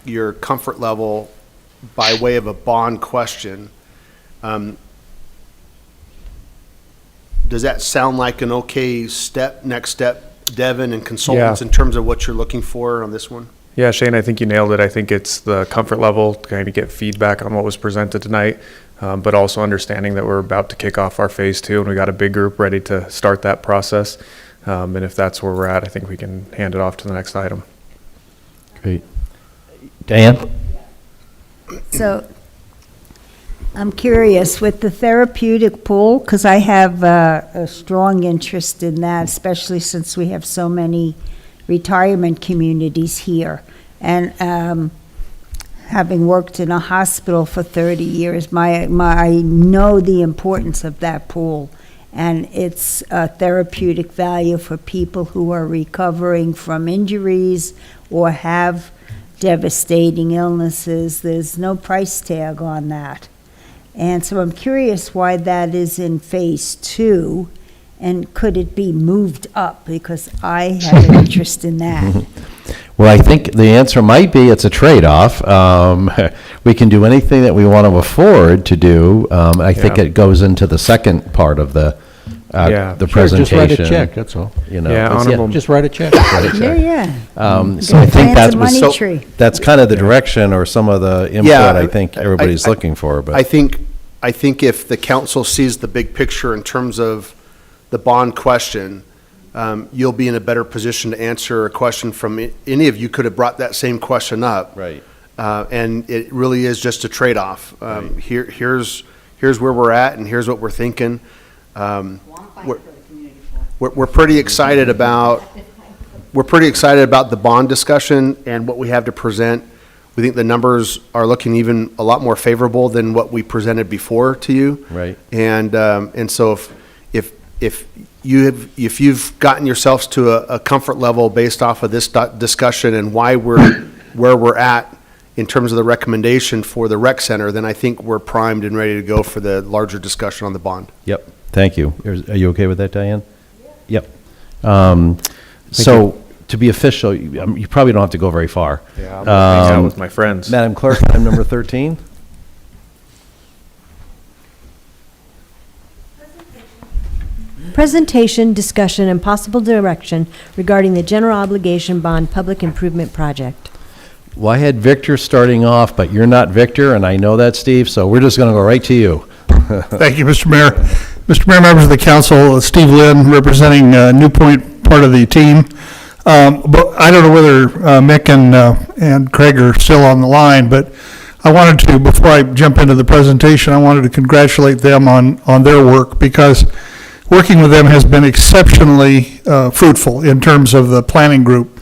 your comfort level by way of a bond question. Does that sound like an okay next step, Devin and consultants, in terms of what you're looking for on this one? Yeah, Shane, I think you nailed it. I think it's the comfort level to kind of get feedback on what was presented tonight, but also understanding that we're about to kick off our phase 2 and we got a big group ready to start that process. And if that's where we're at, I think we can hand it off to the next item. Great. Diane? So I'm curious with the therapeutic pool, because I have a strong interest in that, especially since we have so many retirement communities here. And having worked in a hospital for 30 years, I know the importance of that pool and its therapeutic value for people who are recovering from injuries or have devastating illnesses. There's no price tag on that. And so I'm curious why that is in phase 2, and could it be moved up? Because I have an interest in that. Well, I think the answer might be it's a trade-off. We can do anything that we want to afford to do. I think it goes into the second part of the presentation. Just write a check, that's all. You know, Just write a check. So I think that's kind of the direction or some of the input I think everybody's looking for. But I think if the council sees the big picture in terms of the bond question, you'll be in a better position to answer a question from any of you could have brought that same question up. Right. And it really is just a trade-off. Here's where we're at, and here's what we're thinking. We're pretty excited about the bond discussion and what we have to present. We think the numbers are looking even a lot more favorable than what we presented before to you. Right. And so if you've gotten yourselves to a comfort level based off of this discussion and why where we're at in terms of the recommendation for the rec center, then I think we're primed and ready to go for the larger discussion on the bond. Yep. Thank you. Are you okay with that, Diane? Yep. to be official, you probably don't have to go very far. Yeah, I'm gonna hang out with my friends. Madam Clerk, item number 13. Presentation, discussion, and possible direction regarding the general obligation bond public improvement project. Well, I had Victor starting off, but you're not Victor, and I know that, Steve, so we're just going to go right to you. Thank you, Mr. Mayor. Mr. Mayor, members of the council, Steve Lynn, representing New Point, part of the team. But I don't know whether Mick and Craig are still on the line, but I wanted to, before I jump into the presentation, I wanted to congratulate them on their work, because working with them has been exceptionally fruitful in terms of the planning group.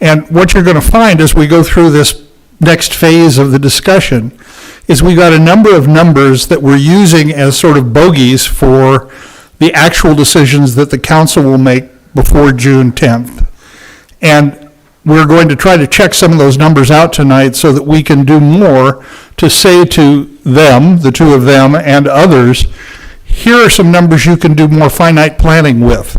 And what you're going to find as we go through this next phase of the discussion is we got a number of numbers that we're using as sort of bogeys for the actual decisions that the council will make before June 10th. And we're going to try to check some of those numbers out tonight so that we can do more to say to them, the two of them and others, here are some numbers you can do more finite planning with.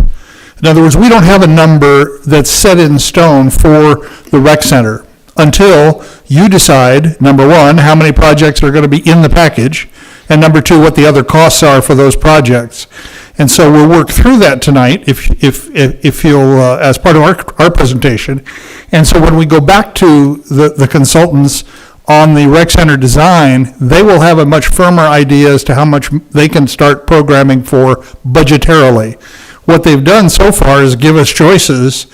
In other words, we don't have a number that's set in stone for the rec center until you decide, number one, how many projects are going to be in the package, and number two, what the other costs are for those projects. And so we'll work through that tonight if you'll, as part of our presentation. And so when we go back to the consultants on the rec center design, they will have a much firmer idea as to how much they can start programming for budgetarily. What they've done so far is give us choices,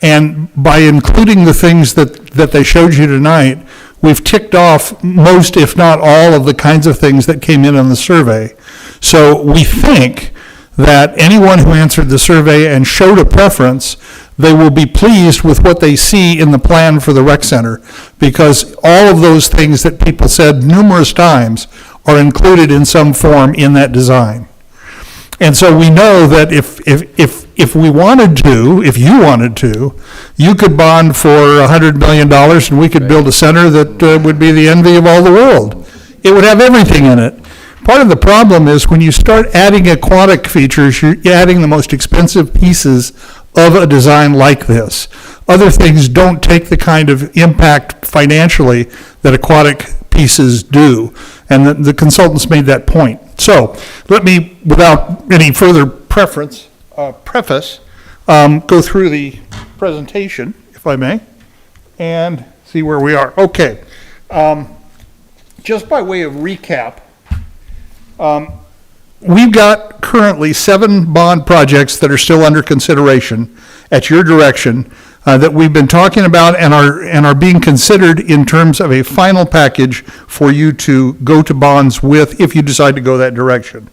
and by including the things that they showed you tonight, we've ticked off most, if not all, of the kinds of things that came in on the survey. So we think that anyone who answered the survey and showed a preference, they will be pleased with what they see in the plan for the rec center, because all of those things that people said numerous times are included in some form in that design. And so we know that if we wanted to, if you wanted to, you could bond for $100 million and we could build a center that would be the envy of all the world. It would have everything in it. Part of the problem is when you start adding aquatic features, you're adding the most expensive pieces of a design like this. Other things don't take the kind of impact financially that aquatic pieces do, and the consultants made that point. So let me, without any further preface, go through the presentation, if I may, and see where we are. Okay. Just by way of recap, we've got currently 7 bond projects that are still under consideration at your direction that we've been talking about and are being considered in terms of a final package for you to go to bonds with if you decide to go that direction.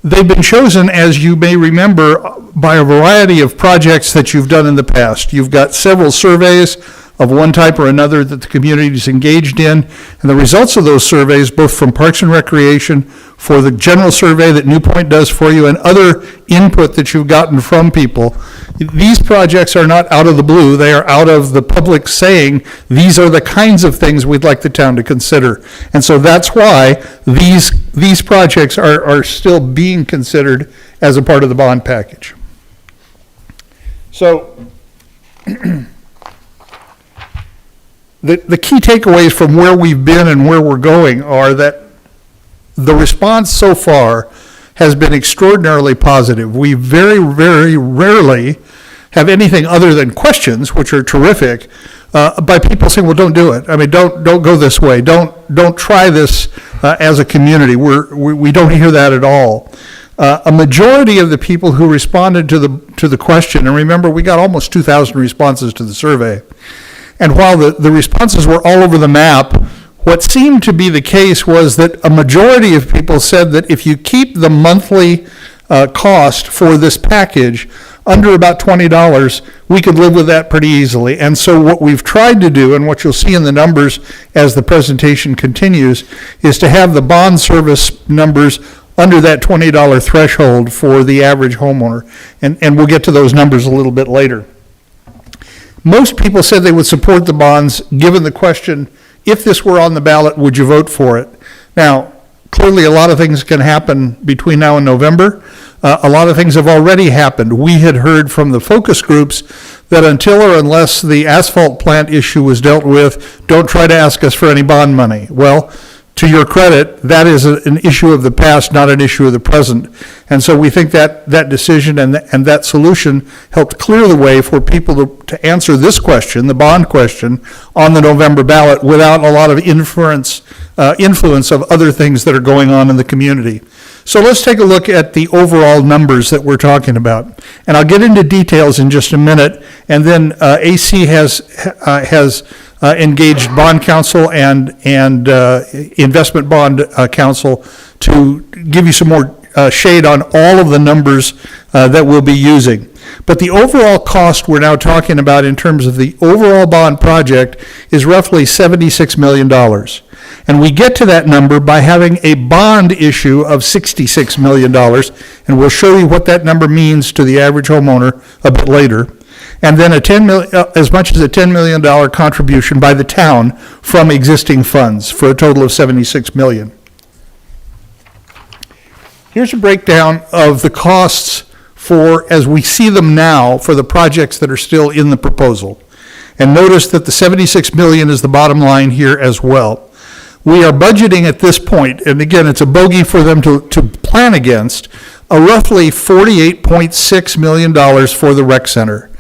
They've been chosen, as you may remember, by a variety of projects that you've done in the past. You've got several surveys of one type or another that the community is engaged in, and the results of those surveys, both from Parks and Recreation, for the general survey that New Point does for you, and other input that you've gotten from people, these projects are not out of the blue. They are out of the public saying, these are the kinds of things we'd like the town to consider. And so that's why these projects are still being considered as a part of the bond package. So, the key takeaways from where we've been and where we're going are that the response so far has been extraordinarily positive. We very, very rarely have anything other than questions, which are terrific, by people saying, well, don't do it. I mean, don't go this way. Don't try this as a community. We don't hear that at all. A majority of the people who responded to the question, and remember, we got almost 2,000 responses to the survey, and while the responses were all over the map, what seemed to be the case was that a majority of people said that if you keep the monthly cost for this package under about $20, we could live with that pretty easily. And so what we've tried to do, and what you'll see in the numbers as the presentation continues, is to have the bond service numbers under that $20 threshold for the average homeowner. And we'll get to those numbers a little bit later. Most people said they would support the bonds, given the question, if this were on the ballot, would you vote for it? Now, clearly, a lot of things can happen between now and November. A lot of things have already happened. We had heard from the focus groups that until or unless the asphalt plant issue was dealt with, don't try to ask us for any bond money. Well, to your credit, that is an issue of the past, not an issue of the present. And so we think that that decision and that solution helped clear the way for people to answer this question, the bond question, on the November ballot without a lot of influence of other things that are going on in the community. So let's take a look at the overall numbers that we're talking about. And I'll get into details in just a minute. And then AC has engaged bond counsel and investment bond counsel to give you some more shade on all of the numbers that we'll be using. But the overall cost we're now talking about in terms of the overall bond project is roughly $76 million. And we get to that number by having a bond issue of $66 million. And we'll show you what that number means to the average homeowner a bit later. And then as much as a $10 million contribution by the town from existing funds for a total of $76 million. Here's a breakdown of the costs for, as we see them now, for the projects that are still in the proposal. And notice that the $76 million is the bottom line here as well. We are budgeting at this point, and again, it's a bogey for them to plan against, a roughly $48.6 million for the rec center.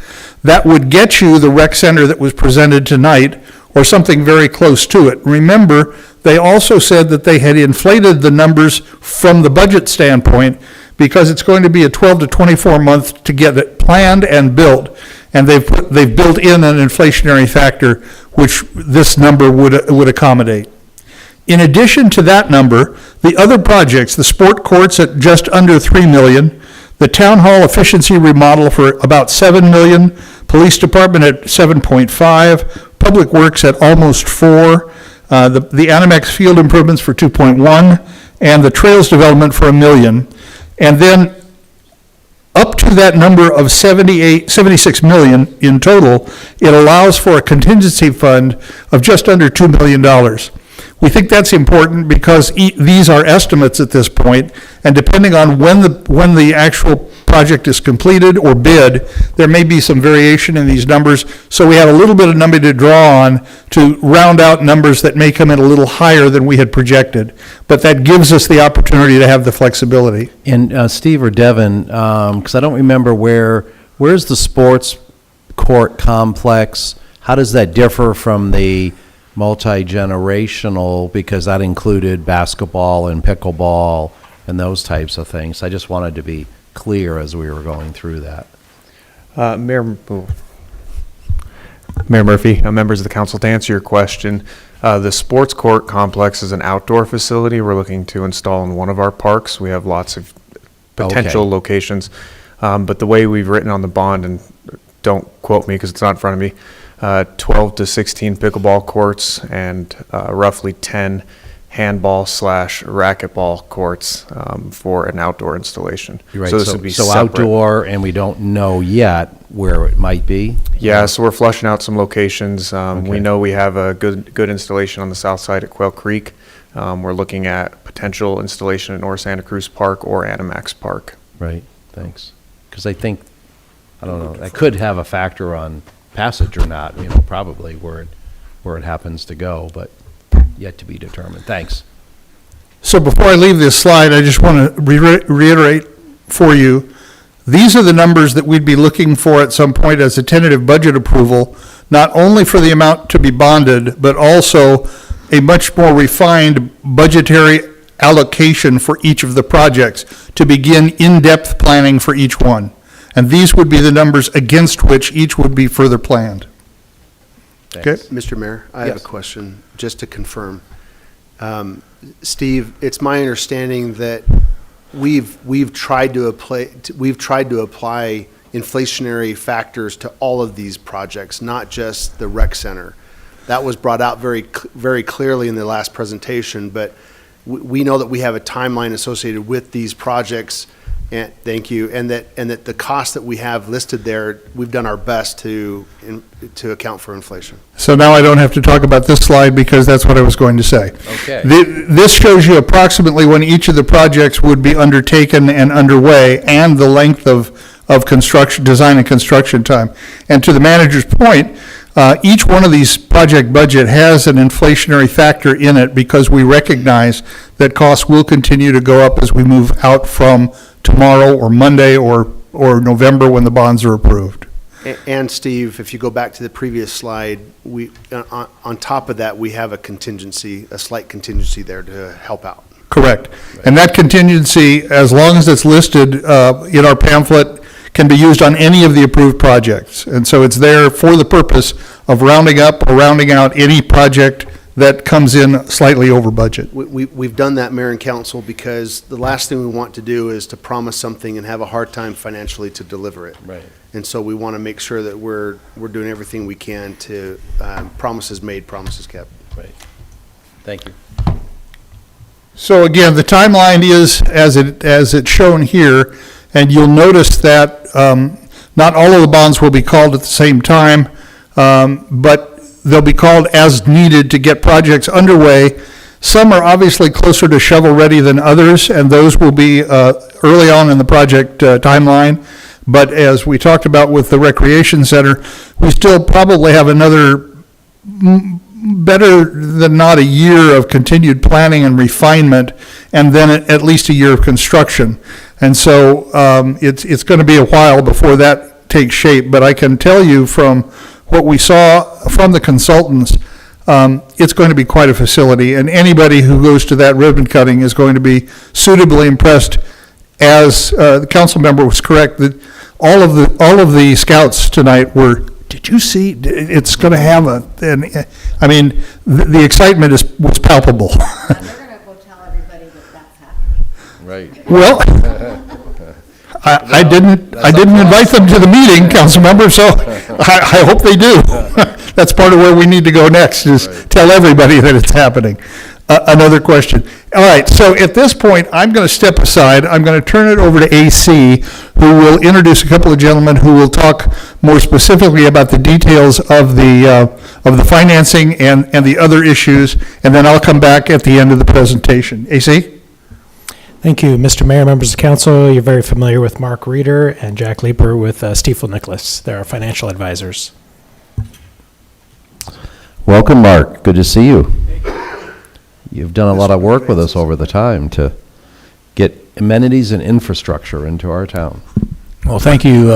That would get you the rec center that was presented tonight, or something very close to it. Remember, they also said that they had inflated the numbers from the budget standpoint because it's going to be a 12 to 24 month to get it planned and built. And they've built in an inflationary factor, which this number would accommodate. In addition to that number, the other projects, the sport courts at just under $3 million, the town hall efficiency remodel for about $7 million, police department at 7.5, public works at almost 4, the Animex field improvements for 2.1, and the trails development for $1 million. And then up to that number of $76 million in total, it allows for a contingency fund of just under $2 million. We think that's important because these are estimates at this point, and depending on when the actual project is completed or bid, there may be some variation in these numbers. So we have a little bit of number to draw on to round out numbers that may come in a little higher than we had projected. But that gives us the opportunity to have the flexibility. And Steve or Devin, because I don't remember where's the sports court complex? How does that differ from the multi-generational, because that included basketball and pickleball and those types of things? I just wanted to be clear as we were going through that. Mayor Murphy, members of the council, to answer your question, the sports court complex is an outdoor facility we're looking to install in one of our parks. We have lots of potential locations, but the way we've written on the bond, and don't quote me because it's not in front of me, 12 to 16 pickleball courts and roughly 10 handball / racquetball courts for an outdoor installation. Right. So this would be so separate. Outdoor, and we don't know yet where it might be? Yeah, so we're flushing out some locations. Okay. We know we have a good installation on the south side at Quail Creek. We're looking at potential installation at North Santa Cruz Park or Animax Park. Right, thanks. Because I think, I don't know, that could have a factor on passage or not, probably where it happens to go, but yet to be determined. Thanks. So before I leave this slide, I just want to reiterate for you, these are the numbers that we'd be looking for at some point as a tentative budget approval, not only for the amount to be bonded, but also a much more refined budgetary allocation for each of the projects to begin in-depth planning for each one. And these would be the numbers against which each would be further planned. Okay? Mr. Mayor, I have a question, just to confirm. Steve, it's my understanding that we've tried to apply inflationary factors to all of these projects, not just the rec center. That was brought out very clearly in the last presentation, but we know that we have a timeline associated with these projects And thank you. And that the cost that we have listed there, we've done our best to account for inflation. So now I don't have to talk about this slide because that's what I was going to say. Okay. This shows you approximately when each of the projects would be undertaken and underway and the length of construction, design and construction time. And to the manager's point, each one of these project budget has an inflationary factor in it because we recognize that costs will continue to go up as we move out from tomorrow or Monday or November when the bonds are approved. And Steve, if you go back to the previous slide, we, on top of that, we have a slight contingency there to help out. Correct. And that contingency, as long as it's listed in our pamphlet, can be used on any of the approved projects. And so it's there for the purpose of rounding up or rounding out any project that comes in slightly over budget. We've done that, Mayor and Council, because the last thing we want to do is to promise something and have a hard time financially to deliver it. Right. And so we want to make sure that we're doing everything we can to promises made, promises kept. Right. Thank you. So again, the timeline is as it's shown here, and you'll notice that not all of the bonds will be called at the same time, but they'll be called as needed to get projects underway. Some are obviously closer to shovel-ready than others, and those will be early on in the project timeline. But as we talked about with the recreation center, we still probably have another better than not a year of continued planning and refinement, and then at least a year of construction. And so it's going to be a while before that takes shape. But I can tell you from what we saw from the consultants, it's going to be quite a facility, and anybody who goes to that ribbon cutting is going to be suitably impressed. As the council member was correct, that all of the scouts tonight were, did you see, it's going to have the excitement was palpable. They're going to go tell everybody that that's happening. Right. Well, I didn't invite them to the meeting, council member, so I hope they do. That's part of where we need to go next, is tell everybody that it's happening. Another question. All right, so at this point, I'm going to step aside. I'm going to turn it over to AC, who will introduce a couple of gentlemen who will talk more specifically about the details of the financing and the other issues, and then I'll come back at the end of the presentation. AC? Thank you, Mr. Mayor, members of council. You're very familiar with Mark Reeder and Jack Leeper with Stifel Nicholas. They're our financial advisors. Welcome, Mark. Good to see you. You've done a lot of work with us over the time to get amenities and infrastructure into our town. Well, thank you,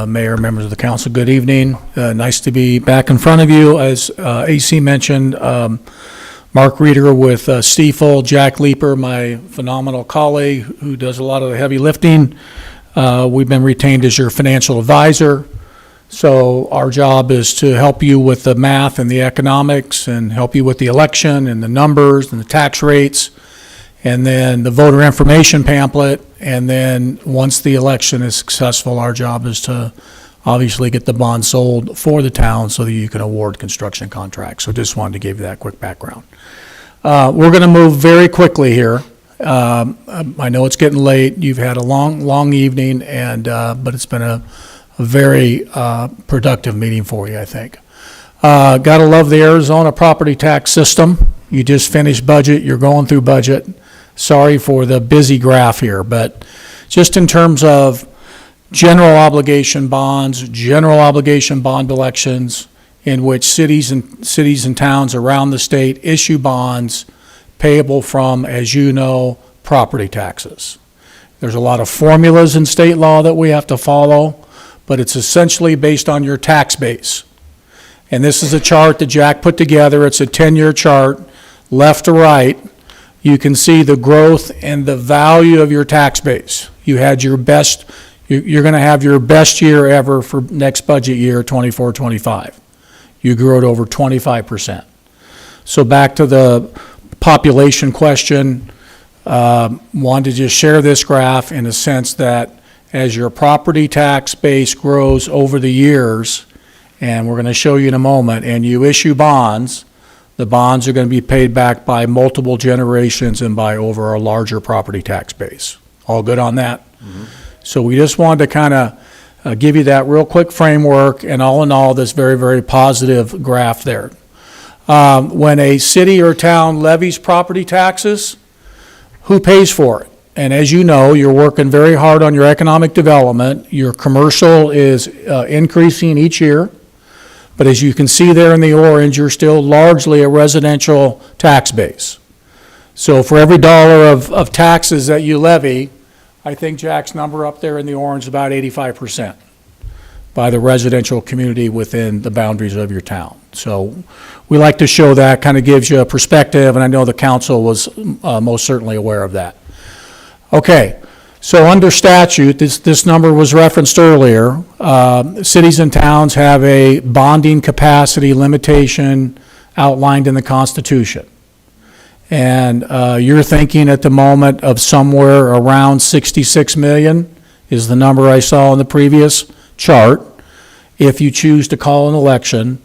Mayor, members of the council. Good evening. Nice to be back in front of you. As AC mentioned, Mark Reeder with Stifel, Jack Leeper, my phenomenal colleague who does a lot of the heavy lifting. We've been retained as your financial advisor. So our job is to help you with the math and the economics and help you with the election and the numbers and the tax rates and then the voter information pamphlet. And then once the election is successful, our job is to obviously get the bond sold for the town so that you can award construction contracts. So just wanted to give you that quick background. We're going to move very quickly here. I know it's getting late. You've had a long evening, but it's been a very productive meeting for you, I think. Gotta love the Arizona property tax system. You just finished budget, you're going through budget. Sorry for the busy graph here, but just in terms of general obligation bonds, general obligation bond elections, in which cities and towns around the state issue bonds payable from, as you know, property taxes. There's a lot of formulas in state law that we have to follow, but it's essentially based on your tax base. And this is a chart that Jack put together. It's a 10-year chart, left to right. You can see the growth and the value of your tax base. You had your best, you're going to have your best year ever for next budget year, 24-25. You grew it over 25%. So back to the population question, wanted to just share this graph in a sense that as your property tax base grows over the years, and we're going to show you in a moment, and you issue bonds, the bonds are going to be paid back by multiple generations and by over a larger property tax base. All good on that? So we just wanted to kind of give you that real quick framework, and all in all, this very, very positive graph there. When a city or town levies property taxes, who pays for it? And as you know, you're working very hard on your economic development. Your commercial is increasing each year. But as you can see there in the orange, you're still largely a residential tax base. So for every dollar of taxes that you levy, I think Jack's number up there in the orange is about 85% by the residential community within the boundaries of your town. So we like to show that, kind of gives you a perspective, and I know the council was most certainly aware of that. Okay, so under statute, this number was referenced earlier. Cities and towns have a bonding capacity limitation outlined in the Constitution. And you're thinking at the moment of somewhere around 66 million is the number I saw in the previous chart. If you choose to call an election,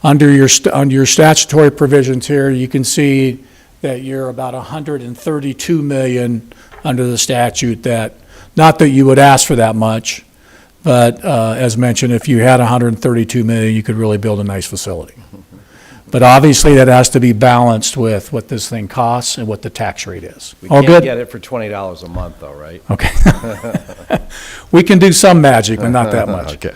under your statutory provisions here, you can see that you're about 132 million under the statute. That, not that you would ask for that much, but as mentioned, if you had 132 million, you could really build a nice facility. But obviously, that has to be balanced with what this thing costs and what the tax rate is. We All can't good? get it for $20 a month, though, right? Okay. We can do some magic, but not that much. Okay.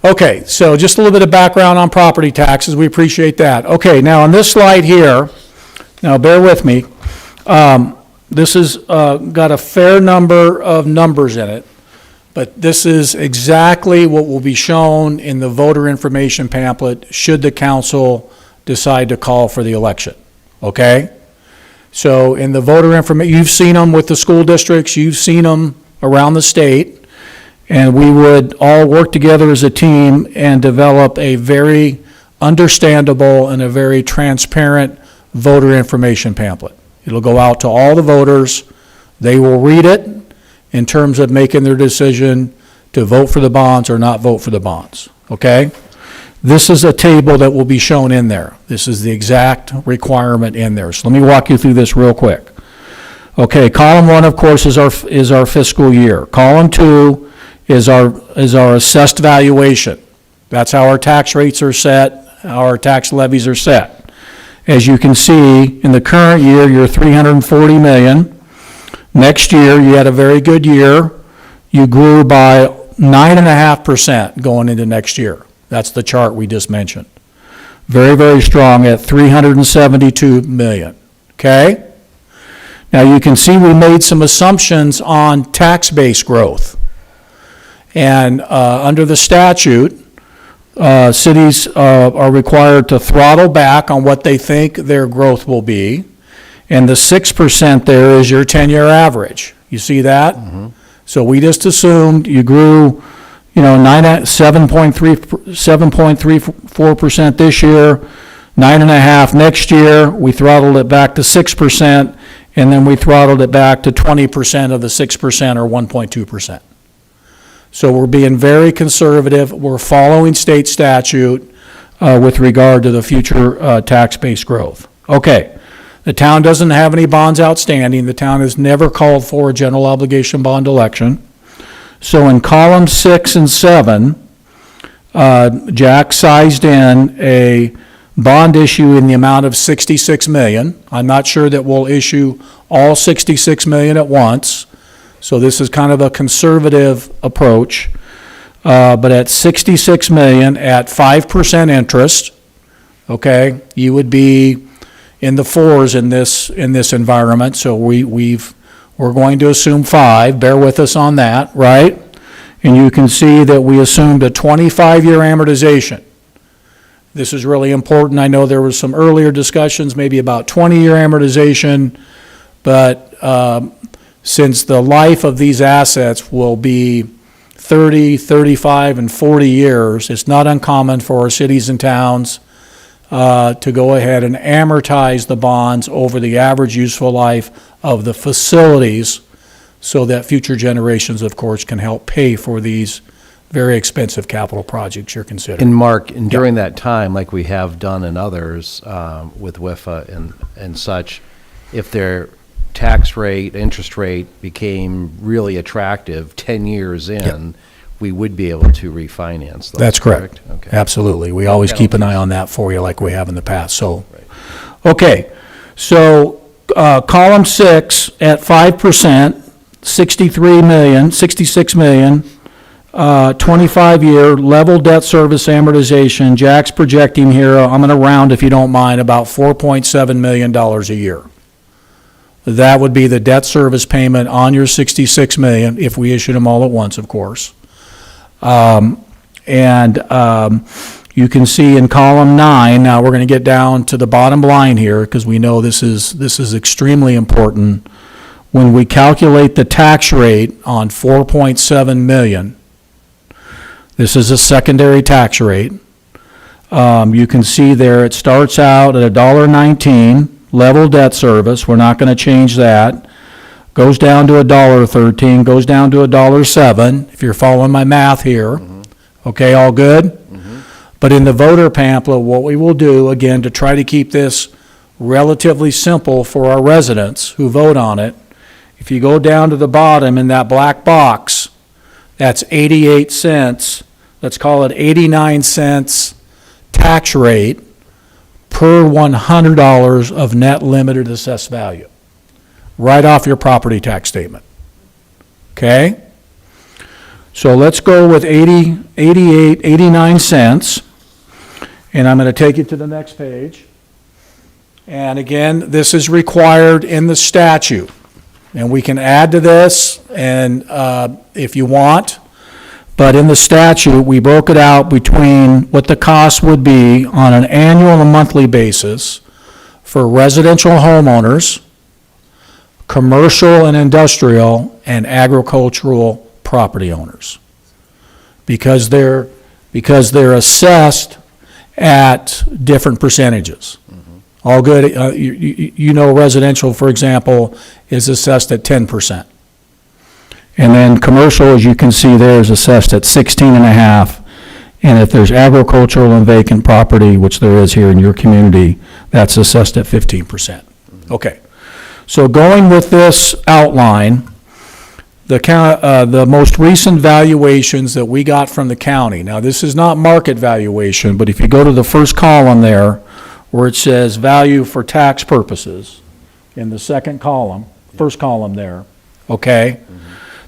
Okay, so just a little bit of background on property taxes. We appreciate that. Okay, now on this slide here, now bear with me. This has got a fair number of numbers in it, but this is exactly what will be shown in the voter information pamphlet should the council decide to call for the election, okay? So in the voter information, you've seen them with the school districts, you've seen them around the state, and we would all work together as a team and develop a very understandable and a very transparent voter information pamphlet. It'll go out to all the voters. They will read it in terms of making their decision to vote for the bonds or not vote for the bonds, okay? This is a table that will be shown in there. This is the exact requirement in there. So let me walk you through this real quick. Okay, column 1, of course, is our fiscal year. Column 2 is our assessed valuation. That's how our tax rates are set, how our tax levies are set. As you can see, in the current year, you're 340 million. Next year, you had a very good year. You grew by 9.5% going into next year. That's the chart we just mentioned. Very, very strong at 372 million, okay? Now you can see we made some assumptions on tax base growth. And under the statute, cities are required to throttle back on what they think their growth will be. And the 6% there is your 10-year average. You see that? Mm-hmm. So we just assumed you grew 7.34% this year, 9.5% next year. We throttled it back to 6%, and then we throttled it back to 20% of the 6% or 1.2%. So we're being very conservative. We're following state statute with regard to the future tax base growth. Okay, the town doesn't have any bonds outstanding. The town has never called for a general obligation bond election. So in column 6 and 7, Jack sized in a bond issue in the amount of 66 million. I'm not sure that we'll issue all 66 million at once. So this is kind of a conservative approach. But at 66 million at 5% interest, okay, you would be in the 4s in this environment. So we're going to assume 5. Bear with us on that, right? And you can see that we assumed a 25-year amortization. This is really important. I know there was some earlier discussions, maybe about 20-year amortization, but since the life of these assets will be 30, 35, and 40 years, it's not uncommon for our cities and towns to go ahead and amortize the bonds over the average useful life of the facilities so that future generations, of course, can help pay for these very expensive capital projects you're considering. And Mark, and during that time, like we have done in others with WIFA and such, if there tax rate, interest rate became really attractive 10 years in, we would be able to refinance those. That's correct. Okay. Absolutely. We always keep an eye on that for you like we have in the past, so. Okay, so, column 6 at 5%, 66 million, 25-year level debt service amortization. Jack's projecting here, I'm gonna round if you don't mind, about $4.7 million a year. That would be the debt service payment on your 66 million, if we issued them all at once, of course. You can see in column 9, now we're going to get down to the bottom line here, because we know this is extremely important. When we calculate the tax rate on 4.7 million, this is a secondary tax rate. You can see there it starts out at $1.19, level debt service, we're not going to change that. Goes down to $1.13, goes down to $1.07, if you're following my math here. Okay, all good? But in the voter pamphlet, what we will do, again, to try to keep this relatively simple for our residents who vote on it, if you go down to the bottom in that black box, that's 88 cents, let's call it 89 cents tax rate per $100 of net limited assessed value, right off your property tax statement. Okay? So let's go with 89 cents. And I'm going to take you to the next page. And again, this is required in the statute. And we can add to this and if you want. But in the statute, we broke it out between what the cost would be on an annual and monthly basis for residential homeowners, commercial and industrial, and agricultural property owners. Because they're assessed at different percentages. All good. You know, residential, for example, is assessed at 10%. And then commercial, as you can see there, is assessed at 16.5. And if there's agricultural and vacant property, which there is here in your community, that's assessed at 15%. Okay. So going with this outline, the most recent valuations that we got from the county. Now, this is not market valuation, but if you go to the first column there, where it says value for tax purposes, in the second column, first column there, okay,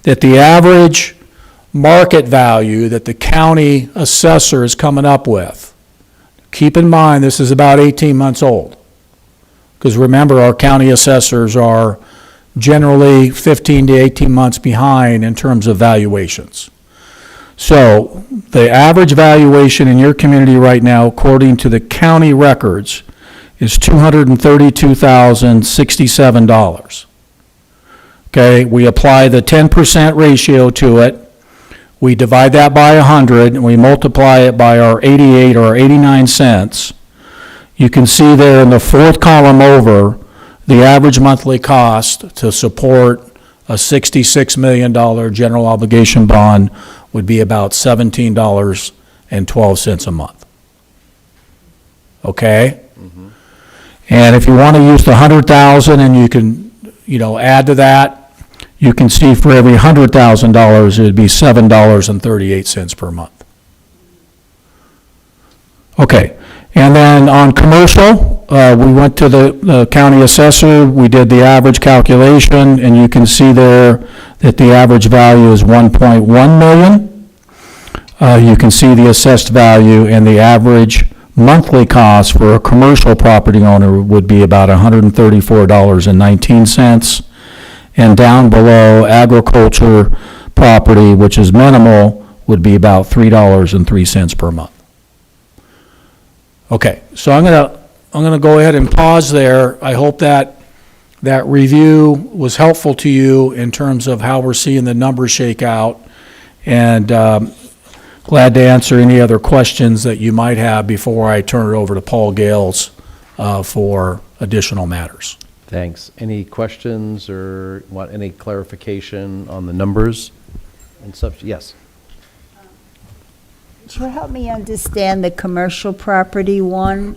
that the average market value that the county assessor is coming up with, keep in mind this is about 18 months old. Because remember, our county assessors are generally 15 to 18 months behind in terms of valuations. So the average valuation in your community right now, according to the county records, is $232,067. Okay, we apply the 10% ratio to it. We divide that by 100, and we multiply it by our 88 or 89 cents. You can see there in the fourth column over, the average monthly cost to support a $66 million general obligation bond would be about $17.12 a month. Okay? And if you want to use the 100,000 and you can, add to that, you can see for every $100,000 it would be $7.38 per month. Okay. And then on commercial, we went to the county assessor, we did the average calculation, and you can see there that the average value is 1.1 million. You can see the assessed value, and the average monthly cost for a commercial property owner would be about $134.19. And down below, agriculture property, which is minimal, would be about $3.03 per month. Okay, so I'm gonna go ahead and pause there. I hope that review was helpful to you in terms of how we're seeing the numbers shake out, and glad to answer any other questions that you might have before I turn it over to Paul Gales for additional matters. Thanks. Any questions or any clarification on the numbers and such? Yes. Could you help me understand the commercial property one,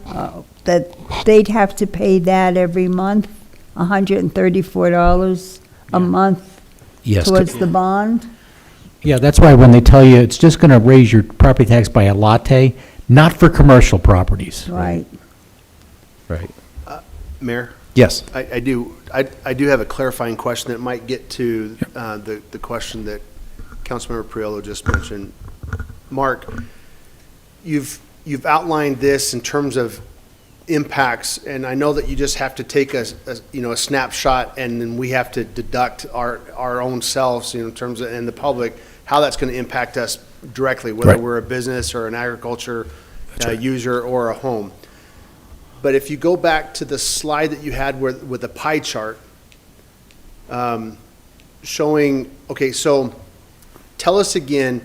that they'd have to pay that every month $134 a month Yes. towards the bond? Yeah, that's why when they tell you it's just going to raise your property tax by a latte, not for commercial properties. Right. Right. Mayor? Yes. I do have a clarifying question that might get to the question that Councilmember Priolo just mentioned. Mark, you've outlined this in terms of impacts, and I know that you just have to take a snapshot, and then we have to deduct our own selves, in terms of, and the public, how that's going to impact us directly, whether Right. we're a business or an agriculture user or a home. But if you go back to the slide that you had with the pie chart, showing, okay, so tell us again,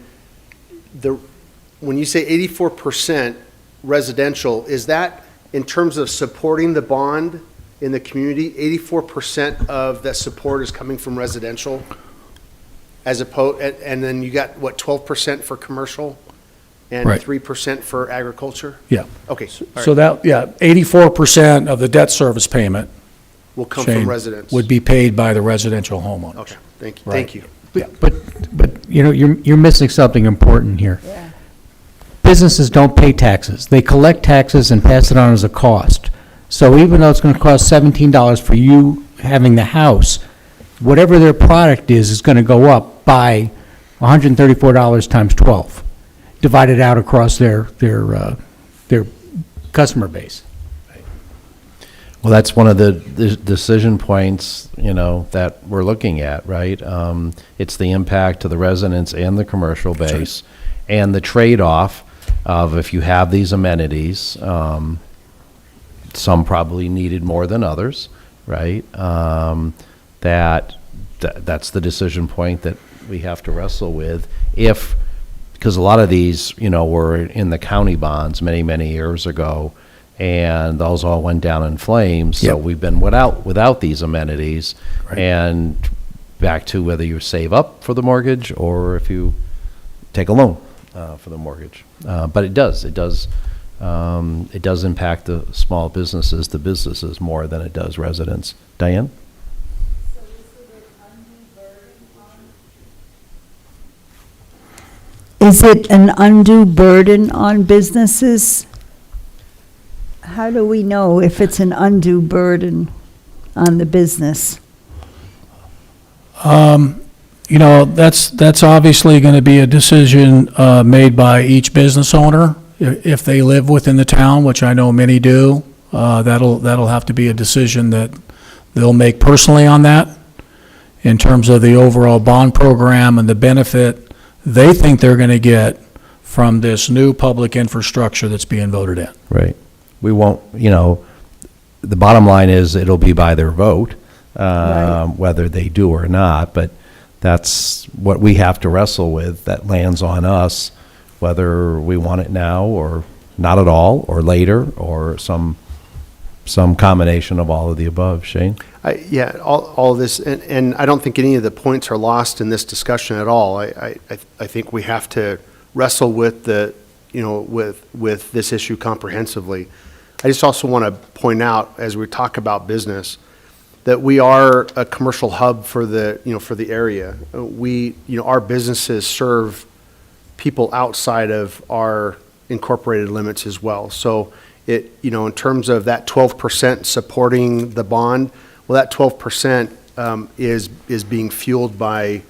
when you say 84% residential, is that in terms of supporting the bond in the community, 84% of that support is coming from residential? As opposed, and then you got, what, 12% for commercial? And Right. 3% for agriculture? Yeah. Okay. all So right. that, 84% of the debt service payment, Will come Shane, from residents? would be paid by the residential homeowners. Okay, thank you, Right. thank you. But, you're missing something important here. Businesses don't pay taxes. They collect taxes and pass it on as a cost. So even though it's going to cost $17 for you having the house, whatever their product is going to go up by $134 times 12, divided out across their customer base. Well, that's one of the decision points, that we're looking at, right? It's the impact to the residents and the commercial base, and the trade-off of if you have these amenities, some probably needed more than others, right? That's the decision point that we have to wrestle with. Because a lot of these, were in the county bonds many, many years ago, and those all went down in flames. So Yep. we've been without these amenities, and back to whether you save up for the mortgage or if you take a loan for the mortgage. But it does impact the small businesses, the businesses more than it does residents. Diane? Is it an undue burden on businesses? How do we know if it's an undue burden on the business? That's obviously going to be a decision made by each business owner. If they live within the town, which I know many do, that'll have to be a decision that they'll make personally on that in terms of the overall bond program and the benefit they think they're going to get from this new public infrastructure that's being voted in. Right. We won't, the bottom line is it'll be by their vote, whether they do or not, but that's what we have to wrestle with. That lands on us, whether we want it now or not at all, or later, or some combination of all of the above. Shane? Yeah, all of this, and I don't think any of the points are lost in this discussion at all. I think we have to wrestle with with this issue comprehensively. I just also want to point out, as we talk about business, that we are a commercial hub for the area. Our businesses serve people outside of our incorporated limits as well. So in terms of that 12% supporting the bond, well, that 12% is being fueled by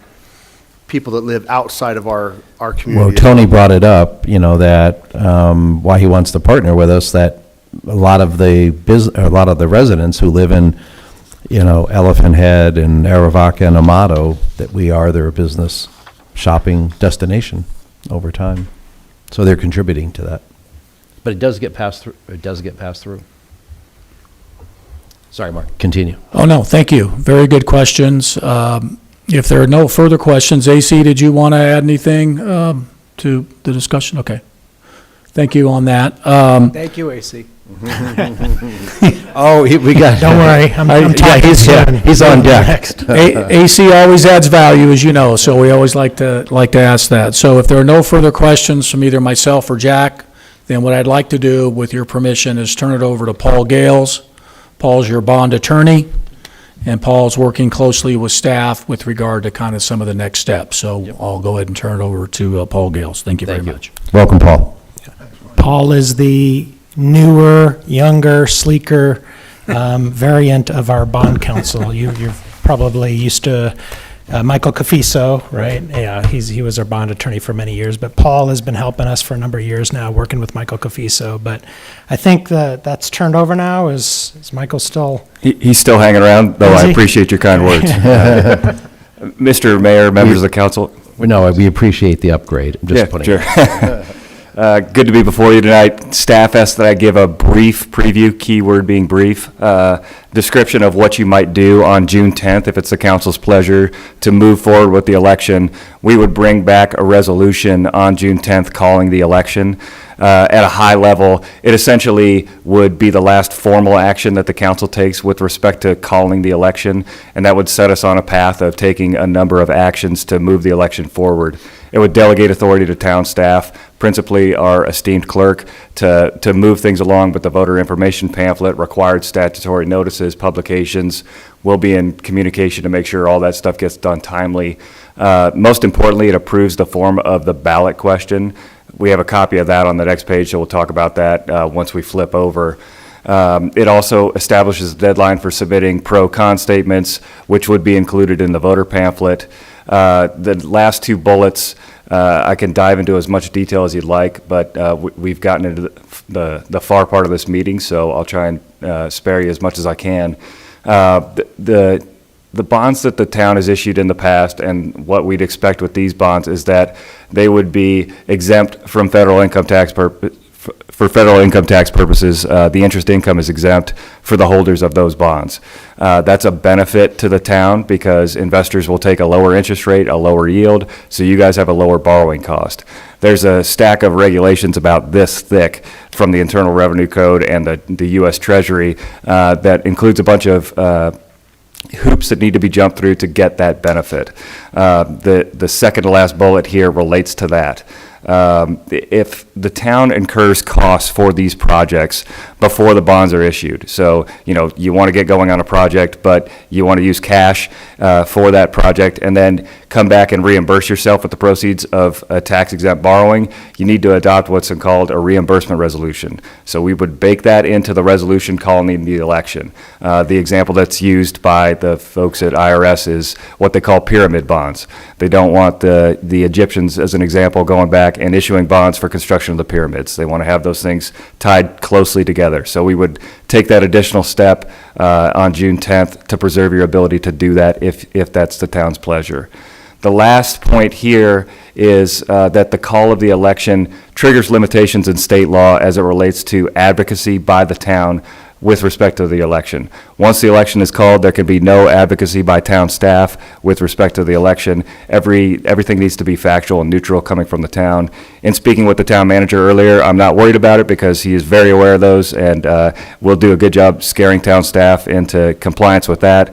people that live outside of our community. Well, Tony brought it up, that why he wants to partner with us, that a lot of the residents who live in, Elephant Head and Arivaca and Amato, that we are their business shopping destination over time. So they're contributing to that. But it does get passed through. Sorry, Mark, continue. Oh, no, thank you. Very good questions. If there are no further questions, AC, did you want to add anything to the discussion? Okay. Thank you on that. Thank you, AC. Oh, we got. Don't worry, I'm talking he's on deck. AC always adds value, as you know, so we always like to ask that. So if there are no further questions from either myself or Jack, then what I'd like to do, with your permission, is turn it over to Paul Gales. Paul's your bond attorney. and Paul's working closely with staff with regard to kind of some of the next steps. So I'll go ahead and turn it over to Paul Gales. Thank you very much. Welcome, Paul. Paul is the newer, younger, sleeker variant of our bond counsel. You're probably used to Michael Cafiso, right? Yeah, he was our bond attorney for many years, but Paul has been helping us for a number of years now, working with Michael Cafiso. But I think that's turned over now. Is Michael still? He's still hanging around, though. Is I he? appreciate your kind words. Mr. Mayor, members of the council. No, we appreciate the upgrade. I'm just putting sure. Good to be before you tonight. Staff asked that I give a brief preview, keyword being brief, description of what you might do on June 10th if it's the council's pleasure to move forward with the election. We would bring back a resolution on June 10th calling the election. At a high level, it essentially would be the last formal action that the council takes with respect to calling the election, and that would set us on a path of taking a number of actions to move the election forward. It would delegate authority to town staff, principally our esteemed clerk, to move things along with the voter information pamphlet, required statutory notices, publications. We'll be in communication to make sure all that stuff gets done timely. Most importantly, it approves the form of the ballot question. We have a copy of that on the next page, so we'll talk about that once we flip over. It also establishes a deadline for submitting pro-con statements, which would be included in the voter pamphlet. The last two bullets, I can dive into as much detail as you'd like, but we've gotten into the far part of this meeting, so I'll try and spare you as much as I can. The bonds that the town has issued in the past and what we'd expect with these bonds is that they would be exempt from federal income tax for federal income tax purposes. The interest income is exempt for the holders of those bonds. That's a benefit to the town because investors will take a lower interest rate, a lower yield, so you guys have a lower borrowing cost. There's a stack of regulations about this thick from the Internal Revenue Code and the U.S. Treasury that includes a bunch of hoops that need to be jumped through to get that benefit. The second to last bullet here relates to that. If the town incurs costs for these projects before the bonds are issued, so you want to get going on a project, but you want to use cash for that project and then come back and reimburse yourself with the proceeds of a tax-exempt borrowing, you need to adopt what's called a reimbursement resolution. So we would bake that into the resolution calling the election. The example that's used by the folks at IRS is what they call pyramid bonds. They don't want the Egyptians, as an example, going back and issuing bonds for construction of the pyramids. They want to have those things tied closely together. So we would take that additional step on June 10th to preserve your ability to do that if that's the town's pleasure. The last point here is that the call of the election triggers limitations in state law as it relates to advocacy by the town with respect to the election. Once the election is called, there can be no advocacy by town staff with respect to the election. Everything needs to be factual and neutral coming from the town. In speaking with the town manager earlier, I'm not worried about it because he is very aware of those and will do a good job scaring town staff into compliance with that.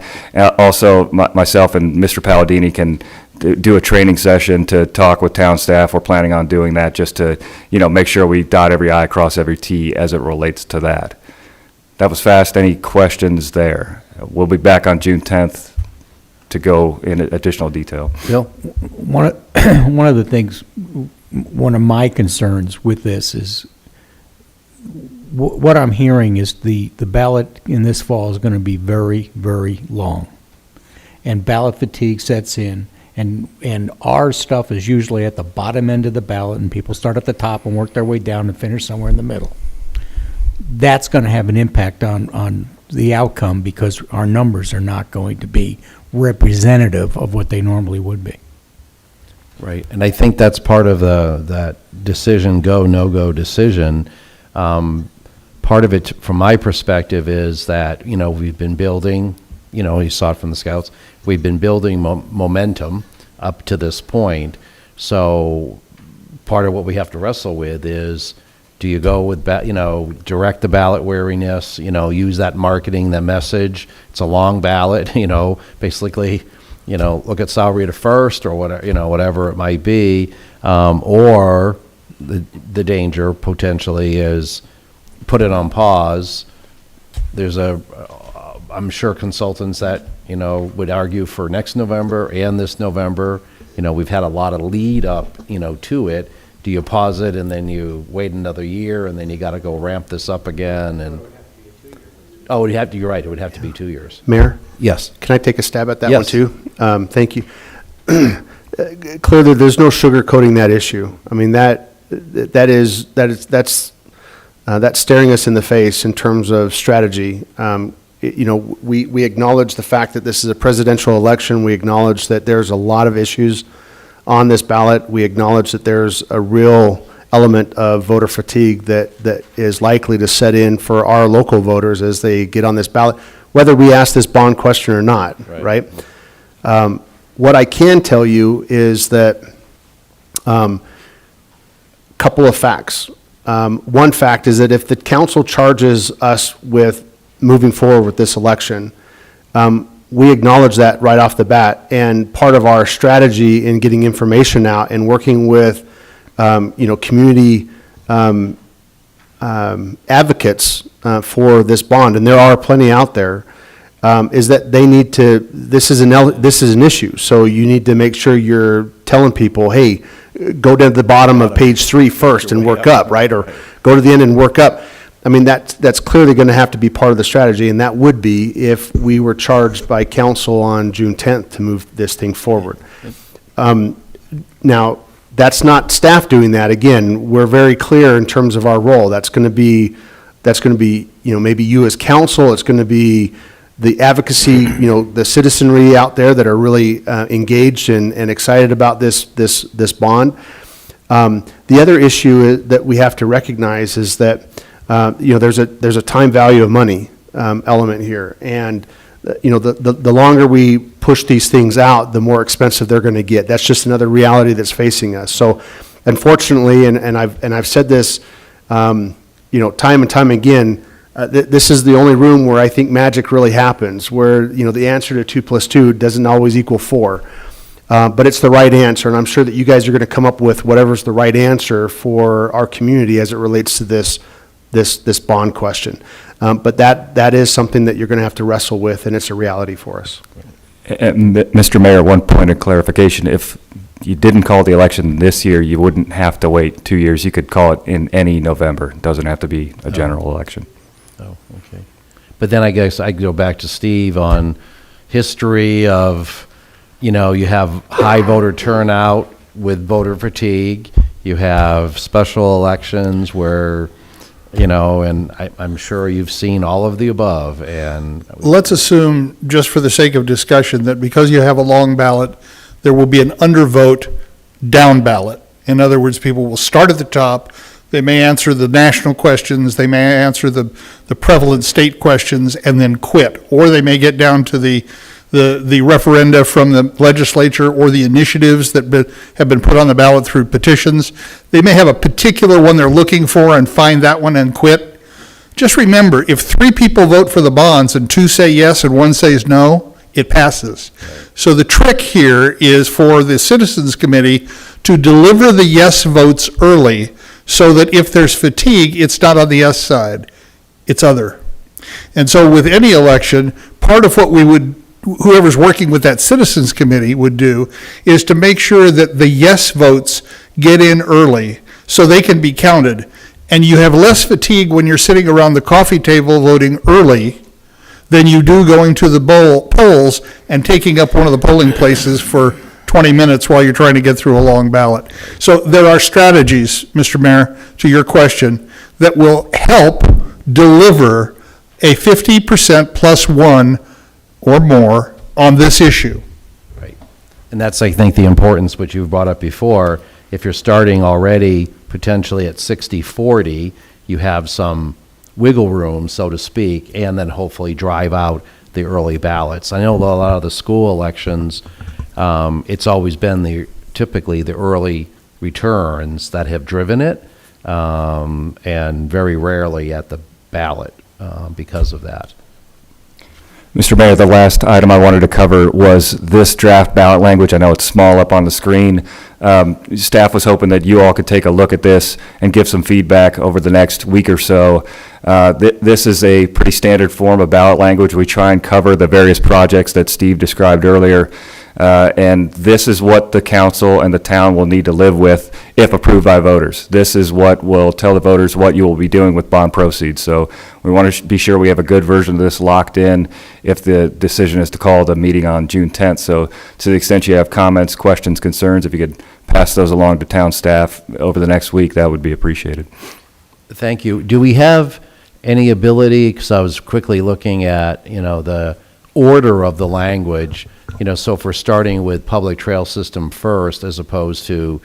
Also, myself and Mr. Palladini can do a training session to talk with town staff. We're planning on doing that just to, make sure we dot every I, cross every T as it relates to that. That was fast. Any questions there? We'll be back on June 10th to go in additional detail. Bill? One of the things, one of my concerns with this is what I'm hearing is the ballot in this fall is going to be very, very long. And ballot fatigue sets in. And our stuff is usually at the bottom end of the ballot, and people start at the top and work their way down and finish somewhere in the middle. That's going to have an impact on the outcome because our numbers are not going to be representative of what they normally would be. Right, and I think that's part of that decision, go, no-go decision. Part of it, from my perspective, is that, we've been building, you saw it from the scouts, we've been building momentum up to this point. So part of what we have to wrestle with is, do you go with, direct the ballot wariness, use that marketing, that message? It's a long ballot, basically, look at Salrita first or whatever, whatever it might be. Or the danger potentially is put it on pause. There's a I'm sure consultants that, would argue for next November and this November. We've had a lot of lead up, to it. Do you pause it and then you wait another year and then you got to go ramp this up again? And oh, you're right, it would have to be 2 years. Mayor? Yes. Can I take a stab at that Yes. one too? Thank you. Clearly, there's no sugarcoating that issue. I mean, that's staring us in the face in terms of strategy. We acknowledge the fact that this is a presidential election. We acknowledge that there's a lot of issues on this ballot. We acknowledge that there's a real element of voter fatigue that is likely to set in for our local voters as they get on this ballot, whether we ask this bond question or not, right? What I can tell you is that couple of facts. One fact is that if the council charges us with moving forward with this election, we acknowledge that right off the bat. And part of our strategy in getting information out and working with, community advocates for this bond, and there are plenty out there, is that they need to. This is an issue. So you need to make sure you're telling people, hey, go down to the bottom of page 3 first and work up, right? Or go to the end and work up. I mean, that's clearly going to have to be part of the strategy, and that would be if we were charged by council on June 10th to move this thing forward. Now, that's not staff doing that. Again, we're very clear in terms of our role. That's going to be, maybe you as council. It's going to be the advocacy, the citizenry out there that are really engaged and excited about this bond. The other issue that we have to recognize is that there's a time value of money element here, and the longer we push these things out, the more expensive they're going to get. That's just another reality that's facing us. So, unfortunately, and I've said this, time and time again. This is the only room where I think magic really happens, where the answer to 2 + 2 doesn't always equal 4. But it's the right answer, and I'm sure that you guys are going to come up with whatever's the right answer for our community as it relates to this bond question. But that is something that you're going to have to wrestle with, and it's a reality for us. And Mr. Mayor, one point of clarification: if you didn't call the election this year, you wouldn't have to wait 2 years. You could call it in any November. It doesn't have to be a general election. Oh, okay. But then I guess I go back to Steve on history of, you have high voter turnout with voter fatigue. You have special elections where, and I'm sure you've seen all of the above. And let's assume, just for the sake of discussion, that because you have a long ballot, there will be an undervote down ballot. In other words, people will start at the top. They may answer the national questions, they may answer the prevalent state questions and then quit. Or they may get down to the referenda from the legislature or the initiatives that have been put on the ballot through petitions. They may have a particular one they're looking for and find that one and quit. Just remember, if 3 people vote for the bonds and 2 say yes and 1 says no, it passes. So the trick here is for the Citizens Committee to deliver the yes votes early, so that if there's fatigue, it's not on the yes side, it's other. And so with any election, part of what whoever's working with that Citizens Committee would do is to make sure that the yes votes get in early so they can be counted. And you have less fatigue when you're sitting around the coffee table voting early than you do going to the polls and taking up one of the polling places for 20 minutes while you're trying to get through a long ballot. So there are strategies, Mr. Mayor, to your question, that will help deliver a 50% plus 1 or more on this issue. Right. And that's, I think, the importance, which you've brought up before. If you're starting already potentially at 60-40, you have some wiggle room, so to speak, and then hopefully drive out the early ballots. I know a lot of the school elections, it's always been typically the early returns that have driven it, and very rarely at the ballot because of that. Mr. Mayor, the last item I wanted to cover was this draft ballot language. I know it's small up on the screen. Staff was hoping that you all could take a look at this and give some feedback over the next week or so. This is a pretty standard form of ballot language. We try and cover the various projects that Steve described earlier. And this is what the council and the town will need to live with if approved by voters. This is what will tell the voters what you will be doing with bond proceeds. So we want to be sure we have a good version of this locked in if the decision is to call the meeting on June 10th. So to the extent you have comments, questions, concerns, if you could pass those along to town staff over the next week, that would be appreciated. Thank you. Do we have any ability, because I was quickly looking at, the order of the language, so if we're starting with public trail system first as opposed to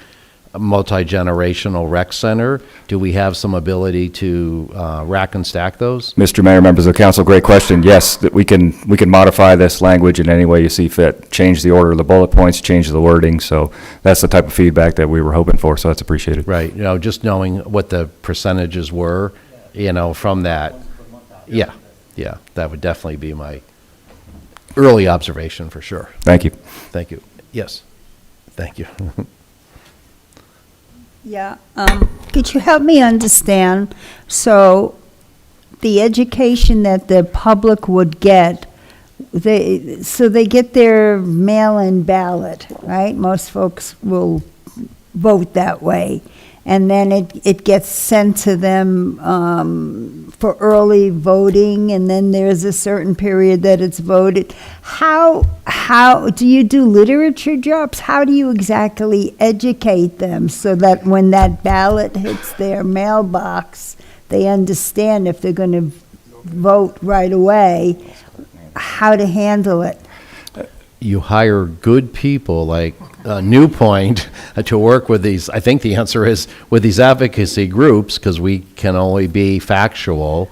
a multi-generational rec center, do we have some ability to rack and stack those? Mr. Mayor, members of the council, great question. Yes, that we can modify this language in any way you see fit. Change the order of the bullet points, change the wording. So that's the type of feedback that we were hoping for. So that's appreciated. Right. Just knowing what the percentages were, from that. Yeah. That would definitely be my early observation for sure. Thank you. Thank you. Yes. Thank you. Yeah, could you help me understand? So the education that the public would get, they get their mail-in ballot, right? Most folks will vote that way. And then it gets sent to them for early voting, and then there's a certain period that it's voted. How do you do literature drops? How do you exactly educate them so that when that ballot hits their mailbox, they understand if they're going to vote right away, how to handle it? You hire good people like New Point to work with these. I think the answer is with these advocacy groups, because we can only be factual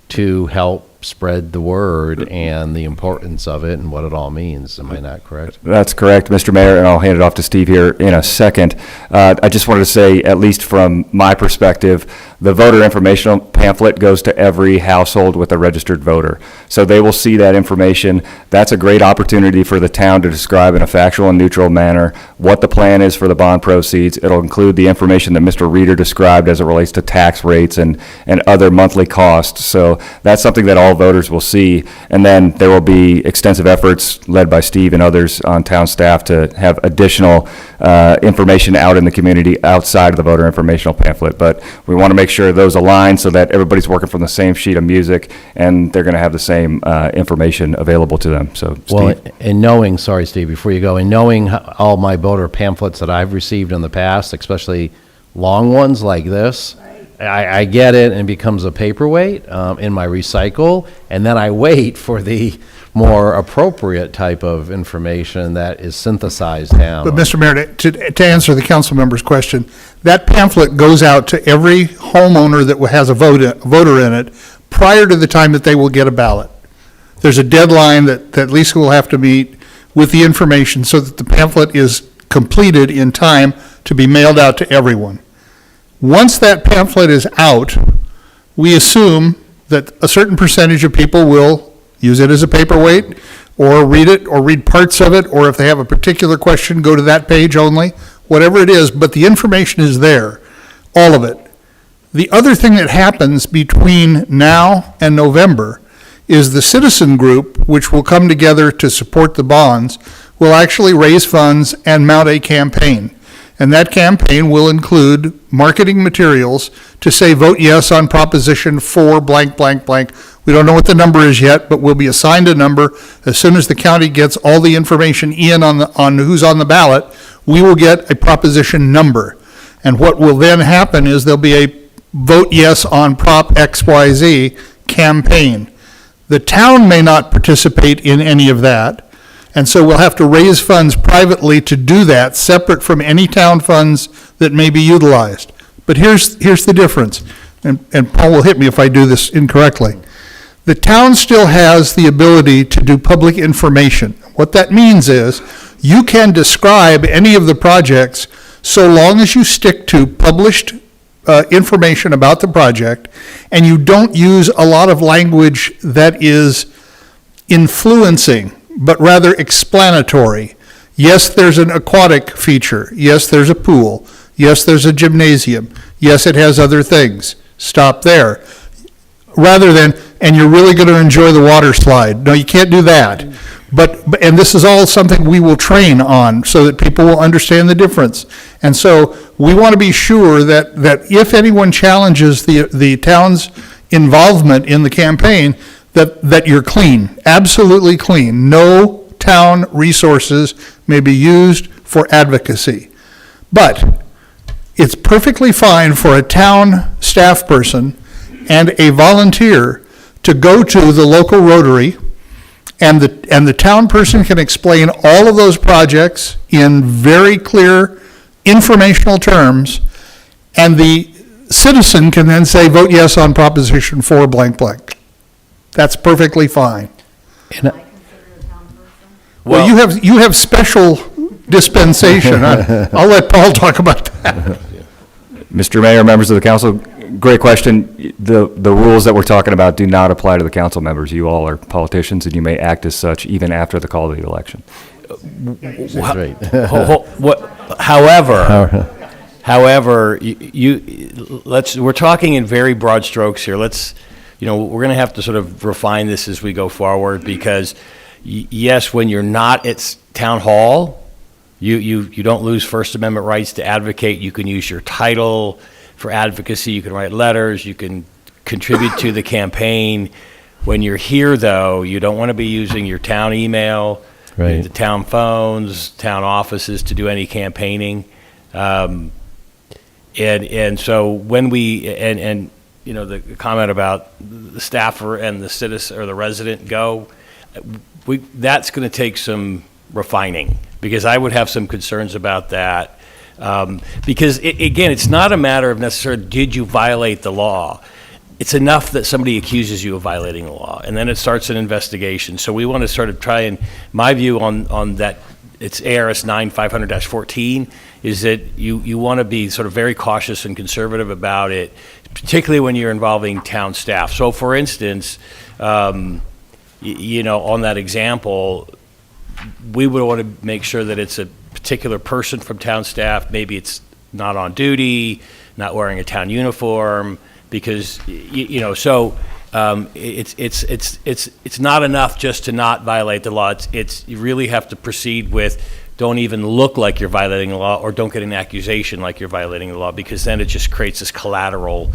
to help spread the word and the importance of it and what it all means. Am I not correct? That's correct, Mr. Mayor, and I'll hand it off to Steve here in a second. I just wanted to say, at least from my perspective, the voter informational pamphlet goes to every household with a registered voter. So they will see that information. That's a great opportunity for the town to describe in a factual and neutral manner what the plan is for the bond proceeds. It'll include the information that Mr. Reeder described as it relates to tax rates and other monthly costs. So that's something that all voters will see. And then there will be extensive efforts led by Steve and others on town staff to have additional information out in the community outside of the voter informational pamphlet. But we want to make sure those align so that everybody's working from the same sheet of music and they're going to have the same information available to them. So, Steve. Well, and knowing, sorry, Steve, before you go, and knowing all my voter pamphlets that I've received in the past, especially long ones like this, I get it and it becomes a paperweight in my recycle, and then I wait for the more appropriate type of information that is synthesized down. But Mr. Mayor, to answer the council member's question, that pamphlet goes out to every homeowner that has a voter in it prior to the time that they will get a ballot. There's a deadline that Lisa will have to meet with the information so that the pamphlet is completed in time to be mailed out to everyone. Once that pamphlet is out, we assume that a certain percentage of people will use it as a paperweight, or read it, or read parts of it, or if they have a particular question, go to that page only, whatever it is, but the information is there, all of it. The other thing that happens between now and November is the citizen group, which will come together to support the bonds, will actually raise funds and mount a campaign. And that campaign will include marketing materials to say, vote yes on Proposition 4 blank, blank, blank. We don't know what the number is yet, but we'll be assigned a number. As soon as the county gets all the information in on who's on the ballot, we will get a proposition number. And what will then happen is there'll be a vote yes on Prop XYZ campaign. The town may not participate in any of that. And so we'll have to raise funds privately to do that, separate from any town funds that may be utilized. But here's the difference, and Paul will hit me if I do this incorrectly. The town still has the ability to do public information. What that means is you can describe any of the projects so long as you stick to published information about the project and you don't use a lot of language that is influencing, but rather explanatory. Yes, there's an aquatic feature. Yes, there's a pool. Yes, there's a gymnasium. Yes, it has other things. Stop there. Rather than, and you're really going to enjoy the water slide. No, you can't do that. And this is all something we will train on so that people will understand the difference. And so we want to be sure that if anyone challenges the town's involvement in the campaign, that you're clean, absolutely clean. No town resources may be used for advocacy. But it's perfectly fine for a town staff person and a volunteer to go to the local Rotary, and the town person can explain all of those projects in very clear informational terms, and the citizen can then say, vote yes on Proposition 4 blank blank. That's perfectly fine. Well, you have special dispensation. I'll let Paul talk about that. Mr. Mayor, members of the council, great question. The rules that we're talking about do not apply to the council members. You all are politicians, and you may act as such even after the call of the election. However, we're talking in very broad strokes here. We're going to have to sort of refine this as we go forward, because yes, when you're not at town hall, you don't lose First Amendment rights to advocate. You can use your title for advocacy. You can write letters. You can contribute to the campaign. When you're here, though, you don't want to be using your town email, the town phones, town offices to do any campaigning. And so when the comment about the staffer and the citizen or the resident go, that's going to take some refining, because I would have some concerns about that. Because again, it's not a matter of necessarily did you violate the law. It's enough that somebody accuses you of violating the law, and then it starts an investigation. So we want to sort of try and, my view on that, it's ARS 9500-14, is that you want to be sort of very cautious and conservative about it, particularly when you're involving town staff. So for instance, on that example, we would want to make sure that it's a particular person from town staff. Maybe it's not on duty, not wearing a town uniform, because it's not enough just to not violate the law. It's you really have to proceed with, don't even look like you're violating the law, or don't get an accusation like you're violating the law, because then it just creates this collateral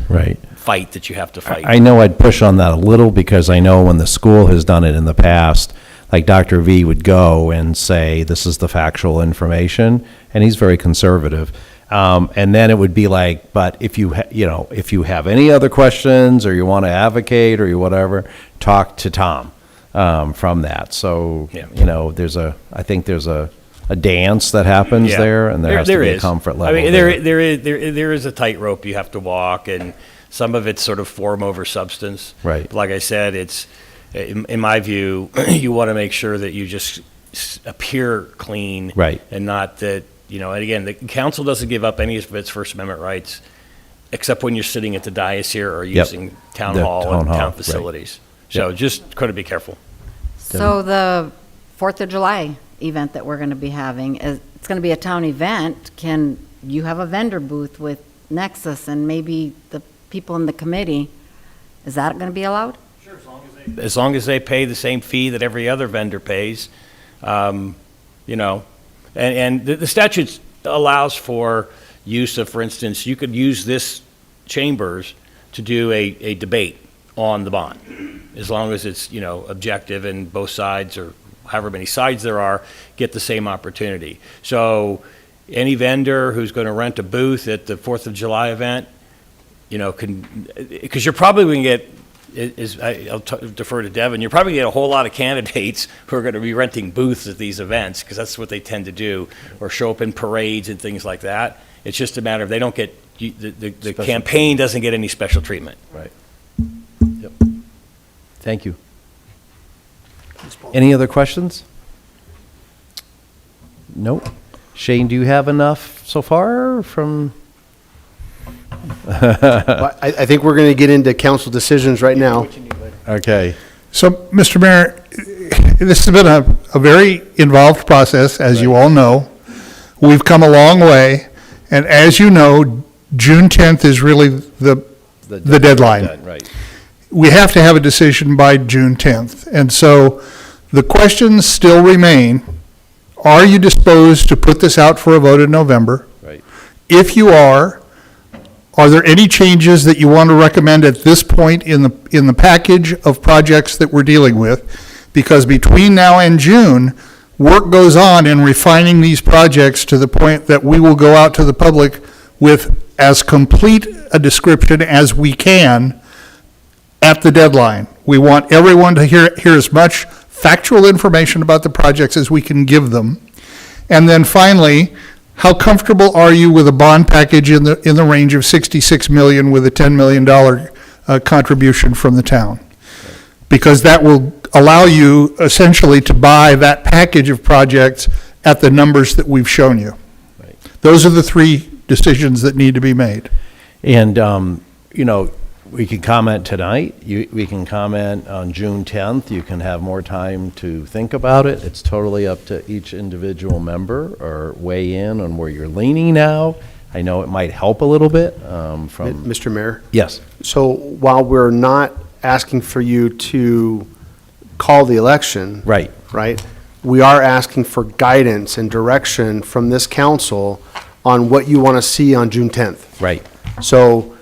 fight that you have to fight. I know I'd push on that a little, because I know when the school has done it in the past, like Dr. V would go and say, this is the factual information, and he's very conservative. And then it would be like, but if you have any other questions, or you want to advocate, or you whatever, talk to Tom from that. So, I think there's a dance that happens there, and there has to be a comfort level. I mean, there is a tightrope you have to walk, and some of it's sort of form over substance. Right. But like I said, it's, in my view, you want to make sure that you just appear clean. Right. And not that, and again, the council doesn't give up any of its First Amendment rights, except when you're sitting at the dais here or using town hall and town facilities. Right. So just got to be careful. So the 4th of July event that we're going to be having, it's going to be a town event. Can you have a vendor booth with Nexus and maybe the people in the committee? Is that going to be allowed? Sure, as long as they pay the same fee that every other vendor pays. And the statute allows for use of, for instance, you could use this chambers to do a debate on the bond, as long as it's, objective, and both sides, or however many sides there are, get the same opportunity. So any vendor who's going to rent a booth at the 4th of July event, because you're probably going to get, I'll defer to Devin, you're probably going to get a whole lot of candidates who are going to be renting booths at these events, because that's what they tend to do, or show up in parades and things like that. It's just a matter of they don't get, the campaign doesn't get any special treatment. Right. Yep. Thank you. Any other questions? Nope. Shane, do you have enough so far from? Well, I think we're going to get into council decisions right now. Okay. So, Mr. Mayor, This has been a very involved process, as you all know. We've come a long way, and as you know, June 10th is really the deadline. Right. We have to have a decision by June 10th. And so the questions still remain. Are you disposed to put this out for a vote in November? Right. If you are there any changes that you want to recommend at this point in the package of projects that we're dealing with? Because between now and June, work goes on in refining these projects to the point that we will go out to the public with as complete a description as we can at the deadline. We want everyone to hear as much factual information about the projects as we can give them. And then finally, how comfortable are you with a bond package in the range of 66 million with a $10 million contribution from the town? Because that will allow you essentially to buy that package of projects at the numbers that we've shown you. Right. Those are the three decisions that need to be made. And, we can comment tonight, we can comment on June 10th, you can have more time to think about it. It's totally up to each individual member, or weigh in on where you're leaning now. I know it might help a little bit from... Mr. Mayor? Yes. So while we're not asking for you to call the election. Right. Right? We are asking for guidance and direction from this council on what you want to see on June 10th. Right. So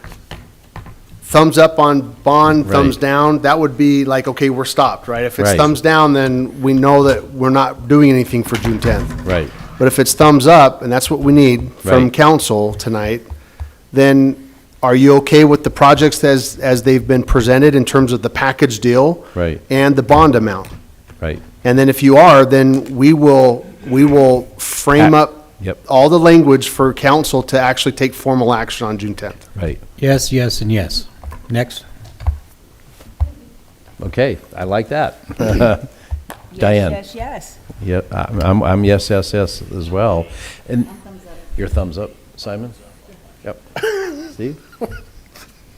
thumbs up on bond, thumbs Right. down, that would be like, okay, we're stopped, right? If it's Right. thumbs down, then we know that we're not doing anything for June 10th. Right. But if it's thumbs up, and that's what we need from Right. council tonight, then are you okay with the projects as they've been presented in terms of the package deal? Right. And the bond amount? Right. And then if you are, then we will frame up Yep. all the language for council to actually take formal action on June 10th. Right. Yes, yes, and yes. Next. Okay, I like that. Diane? Yes, yes, Yeah, I'm yes, yes, yes as well. And your thumbs up, Simon? Yep. Steve?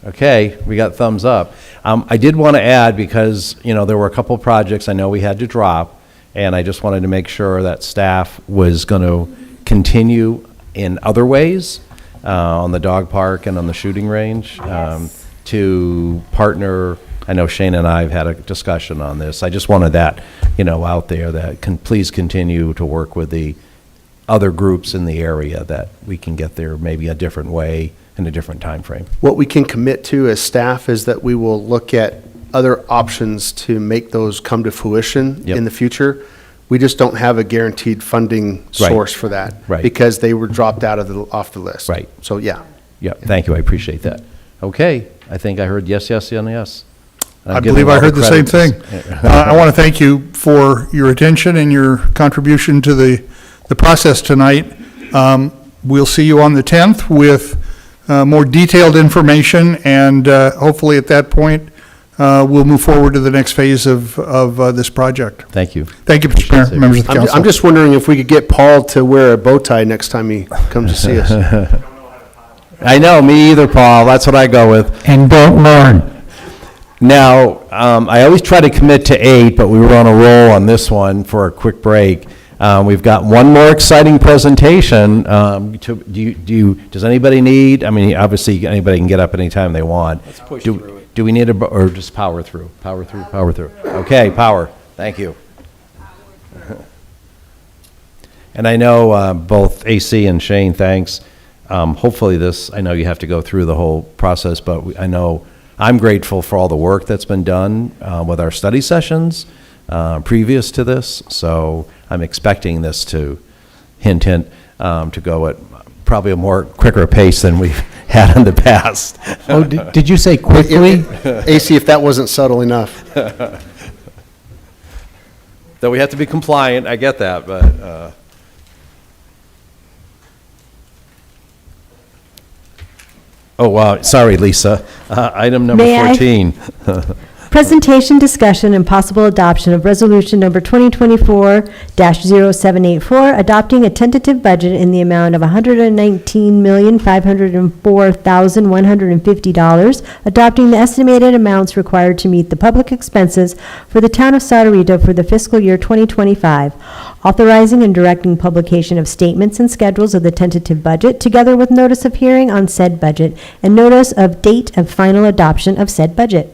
Okay, we got thumbs up. I did want to add, because, there were a couple projects I know we had to drop, and I just wanted to make sure that staff was going to continue in other ways, on the dog park and on the shooting range, to partner. I know Shane and I have had a discussion on this. I just wanted that, out there, that please continue to work with the other groups in the area, that we can get there maybe a different way in a different time frame. What we can commit to as staff is that we will look at other options to make those come to fruition Yep. in the future. We just don't have a guaranteed funding Right. source for that. Right. Because they were dropped off the list. Right. So, yeah. Yeah, thank you, I appreciate that. Okay, I think I heard yes, yes, and yes. I believe I heard the same thing. I want to thank you for your attention and your contribution to the process tonight. We'll see you on the 10th with more detailed information, and hopefully at that point, we'll move forward to the next phase of this project. Thank you. Thank you, Mr. Mayor, members of the council. I'm just wondering if we could get Paul to wear a bow tie next time he comes to see us. I know, me either, Paul, that's what I go with. And don't learn. Now, I always try to commit to 8, but we were on a roll on this one for a quick break. We've got one more exciting presentation. Does anybody need, obviously, anybody can get up anytime they want. Let's push through it. Do we need or just power through? Power through, power through. Okay, power, thank you. And I know both AC and Shane, thanks. Hopefully I know you have to go through the whole process, but I know I'm grateful for all the work that's been done with our study sessions previous to this. So I'm expecting this to, hint, to go at probably a more quicker pace than we've had in the past. Oh, did you say quickly? AC, if that wasn't subtle enough. Though we have to be compliant, I get that, but. Oh, wow, sorry, Lisa. Item number May I? 14. Presentation, discussion, and possible adoption of resolution number 2024-0784, adopting a tentative budget in the amount of $119,504,150, adopting the estimated amounts required to meet the public expenses for the town of Sauterito for the fiscal year 2025, authorizing and directing publication of statements and schedules of the tentative budget, together with notice of hearing on said budget, and notice of date of final adoption of said budget.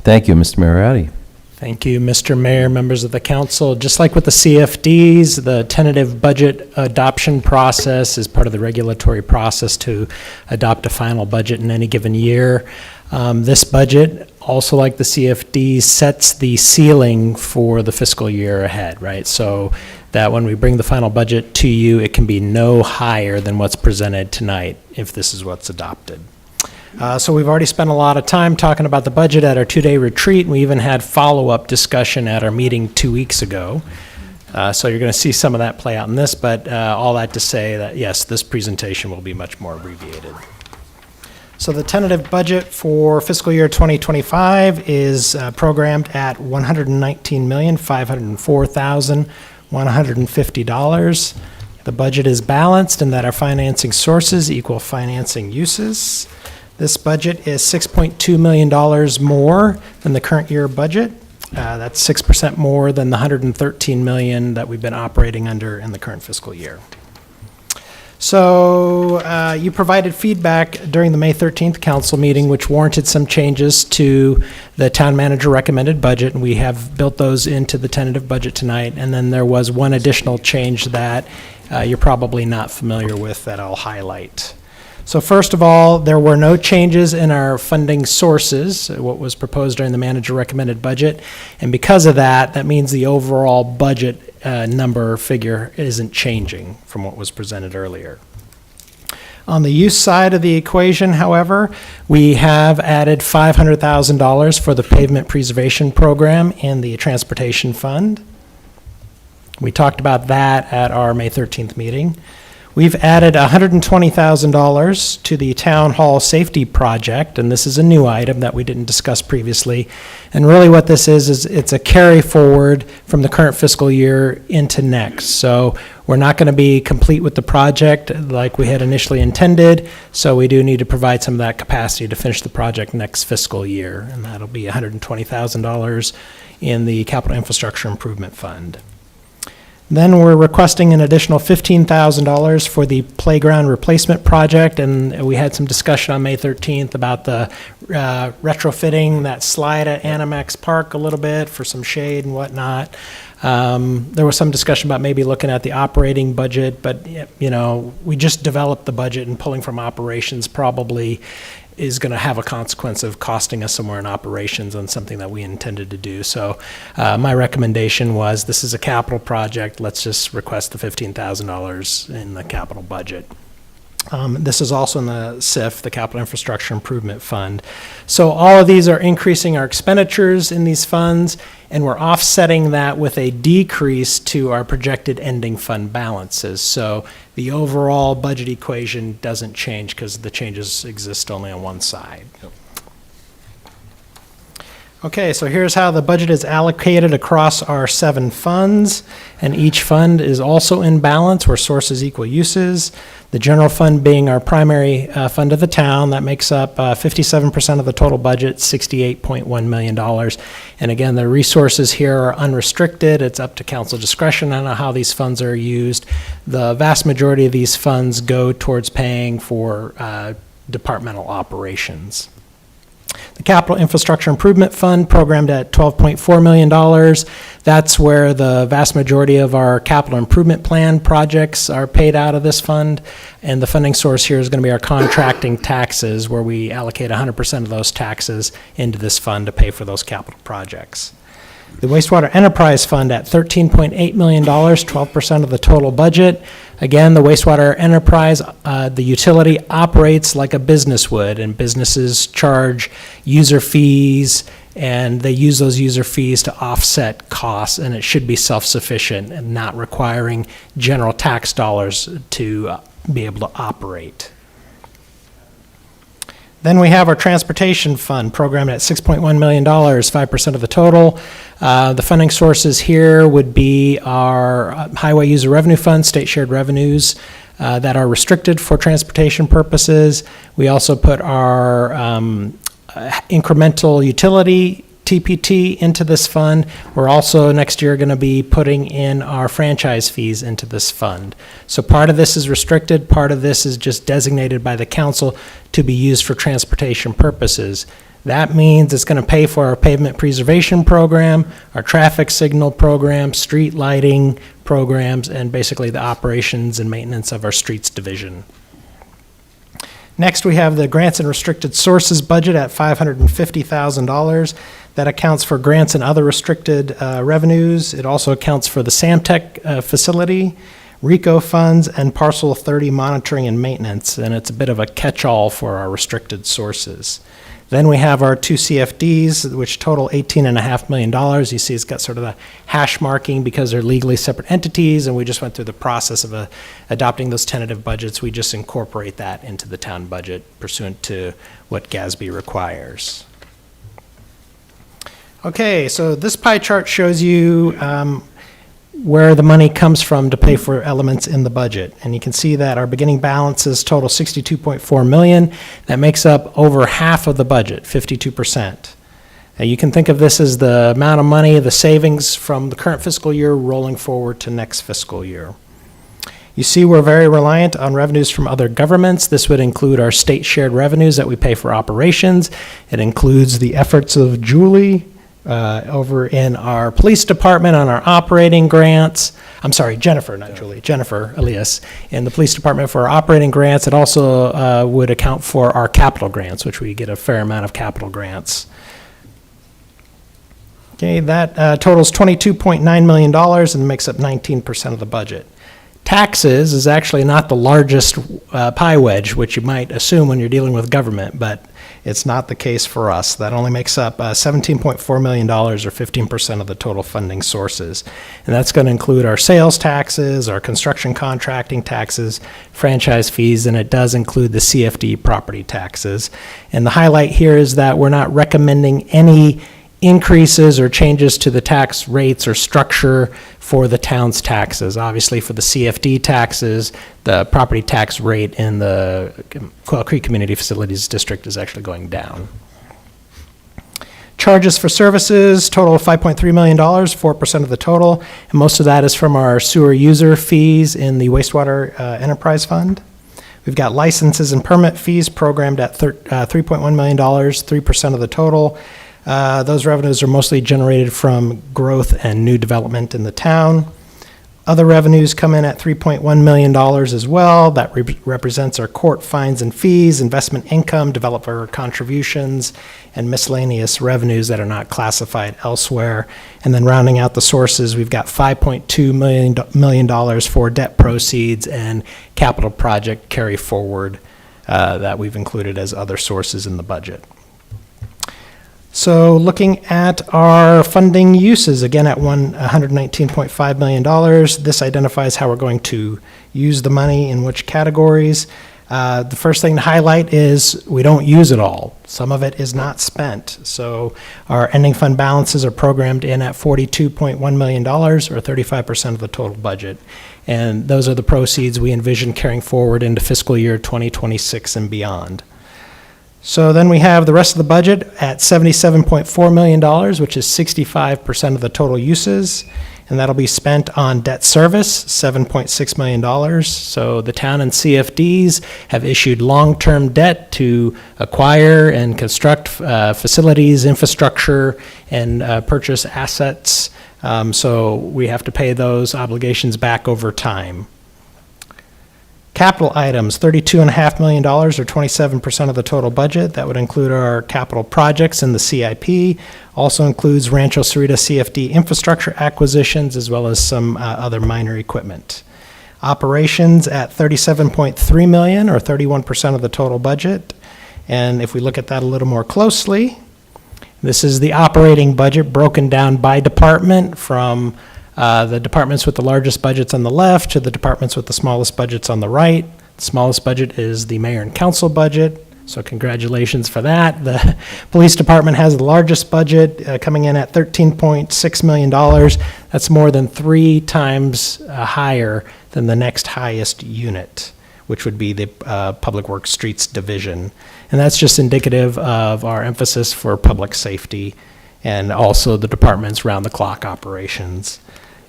Thank you, Mr. Mariatti. Thank you, Mr. Mayor, members of the council. Just like with the CFDs, the tentative budget adoption process is part of the regulatory process to adopt a final budget in any given year. This budget, also like the CFD, sets the ceiling for the fiscal year ahead, right? So that when we bring the final budget to you, it can be no higher than what's presented tonight if this is what's adopted. So we've already spent a lot of time talking about the budget at our two-day retreat, and we even had follow-up discussion at our meeting 2 weeks ago. So you're going to see some of that play out in this, but all that to say that, yes, this presentation will be much more abbreviated. So the tentative budget for fiscal year 2025 is programmed at $119,504,150. The budget is balanced in that our financing sources equal financing uses. This budget is $6.2 million more than the current year budget. That's 6% more than the $113 million that we've been operating under in the current fiscal year. So you provided feedback during the May 13th council meeting, which warranted some changes to the town manager recommended budget, and we have built those into the tentative budget tonight. And then there was one additional change that you're probably not familiar with that I'll highlight. So first of all, there were no changes in our funding sources, what was proposed during the manager recommended budget. And because of that, that means the overall budget number figure isn't changing from what was presented earlier. On the use side of the equation, however, we have added $500,000 for the pavement preservation program and the transportation fund. We talked about that at our May 13th meeting. We've added $120,000 to the town hall safety project, and this is a new item that we didn't discuss previously. And really what this is it's a carry forward from the current fiscal year into next. So we're not going to be complete with the project like we had initially intended, so we do need to provide some of that capacity to finish the project next fiscal year, and that'll be $120,000 in the Capital Infrastructure Improvement Fund. Then we're requesting an additional $15,000 for the playground replacement project, and we had some discussion on May 13th about the retrofitting that slide at Animax Park a little bit for some shade and whatnot. There was some discussion about maybe looking at the operating budget, but you know, we just developed the budget, and pulling from operations probably is going to have a consequence of costing us somewhere in operations on something that we intended to do. So my recommendation was, this is a capital project, let's just request the $15,000 in the capital budget. This is also in the CIF, the Capital Infrastructure Improvement Fund. So all of these are increasing our expenditures in these funds, and we're offsetting that with a decrease to our projected ending fund balances. So the overall budget equation doesn't change because the changes exist only on one side. Okay, so here's how the budget is allocated across our 7 funds, and each fund is also in balance where sources equal uses. The general fund being our primary fund of the town, that makes up 57% of the total budget, $68.1 million. And again, the resources here are unrestricted. It's up to council discretion on how these funds are used. The vast majority of these funds go towards paying for departmental operations. The Capital Infrastructure Improvement Fund, programmed at $12.4 million. That's where the vast majority of our capital improvement plan projects are paid out of this fund. And the funding source here is going to be our contracting taxes, where we allocate 100% of those taxes into this fund to pay for those capital projects. The Wastewater Enterprise Fund at $13.8 million, 12% of the total budget. Again, the wastewater enterprise, the utility operates like a business would, and businesses charge user fees, and they use those user fees to offset costs, and it should be self-sufficient and not requiring general tax dollars to be able to operate. Then we have our transportation fund programmed at $6.1 million, 5% of the total. The funding sources here would be our highway user revenue fund, state shared revenues that are restricted for transportation purposes. We also put our incremental utility TPT into this fund. We're also next year going to be putting in our franchise fees into this fund. So part of this is restricted, part of this is just designated by the council to be used for transportation purposes. That means it's going to pay for our pavement preservation program, our traffic signal program, street lighting programs, and basically the operations and maintenance of our streets division. Next, we have the grants and restricted sources budget at $550,000. That accounts for grants and other restricted revenues. It also accounts for the Samtec facility, RICO funds, and Parcel 30 monitoring and maintenance, and it's a bit of a catch-all for our restricted sources. Then we have our two CFDs, which total $18.5 million. You see it's got sort of the hash marking because they're legally separate entities, and we just went through the process of adopting those tentative budgets. We just incorporate that into the town budget pursuant to what GASB requires. Okay, so this pie chart shows you where the money comes from to pay for elements in the budget. And you can see that our beginning balances total $62.4 million. That makes up over half of the budget, 52%. You can think of this as the amount of money, the savings from the current fiscal year rolling forward to next fiscal year. You see we're very reliant on revenues from other governments. This would include our state shared revenues that we pay for operations. It includes the efforts of Julie over in our police department on our operating grants. I'm sorry, Jennifer, not Julie, Jennifer Elias in the police department for our operating grants. It also would account for our capital grants, which we get a fair amount of capital grants. Okay, that totals $22.9 million and makes up 19% of the budget. Taxes is actually not the largest pie wedge, which you might assume when you're dealing with government, but it's not the case for us. That only makes up $17.4 million, or 15% of the total funding sources. And that's going to include our sales taxes, our construction contracting taxes, franchise fees, and it does include the CFD property taxes. And the highlight here is that we're not recommending any increases or changes to the tax rates or structure for the town's taxes. Obviously, for the CFD taxes, the property tax rate in the Quail Creek Community Facilities District is actually going down. Charges for services total $5.3 million, 4% of the total, and most of that is from our sewer user fees in the wastewater enterprise fund. We've got licenses and permit fees programmed at $3.1 million, 3% of the total. Those revenues are mostly generated from growth and new development in the town. Other revenues come in at $3.1 million as well. That represents our court fines and fees, investment income, developer contributions, and miscellaneous revenues that are not classified elsewhere. And then rounding out the sources, we've got $5.2 million for debt proceeds and capital project carry forward that we've included as other sources in the budget. So looking at our funding uses, again at $119.5 million, this identifies how we're going to use the money in which categories. The first thing to highlight is we don't use it all. Some of it is not spent. So our ending fund balances are programmed in at $42.1 million, or 35% of the total budget. And those are the proceeds we envision carrying forward into fiscal year 2026 and beyond. So then we have the rest of the budget at $77.4 million, which is 65% of the total uses, and that'll be spent on debt service, $7.6 million. So the town and CFDs have issued long-term debt to acquire and construct facilities, infrastructure, and purchase assets. So we have to pay those obligations back over time. Capital items, $32.5 million, or 27% of the total budget. That would include our capital projects in the CIP. Also includes Rancho Cerrita CFD infrastructure acquisitions, as well as some other minor equipment. Operations at $37.3 million, or 31% of the total budget. And if we look at that a little more closely, this is the operating budget broken down by department from the departments with the largest budgets on the left to the departments with the smallest budgets on the right. The smallest budget is the mayor and council budget. So congratulations for that. The police department has the largest budget, coming in at $13.6 million. That's more than 3 times higher than the next highest unit, which would be the Public Works Streets Division. And that's just indicative of our emphasis for public safety and also the department's round-the-clock operations.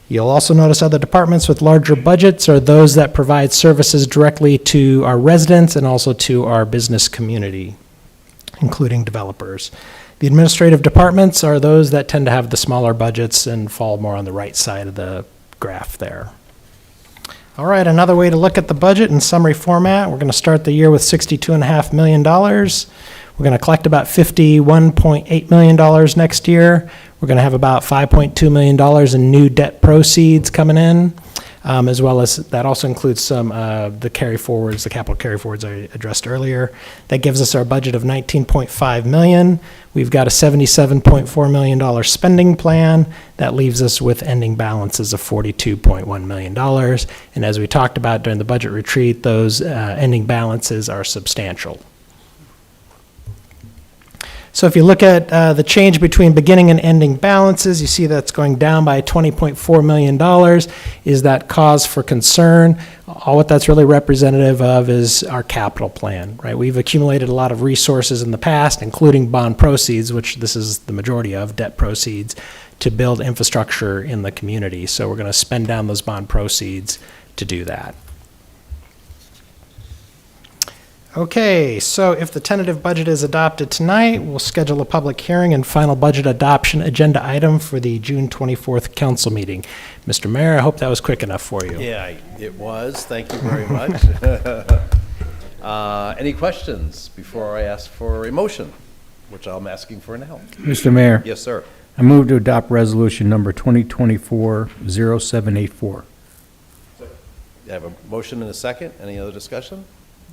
You'll also notice other departments with larger budgets are those that provide services directly to our residents and also to our business community, including developers. The administrative departments are those that tend to have the smaller budgets and fall more on the right side of the graph there. All right, another way to look at the budget in summary format, we're going to start the year with $62.5 million. We're going to collect about $51.8 million next year. We're going to have about $5.2 million in new debt proceeds coming in, as well as that also includes some the carry forwards, the capital carry forwards I addressed earlier. That gives us our budget of $19.5 million. We've got a $77.4 million spending plan. That leaves us with ending balances of $42.1 million. And as we talked about during the budget retreat, those ending balances are substantial. So if you look at the change between beginning and ending balances, you see that's going down by $20.4 million. Is that cause for concern? All what that's really representative of is our capital plan, right? We've accumulated a lot of resources in the past, including bond proceeds, which this is the majority of, debt proceeds, to build infrastructure in the community. So we're going to spend down those bond proceeds to do that. Okay, so if the tentative budget is adopted tonight, we'll schedule a public hearing and final budget adoption agenda item for the June 24th council meeting. Mr. Mayor, I hope that was quick enough for you. Yeah, it was. Thank you very much. Any questions before I ask for a motion, which I'm asking for now? Mr. Mayor. Yes, sir. I move to adopt resolution number 2024-0784. I have a motion and a second. Any other discussion?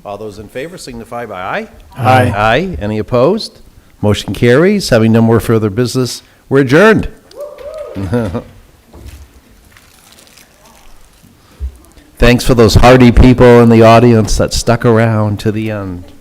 All those in favor signify by aye. Aye. Aye. Any opposed? Motion carries. Having no more further business, we're adjourned. Thanks for those hardy people in the audience that stuck around to the end.